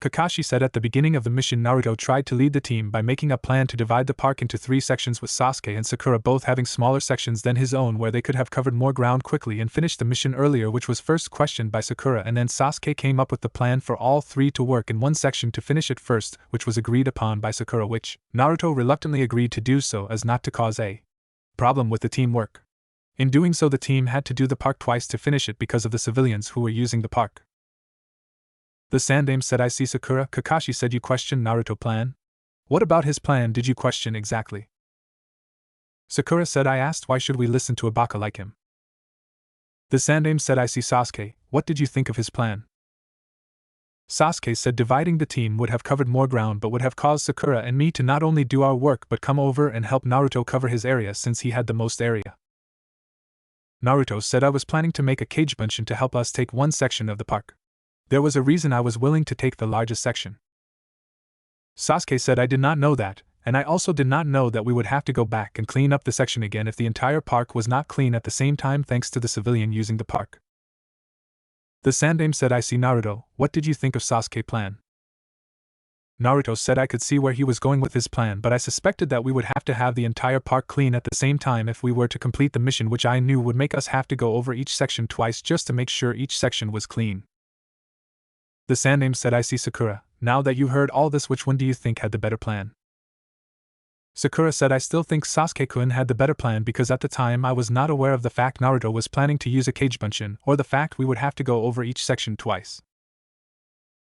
Kakashi said at the beginning of the mission Naruto tried to lead the team by making a plan to divide the park into 3 sections with Sasuke and Sakura both having smaller sections than his own where they could have covered more ground quickly and finished the mission earlier, which was first questioned by Sakura, and then Sasuke came up with the plan for all 3 to work in one section to finish it first, which was agreed upon by Sakura, which Naruto reluctantly agreed to do so as not to cause a problem with the teamwork. In doing so, the team had to do the park twice to finish it because of the civilians who were using the park. The Sandaime said, I see, Sakura. Kakashi said, you questioned Naruto's plan? What about his plan did you question exactly? Sakura said, I asked why should we listen to a baka like him. The Sandaime said, I see, Sasuke. What did you think of his plan? Sasuke said, dividing the team would have covered more ground but would have caused Sakura and me to not only do our work but come over and help Naruto cover his area since he had the most area. Naruto said, I was planning to make a cage bunchen to help us take one section of the park. There was a reason I was willing to take the largest section. Sasuke said, I did not know that, and I also did not know that we would have to go back and clean up the section again if the entire park was not clean at the same time thanks to the civilian using the park. The Sandaime said, I see, Naruto. What did you think of Sasuke's plan? Naruto said, I could see where he was going with his plan, but I suspected that we would have to have the entire park clean at the same time if we were to complete the mission, which I knew would make us have to go over each section twice just to make sure each section was clean. The Sandaime said, I see, Sakura. Now that you heard all this, which one do you think had the better plan? Sakura said, I still think Sasuke-kun had the better plan because at the time I was not aware of the fact Naruto was planning to use a cage bunchen or the fact we would have to go over each section twice.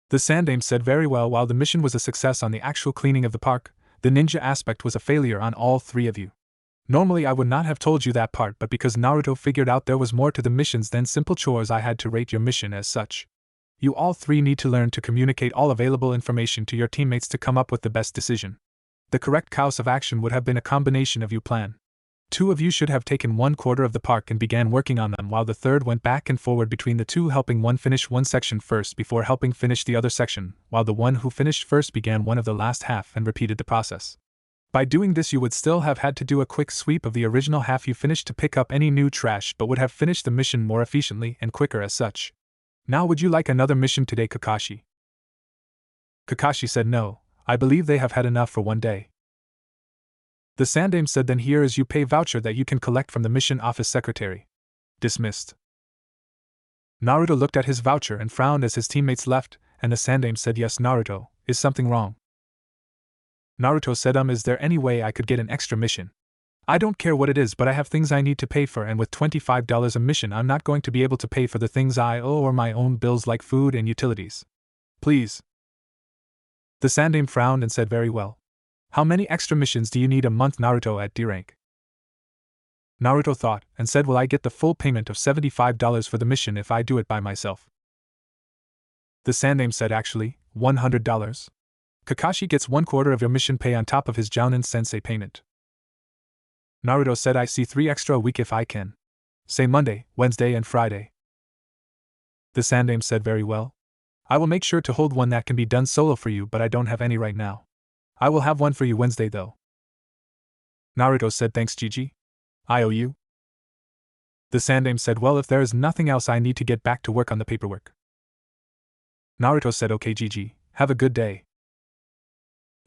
The Sandaime said, very well. While the mission was a success on the actual cleaning of the park, the ninja aspect was a failure on all 3 of you. Normally I would not have told you that part, but because Naruto figured out there was more to the missions than simple chores, I had to rate your mission as such. You all 3 need to learn to communicate all available information to your teammates to come up with the best decision. The correct course of action would have been a combination of you plan. 2 of you should have taken 1/4 of the park and began working on them, while the third went back and forward between the 2, helping one finish one section first before helping finish the other section, while the one who finished first began one of the last half and repeated the process. By doing this, you would still have had to do a quick sweep of the original half you finished to pick up any new trash, but would have finished the mission more efficiently and quicker as such. Now would you like another mission today, Kakashi? Kakashi said, no, I believe they have had enough for one day. The Sandaime said, then here is your pay voucher that you can collect from the mission office secretary. Dismissed. Naruto looked at his voucher and frowned as his teammates left, and the Sandaime said, yes, Naruto, is something wrong? Naruto said, is there any way I could get an extra mission? I don't care what it is, but I have things I need to pay for, and with $25 a mission I'm not going to be able to pay for the things I owe or my own bills like food and utilities. Please. The Sandaime frowned and said, very well. How many extra missions do you need a month, Naruto, at D rank? Naruto thought and said, will I get the full payment of $75 for the mission if I do it by myself? The Sandaime said, actually, $100. Kakashi gets 1/4 of your mission pay on top of his Jounin sensei payment. Naruto said, I see 3 extra a week if I can. Say Monday, Wednesday and Friday. The Sandaime said, very well. I will make sure to hold one that can be done solo for you, but I don't have any right now. I will have one for you Wednesday though. Naruto said, thanks Gigi. I owe you. The Sandaime said, well, if there is nothing else I need to get back to work on the paperwork. Naruto said, okay Gigi, have a good day.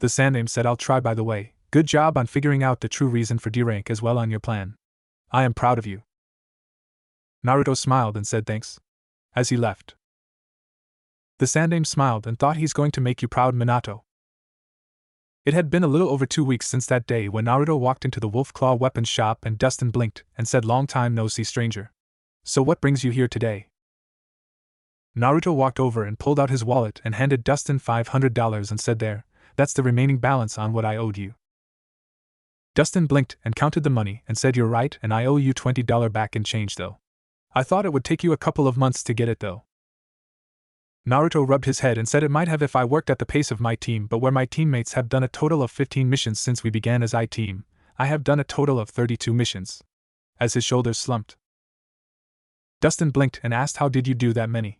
The Sandaime said, I'll try. By the way, good job on figuring out the true reason for D rank as well on your plan. I am proud of you. Naruto smiled and said thanks. As he left. The Sandaime smiled and thought, he's going to make you proud, Minato. It had been a little over 2 weeks since that day when Naruto walked into the Wolf Claw weapons shop and Dustin blinked and said, long time no see, stranger. So what brings you here today? Naruto walked over and pulled out his wallet and handed Dustin $500 and said, there, that's the remaining balance on what I owed you. Dustin blinked and counted the money and said, you're right, and I owe you $20 back in change though. I thought it would take you a couple of months to get it though. Naruto rubbed his head and said it might have if I worked at the pace of my team, but where my teammates have done a total of 15 missions since we began as I-Team, I have done a total of 32 missions. As his shoulders slumped, Dustin blinked and asked, how did you do that many?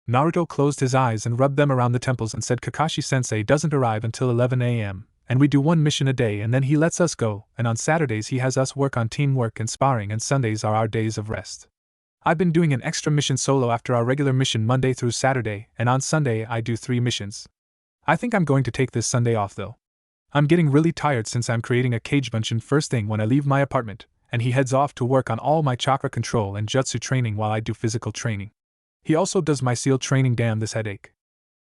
Naruto closed his eyes and rubbed them around the temples and said, Kakashi-sensei doesn't arrive until 11 a.m., and we do one mission a day and then he lets us go, and on Saturdays he has us work on teamwork and sparring, and Sundays are our days of rest. I've been doing an extra mission solo after our regular mission Monday through Saturday, and on Sunday I do 3 missions. I think I'm going to take this Sunday off though. I'm getting really tired since I'm creating a cage bunchen first thing when I leave my apartment, and he heads off to work on all my chakra control and jutsu training while I do physical training. He also does my seal training. Damn, this headache.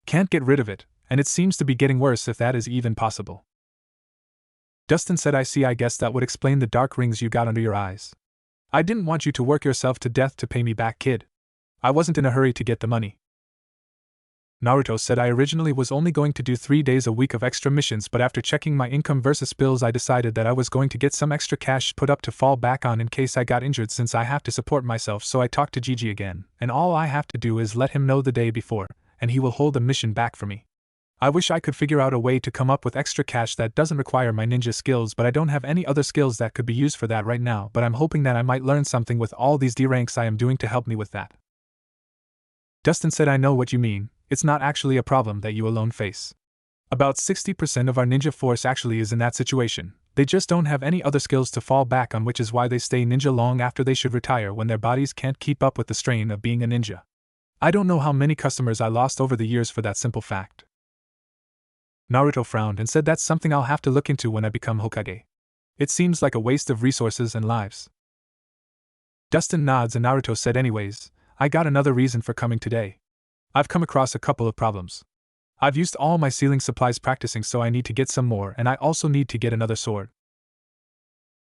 Can't get rid of it, and it seems to be getting worse if that is even possible. Dustin said, I see, I guess that would explain the dark rings you got under your eyes. I didn't want you to work yourself to death to pay me back, kid. I wasn't in a hurry to get the money. Naruto said, I originally was only going to do 3 days a week of extra missions, but after checking my income versus bills I decided that I was going to get some extra cash put up to fall back on in case I got injured, since I have to support myself. So I talked to Gigi again, and all I have to do is let him know the day before, and he will hold the mission back for me. I wish I could figure out a way to come up with extra cash that doesn't require my ninja skills, but I don't have any other skills that could be used for that right now, but I'm hoping that I might learn something with all these D ranks I am doing to help me with that. Dustin said, I know what you mean. It's not actually a problem that you alone face. About 60% of our ninja force actually is in that situation. They just don't have any other skills to fall back on, which is why they stay ninja long after they should retire when their bodies can't keep up with the strain of being a ninja. I don't know how many customers I lost over the years for that simple fact. Naruto frowned and said, that's something I'll have to look into when I become Hokage. It seems like a waste of resources and lives. Dustin nods and Naruto said, anyways, I got another reason for coming today. I've come across a couple of problems. I've used all my sealing supplies practicing, so I need to get some more, and I also need to get another sword.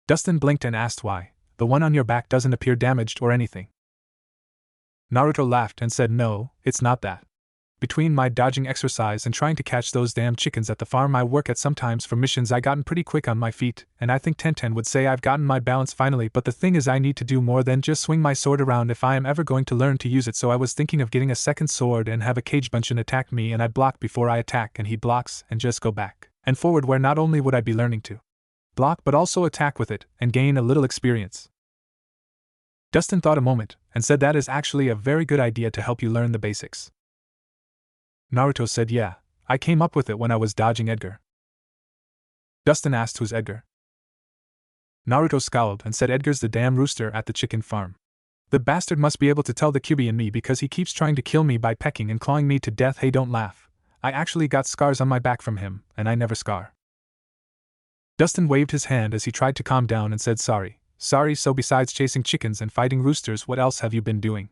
Dustin blinked and asked why. The one on your back doesn't appear damaged or anything. Naruto laughed and said, no, it's not that. Between my dodging exercise and trying to catch those damn chickens at the farm I work at sometimes for missions, I gotten pretty quick on my feet, and I think Tenten would say I've gotten my balance finally, but the thing is I need to do more than just swing my sword around if I am ever going to learn to use it, so I was thinking of getting a second sword and have a cage bunchen attack me and I block before I attack and he blocks and just go back and forward, where not only would I be learning to block but also attack with it and gain a little experience. Dustin thought a moment and said, that is actually a very good idea to help you learn the basics. Naruto said, yeah, I came up with it when I was dodging Edgar. Dustin asked, who's Edgar? Naruto scowled and said, Edgar's the damn rooster at the chicken farm. The bastard must be able to tell the Kyuubi in me because he keeps trying to kill me by pecking and clawing me to death. Hey, don't laugh. I actually got scars on my back from him, and I never scar. Dustin waved his hand as he tried to calm down and said, sorry, so besides chasing chickens and fighting roosters, what else have you been doing?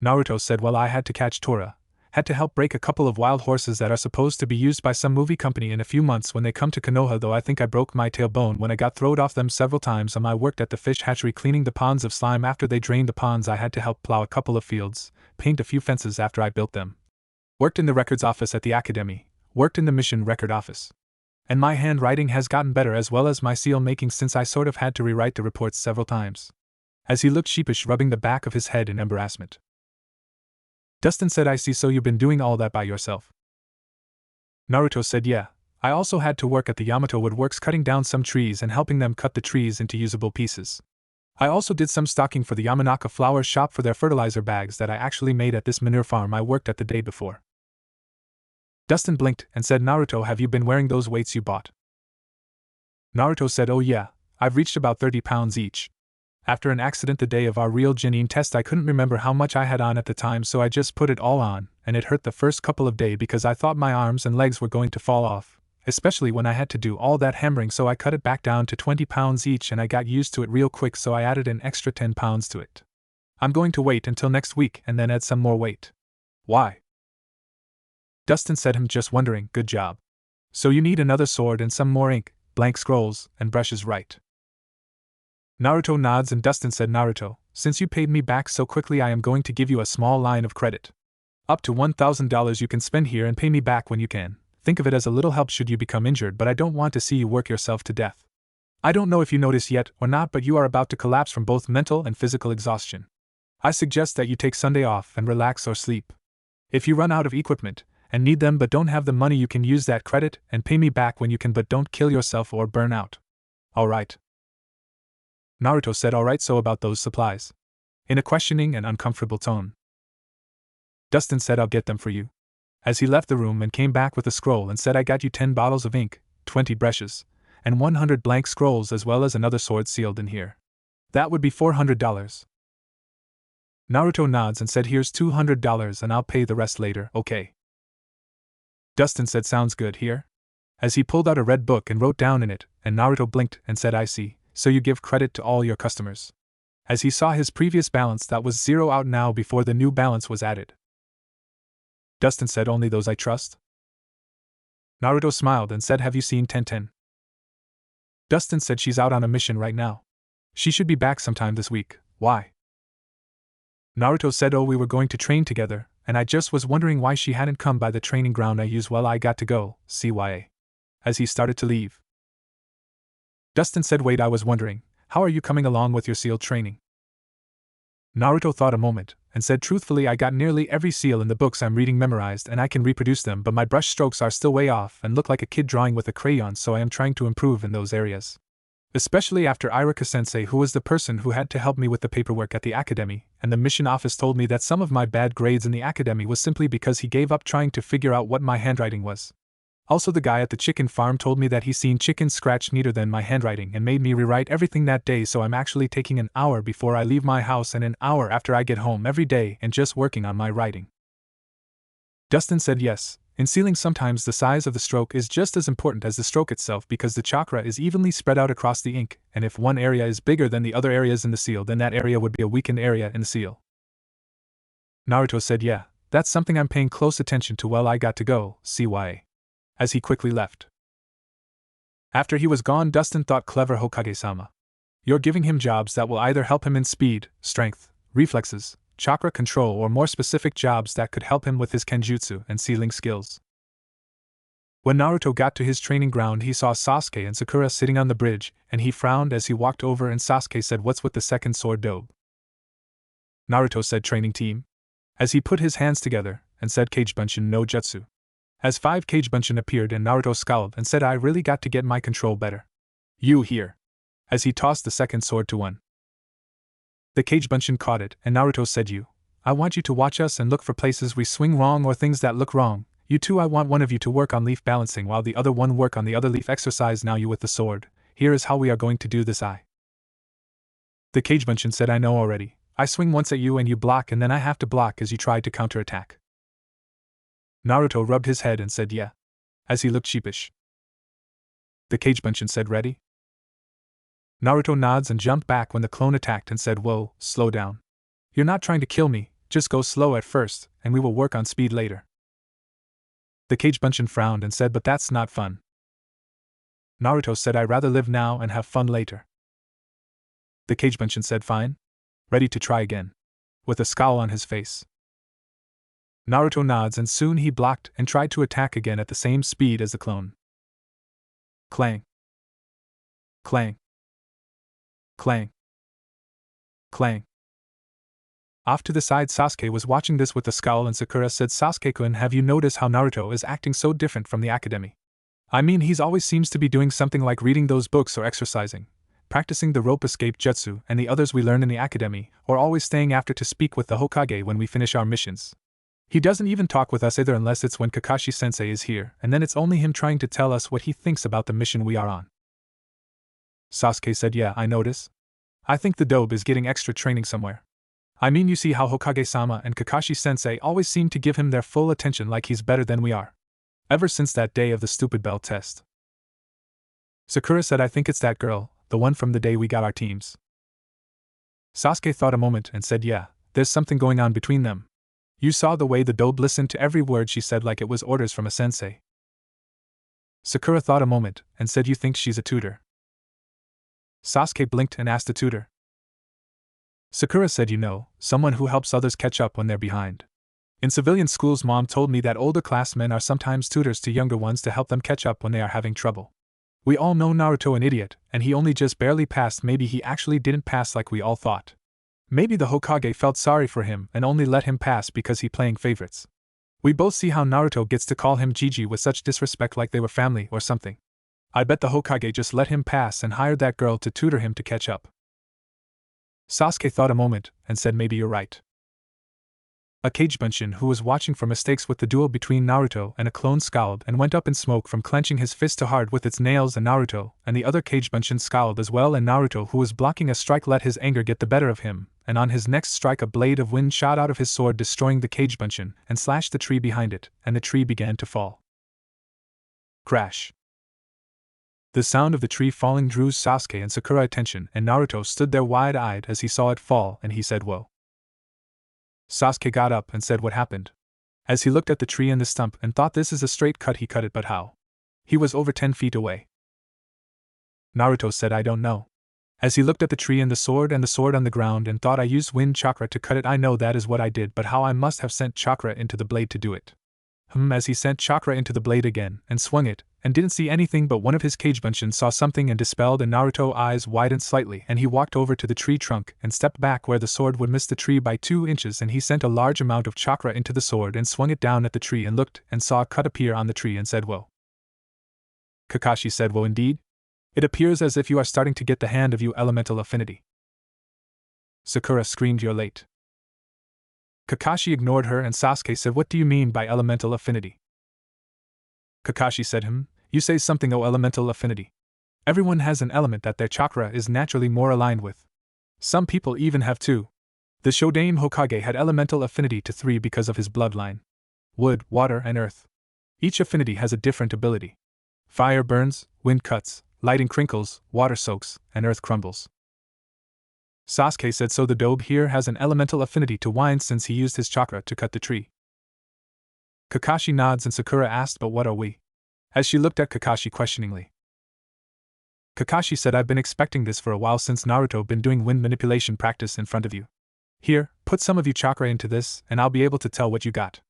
Naruto said, well, I had to catch Tora. Had to help break a couple of wild horses that are supposed to be used by some movie company in a few months when they come to Konoha, though I think I broke my tailbone when I got thrown off them several times. I worked at the fish hatchery cleaning the ponds of slime after they drained the ponds. I had to help plow a couple of fields, paint a few fences after I built them. Worked in the records office at the academy, worked in the mission record office. And my handwriting has gotten better as well as my seal making since I sort of had to rewrite the reports several times. As he looked sheepish, rubbing the back of his head in embarrassment. Dustin said, I see, so you've been doing all that by yourself. Naruto said, yeah, I also had to work at the Yamato Woodworks cutting down some trees and helping them cut the trees into usable pieces. I also did some stocking for the Yamanaka flower shop for their fertilizer bags that I actually made at this manure farm I worked at the day before. Dustin blinked and said, Naruto, have you been wearing those weights you bought? Naruto said, oh yeah, I've reached about 30 pounds each. After an accident the day of our real Genin test, I couldn't remember how much I had on at the time, so I just put it all on, and it hurt the first couple of days because I thought my arms and legs were going to fall off, especially when I had to do all that hammering, so I cut it back down to 20 pounds each and I got used to it real quick, so I added an extra 10 pounds to it. I'm going to wait until next week and then add some more weight. Why? Dustin said, just wondering. Good job. So you need another sword and some more ink, blank scrolls, and brushes, right? Naruto nods and Dustin said, Naruto, since you paid me back so quickly, I am going to give you a small line of credit. Up to $1,000 you can spend here and pay me back when you can. Think of it as a little help should you become injured, but I don't want to see you work yourself to death. I don't know if you noticed yet or not, but you are about to collapse from both mental and physical exhaustion. I suggest that you take Sunday off and relax or sleep. If you run out of equipment, and need them but don't have the money, you can use that credit and pay me back when you can, but don't kill yourself or burn out. Alright. Naruto said alright, so about those supplies? In a questioning and uncomfortable tone. Dustin said I'll get them for you. As he left the room and came back with a scroll and said I got you 10 bottles of ink, 20 brushes, and 100 blank scrolls as well as another sword sealed in here. That would be $400. Naruto nods and said here's $200 and I'll pay the rest later, okay? Dustin said sounds good, here? As he pulled out a red book and wrote down in it, and Naruto blinked and said I see, so you give credit to all your customers. As he saw his previous balance that was zero out now before the new balance was added. Dustin said only those I trust? Naruto smiled and said have you seen Tenten? Dustin said she's out on a mission right now. She should be back sometime this week, why? Naruto said oh we were going to train together, and I just was wondering why she hadn't come by the training ground I use. Well I got to go, CYA. As he started to leave. Dustin said wait I was wondering, how are you coming along with your seal training? Naruto thought a moment, and said truthfully I got nearly every seal in the books I'm reading memorized and I can reproduce them, but my brush strokes are still way off and look like a kid drawing with a crayon, so I am trying to improve in those areas. Especially after Iruka-sensei, who was the person who had to help me with the paperwork at the academy, and the mission office told me that some of my bad grades in the academy was simply because he gave up trying to figure out what my handwriting was. Also the guy at the chicken farm told me that he seen chickens scratch neater than my handwriting and made me rewrite everything that day, so I'm actually taking an hour before I leave my house and an hour after I get home every day and just working on my writing. Dustin said yes. In sealing sometimes the size of the stroke is just as important as the stroke itself because the chakra is evenly spread out across the ink, and if one area is bigger than the other areas in the seal then that area would be a weakened area in the seal. Naruto said yeah, that's something I'm paying close attention to. Well I got to go, CYA. As he quickly left. After he was gone, Dustin thought clever Hokage-sama. You're giving him jobs that will either help him in speed, strength, reflexes, chakra control, or more specific jobs that could help him with his kenjutsu and sealing skills. When Naruto got to his training ground he saw Sasuke and Sakura sitting on the bridge, and he frowned as he walked over and Sasuke said what's with the second sword dobe? Naruto said training team. As he put his hands together, and said Kagebunshin no Jutsu. As 5 Kagebunshin appeared and Naruto scowled and said I really got to get my control better. You here. As he tossed the second sword to one. The Kagebunshin caught it and Naruto said I want you to watch us and look for places we swing wrong or things that look wrong. You two, I want one of you to work on leaf balancing while the other one work on the other leaf exercise. Now you with the sword. Here is how we are going to do this. The Kagebunshin said I know already. I swing once at you and you block and then I have to block as you try to counterattack. Naruto rubbed his head and said yeah. As he looked sheepish. The Kagebunshin said ready? Naruto nods and jumped back when the clone attacked and said whoa, slow down. You're not trying to kill me, just go slow at first, and we will work on speed later. The Kagebunshin frowned and said but that's not fun. Naruto said I'd rather live now and have fun later. The Kagebunshin said fine. Ready to try again. With a scowl on his face. Naruto nods and soon he blocked and tried to attack again at the same speed as the clone. Clang. Clang. Clang. Clang. Off to the side Sasuke was watching this with a scowl and Sakura said Sasuke-kun, have you noticed how Naruto is acting so different from the academy? I mean he's always seems to be doing something like reading those books or exercising, practicing the rope escape jutsu and the others we learn in the academy, or always staying after to speak with the Hokage when we finish our missions. He doesn't even talk with us either unless it's when Kakashi-sensei is here, and then it's only him trying to tell us what he thinks about the mission we are on. Sasuke said yeah, I notice. I think the dobe is getting extra training somewhere. I mean you see how Hokage-sama and Kakashi-sensei always seem to give him their full attention like he's better than we are. Ever since that day of the stupid bell test. Sakura said I think it's that girl, the one from the day we got our teams. Sasuke thought a moment and said yeah, there's something going on between them. You saw the way the dobe listened to every word she said like it was orders from a sensei. Sakura thought a moment and said you think she's a tutor. Sasuke blinked and asked the tutor. Sakura said someone who helps others catch up when they're behind. In civilian schools mom told me that older classmen are sometimes tutors to younger ones to help them catch up when they are having trouble. We all know Naruto an idiot, and he only just barely passed. Maybe he actually didn't pass like we all thought. Maybe the Hokage felt sorry for him and only let him pass because he playing favorites. We both see how Naruto gets to call him Gigi with such disrespect like they were family or something. I bet the Hokage just let him pass and hired that girl to tutor him to catch up. Sasuke thought a moment and said maybe you're right. A Kagebunshin who was watching for mistakes with the duel between Naruto and a clone scowled and went up in smoke from clenching his fist too hard with its nails, and Naruto and the other Kagebunshin scowled as well, and Naruto, who was blocking a strike, let his anger get the better of him, and on his next strike a blade of wind shot out of his sword, destroying the Kagebunshin and slashed the tree behind it, and the tree began to fall. Crash. The sound of the tree falling drew Sasuke and Sakura attention, and Naruto stood there wide-eyed as he saw it fall, and he said, "Whoa." Sasuke got up and said, "What happened?" As he looked at the tree and the stump and thought, this is a straight cut, he cut it, but how? He was over 10 feet away. Naruto said, "I don't know." As he looked at the tree and the sword on the ground and thought, I used wind chakra to cut it, I know that is what I did, but how? I must have sent chakra into the blade to do it. As he sent chakra into the blade again and swung it, and didn't see anything, but one of his Kagebunshin saw something and dispelled, and Naruto's eyes widened slightly, and he walked over to the tree trunk and stepped back where the sword would miss the tree by 2 inches, and he sent a large amount of chakra into the sword and swung it down at the tree and looked and saw a cut appear on the tree and said, "Whoa." Kakashi said, "Whoa, indeed? It appears as if you are starting to get the hand of you elemental affinity." Sakura screamed, "You're late." Kakashi ignored her, and Sasuke said, "What do you mean by elemental affinity?" Kakashi said, "You say something, oh, elemental affinity. Everyone has an element that their chakra is naturally more aligned with. Some people even have 2. The Shodaime Hokage had elemental affinity to 3 because of his bloodline. Wood, water, and earth. Each affinity has a different ability. Fire burns, wind cuts, lighting crinkles, water soaks, and earth crumbles." Sasuke said, "So the Dobe here has an elemental affinity to wine since he used his chakra to cut the tree." Kakashi nods, and Sakura asked, "But what are we?" as she looked at Kakashi questioningly. Kakashi said, "I've been expecting this for a while since Naruto been doing wind manipulation practice in front of you. Here, put some of you chakra into this, and I'll be able to tell what you got."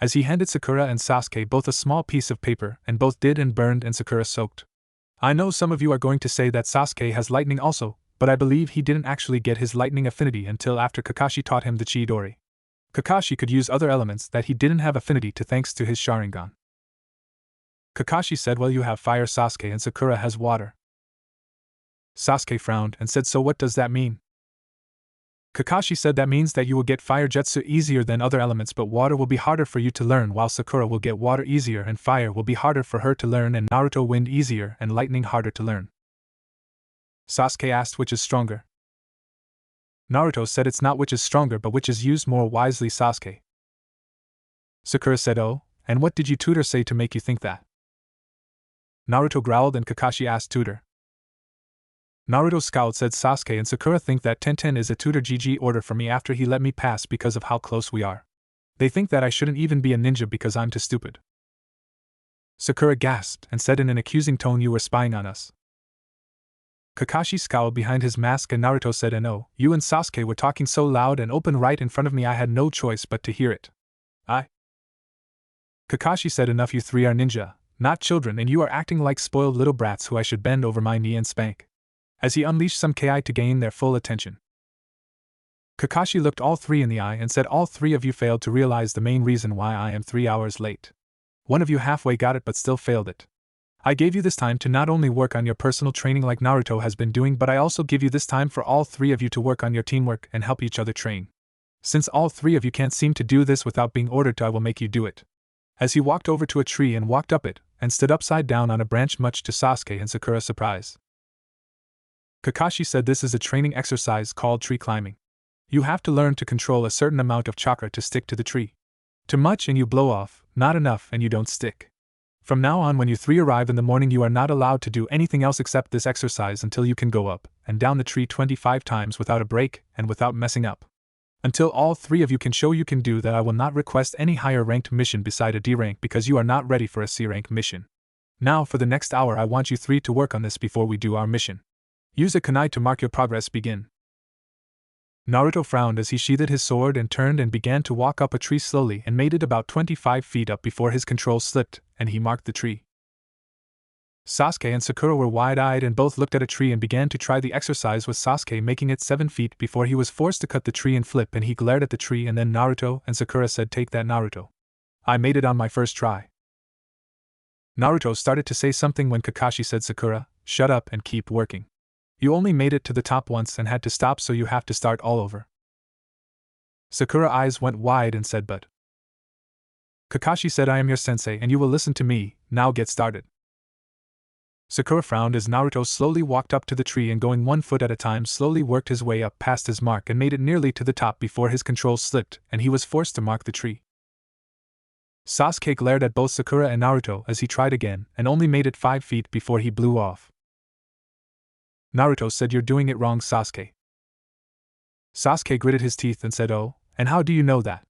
As he handed Sakura and Sasuke both a small piece of paper, and both did and burned, and Sakura soaked. I know some of you are going to say that Sasuke has lightning also, but I believe he didn't actually get his lightning affinity until after Kakashi taught him the Chidori. Kakashi could use other elements that he didn't have affinity to thanks to his Sharingan. Kakashi said, "Well, you have fire, Sasuke, and Sakura has water." Sasuke frowned and said, "So what does that mean?" Kakashi said, "That means that you will get fire jutsu easier than other elements, but water will be harder for you to learn, while Sakura will get water easier and fire will be harder for her to learn, and Naruto wind easier and lightning harder to learn." Sasuke asked, "Which is stronger?" Naruto said, "It's not which is stronger, but which is used more wisely, Sasuke." Sakura said, "Oh, and what did your tutor say to make you think that?" Naruto growled, and Kakashi asked, "Tutor?" Naruto scowled, said, "Sasuke and Sakura think that Tenten is a tutor GG order for me after he let me pass because of how close we are. They think that I shouldn't even be a ninja because I'm too stupid." Sakura gasped and said in an accusing tone, "You were spying on us." Kakashi scowled behind his mask, and Naruto said, "And oh, you and Sasuke were talking so loud and open right in front of me, I had no choice but to hear it." Kakashi said, "Enough, you 3 are ninja, not children, and you are acting like spoiled little brats who I should bend over my knee and spank," as he unleashed some Ki to gain their full attention. Kakashi looked all 3 in the eye and said, "All 3 of you failed to realize the main reason why I am 3 hours late. One of you halfway got it but still failed it. I gave you this time to not only work on your personal training like Naruto has been doing, but I also give you this time for all 3 of you to work on your teamwork and help each other train. Since all 3 of you can't seem to do this without being ordered to, I will make you do it." As he walked over to a tree and walked up it, and stood upside down on a branch, much to Sasuke and Sakura's surprise. Kakashi said, "This is a training exercise called tree climbing. You have to learn to control a certain amount of chakra to stick to the tree. Too much and you blow off, not enough and you don't stick. From now on, when you 3 arrive in the morning, you are not allowed to do anything else except this exercise until you can go up and down the tree 25 times without a break and without messing up. Until all 3 of you can show you can do that, I will not request any higher ranked mission beside a D rank because you are not ready for a C rank mission. Now for the next hour I want you 3 to work on this before we do our mission. Use a kunai to mark your progress. Begin." Naruto frowned as he sheathed his sword and turned and began to walk up a tree slowly and made it about 25 feet up before his control slipped, and he marked the tree. Sasuke and Sakura were wide-eyed and both looked at a tree and began to try the exercise, with Sasuke making it 7 feet before he was forced to cut the tree and flip, and he glared at the tree, and then Naruto and Sakura said, "Take that, Naruto. I made it on my first try." Naruto started to say something when Kakashi said, "Sakura, shut up and keep working. You only made it to the top once and had to stop, so you have to start all over." Sakura's eyes went wide and said, "But..." Kakashi said, "I am your sensei and you will listen to me, now get started." Sakura frowned as Naruto slowly walked up to the tree and, going 1 foot at a time, slowly worked his way up past his mark and made it nearly to the top before his control slipped and he was forced to mark the tree. Sasuke glared at both Sakura and Naruto as he tried again and only made it 5 feet before he blew off. Naruto said, "You're doing it wrong, Sasuke." Sasuke gritted his teeth and said, "Oh, and how do you know that?"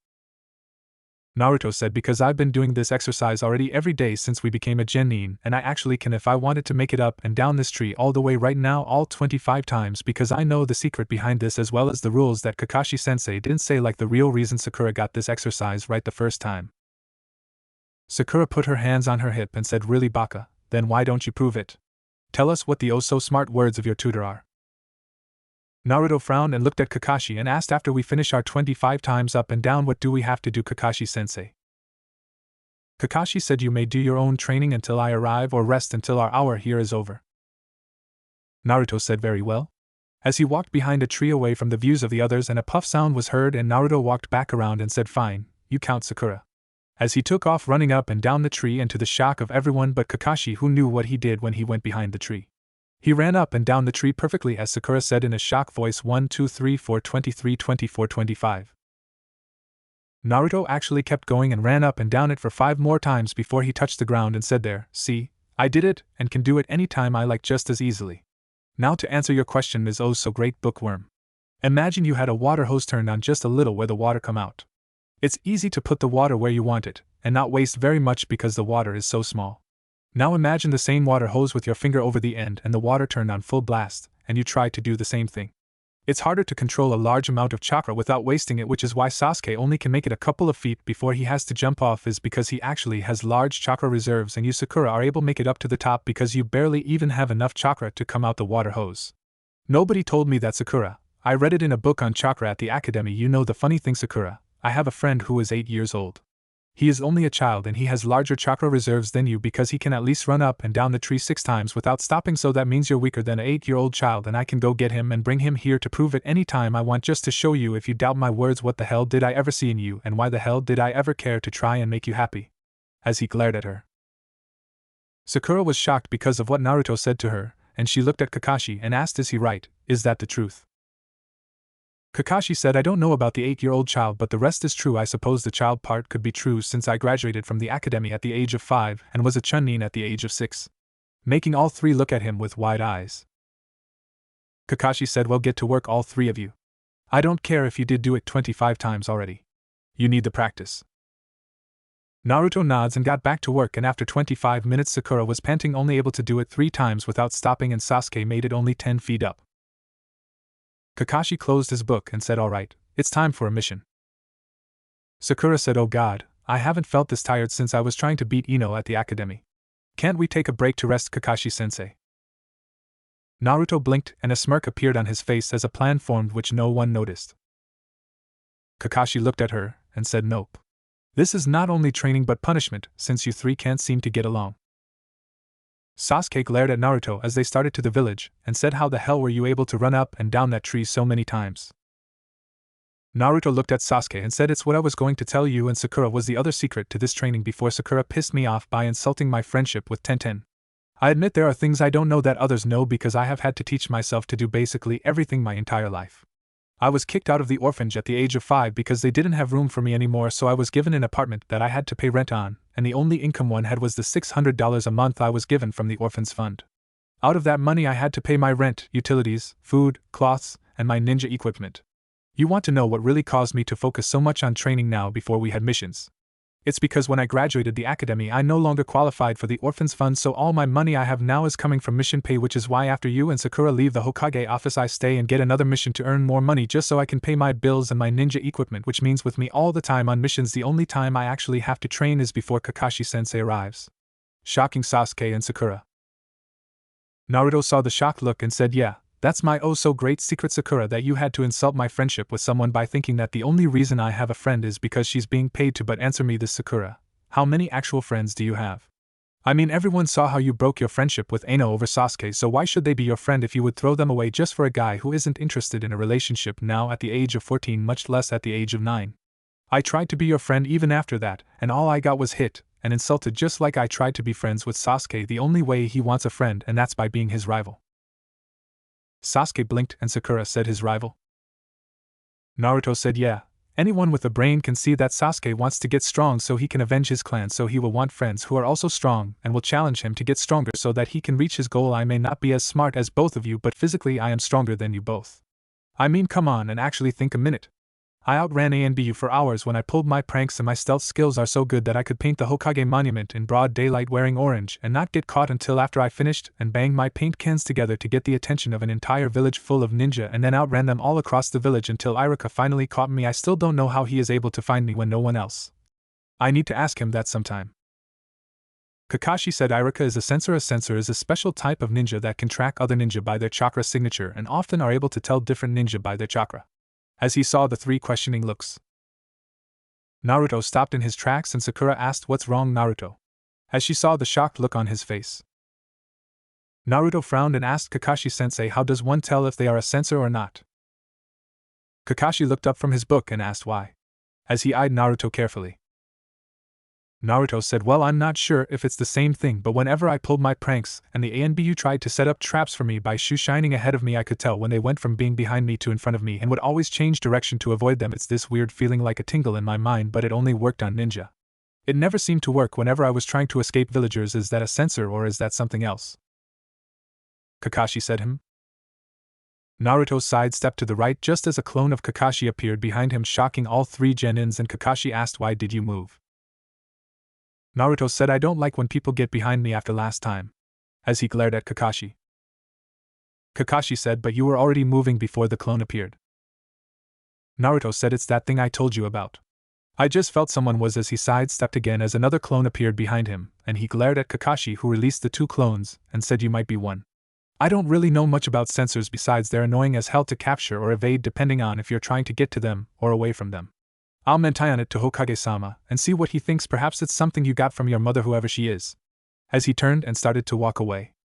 Naruto said, "Because I've been doing this exercise already every day since we became a genin, and I actually can, if I wanted, to make it up and down this tree all the way right now, all 25 times, because I know the secret behind this as well as the rules that Kakashi-sensei didn't say, like the real reason Sakura got this exercise right the first time." Sakura put her hands on her hip and said, "Really, Baka? Then why don't you prove it? Tell us what the oh-so-smart words of your tutor are." Naruto frowned and looked at Kakashi and asked, "After we finish our 25 times up and down, what do we have to do, Kakashi-sensei?" Kakashi said, "You may do your own training until I arrive, or rest until our hour here is over." Naruto said, "Very well." As he walked behind a tree away from the views of the others, and a puff sound was heard, and Naruto walked back around and said, "Fine, you count, Sakura." As he took off running up and down the tree, and to the shock of everyone but Kakashi, who knew what he did when he went behind the tree. He ran up and down the tree perfectly as Sakura said in a shocked voice, 1, 2, 3, 4, 23, 24, 25. Naruto actually kept going and ran up and down it for 5 more times before he touched the ground and said, "There, see, I did it, and can do it any time I like just as easily." Now to answer your question, Ms. Oh so great bookworm. Imagine you had a water hose turned on just a little where the water come out. It's easy to put the water where you want it, and not waste very much because the water is so small. Now imagine the same water hose with your finger over the end and the water turned on full blast, and you try to do the same thing. It's harder to control a large amount of chakra without wasting it, which is why Sasuke only can make it a couple of feet before he has to jump off, is because he actually has large chakra reserves, and you, Sakura, are able to make it up to the top because you barely even have enough chakra to come out the water hose. Nobody told me that, Sakura. I read it in a book on chakra at the academy. You know the funny thing, Sakura, I have a friend who is 8 years old. He is only a child and he has larger chakra reserves than you because he can at least run up and down the tree 6 times without stopping, so that means you're weaker than an 8-year-old child, and I can go get him and bring him here to prove it any time I want, just to show you, if you doubt my words, what the hell did I ever see in you, and why the hell did I ever care to try and make you happy?" As he glared at her. Sakura was shocked because of what Naruto said to her, and she looked at Kakashi and asked, "Is he right? Is that the truth?" Kakashi said, "I don't know about the 8-year-old child, but the rest is true. I suppose the child part could be true, since I graduated from the academy at the age of 5 and was a chunin at the age of 6. Making all 3 look at him with wide eyes. Kakashi said, "Well, get to work, all 3 of you. I don't care if you did do it 25 times already. You need the practice." Naruto nods and got back to work, and after 25 minutes Sakura was panting, only able to do it 3 times without stopping, and Sasuke made it only 10 feet up. Kakashi closed his book and said, "All right, it's time for a mission." Sakura said, "Oh God, I haven't felt this tired since I was trying to beat Ino at the academy. Can't we take a break to rest, Kakashi-sensei?" Naruto blinked and a smirk appeared on his face as a plan formed which no one noticed. Kakashi looked at her and said, "Nope. This is not only training but punishment, since you 3 can't seem to get along." Sasuke glared at Naruto as they started to the village, and said, "How the hell were you able to run up and down that tree so many times?" Naruto looked at Sasuke and said, "It's what I was going to tell you, and Sakura was the other secret to this training before Sakura pissed me off by insulting my friendship with Tenten. I admit there are things I don't know that others know because I have had to teach myself to do basically everything my entire life. I was kicked out of the orphanage at the age of 5 because they didn't have room for me anymore, so I was given an apartment that I had to pay rent on, and the only income one had was the $600 a month I was given from the orphans fund. Out of that money I had to pay my rent, utilities, food, cloths, and my ninja equipment. You want to know what really caused me to focus so much on training now before we had missions? It's because when I graduated the academy I no longer qualified for the orphans fund, so all my money I have now is coming from mission pay, which is why after you and Sakura leave the Hokage office I stay and get another mission to earn more money just so I can pay my bills and my ninja equipment, which means with me all the time on missions the only time I actually have to train is before Kakashi-sensei arrives." Shocking Sasuke and Sakura. Naruto saw the shocked look and said, yeah, that's my oh so great secret, Sakura, that you had to insult my friendship with someone by thinking that the only reason I have a friend is because she's being paid to. But answer me this, Sakura. How many actual friends do you have? I mean, everyone saw how you broke your friendship with Aino over Sasuke, so why should they be your friend if you would throw them away just for a guy who isn't interested in a relationship now at the age of 14, much less at the age of 9? I tried to be your friend even after that, and all I got was hit and insulted, just like I tried to be friends with Sasuke the only way he wants a friend, and that's by being his rival. Sasuke blinked and Sakura said, his rival? Naruto said, yeah. Anyone with a brain can see that Sasuke wants to get strong so he can avenge his clan, so he will want friends who are also strong and will challenge him to get stronger so that he can reach his goal. I may not be as smart as both of you, but physically I am stronger than you both. I mean, come on and actually think a minute. I outran ANBU for hours when I pulled my pranks, and my stealth skills are so good that I could paint the Hokage monument in broad daylight wearing orange and not get caught until after I finished, and banged my paint cans together to get the attention of an entire village full of ninja, and then outran them all across the village until Iruka finally caught me. I still don't know how he is able to find me when no one else. I need to ask him that sometime. Kakashi said, Iruka is a sensor. A sensor is a special type of ninja that can track other ninja by their chakra signature and often are able to tell different ninja by their chakra. As he saw the three questioning looks, Naruto stopped in his tracks and Sakura asked, what's wrong, Naruto? As she saw the shocked look on his face, Naruto frowned and asked Kakashi-sensei, how does one tell if they are a sensor or not? Kakashi looked up from his book and asked why, as he eyed Naruto carefully. Naruto said, well, I'm not sure if it's the same thing, but whenever I pulled my pranks and the ANBU tried to set up traps for me by shining ahead of me, I could tell when they went from being behind me to in front of me and would always change direction to avoid them. It's this weird feeling like a tingle in my mind, but it only worked on ninja. It never seemed to work whenever I was trying to escape villagers. Is that a sensor or is that something else? Kakashi said, Naruto sidestepped to the right just as a clone of Kakashi appeared behind him, shocking all three genins, and Kakashi asked, why did you move? Naruto said, I don't like when people get behind me after last time, as he glared at Kakashi. Kakashi said, but you were already moving before the clone appeared. Naruto said, it's that thing I told you about. I just felt someone was, as he sidestepped again as another clone appeared behind him, and he glared at Kakashi, who released the two clones and said, you might be one. I don't really know much about sensors besides they're annoying as hell to capture or evade depending on if you're trying to get to them or away from them. I'll mention it to Hokage-sama and see what he thinks. Perhaps it's something you got from your mother, whoever she is. As he turned and started to walk away,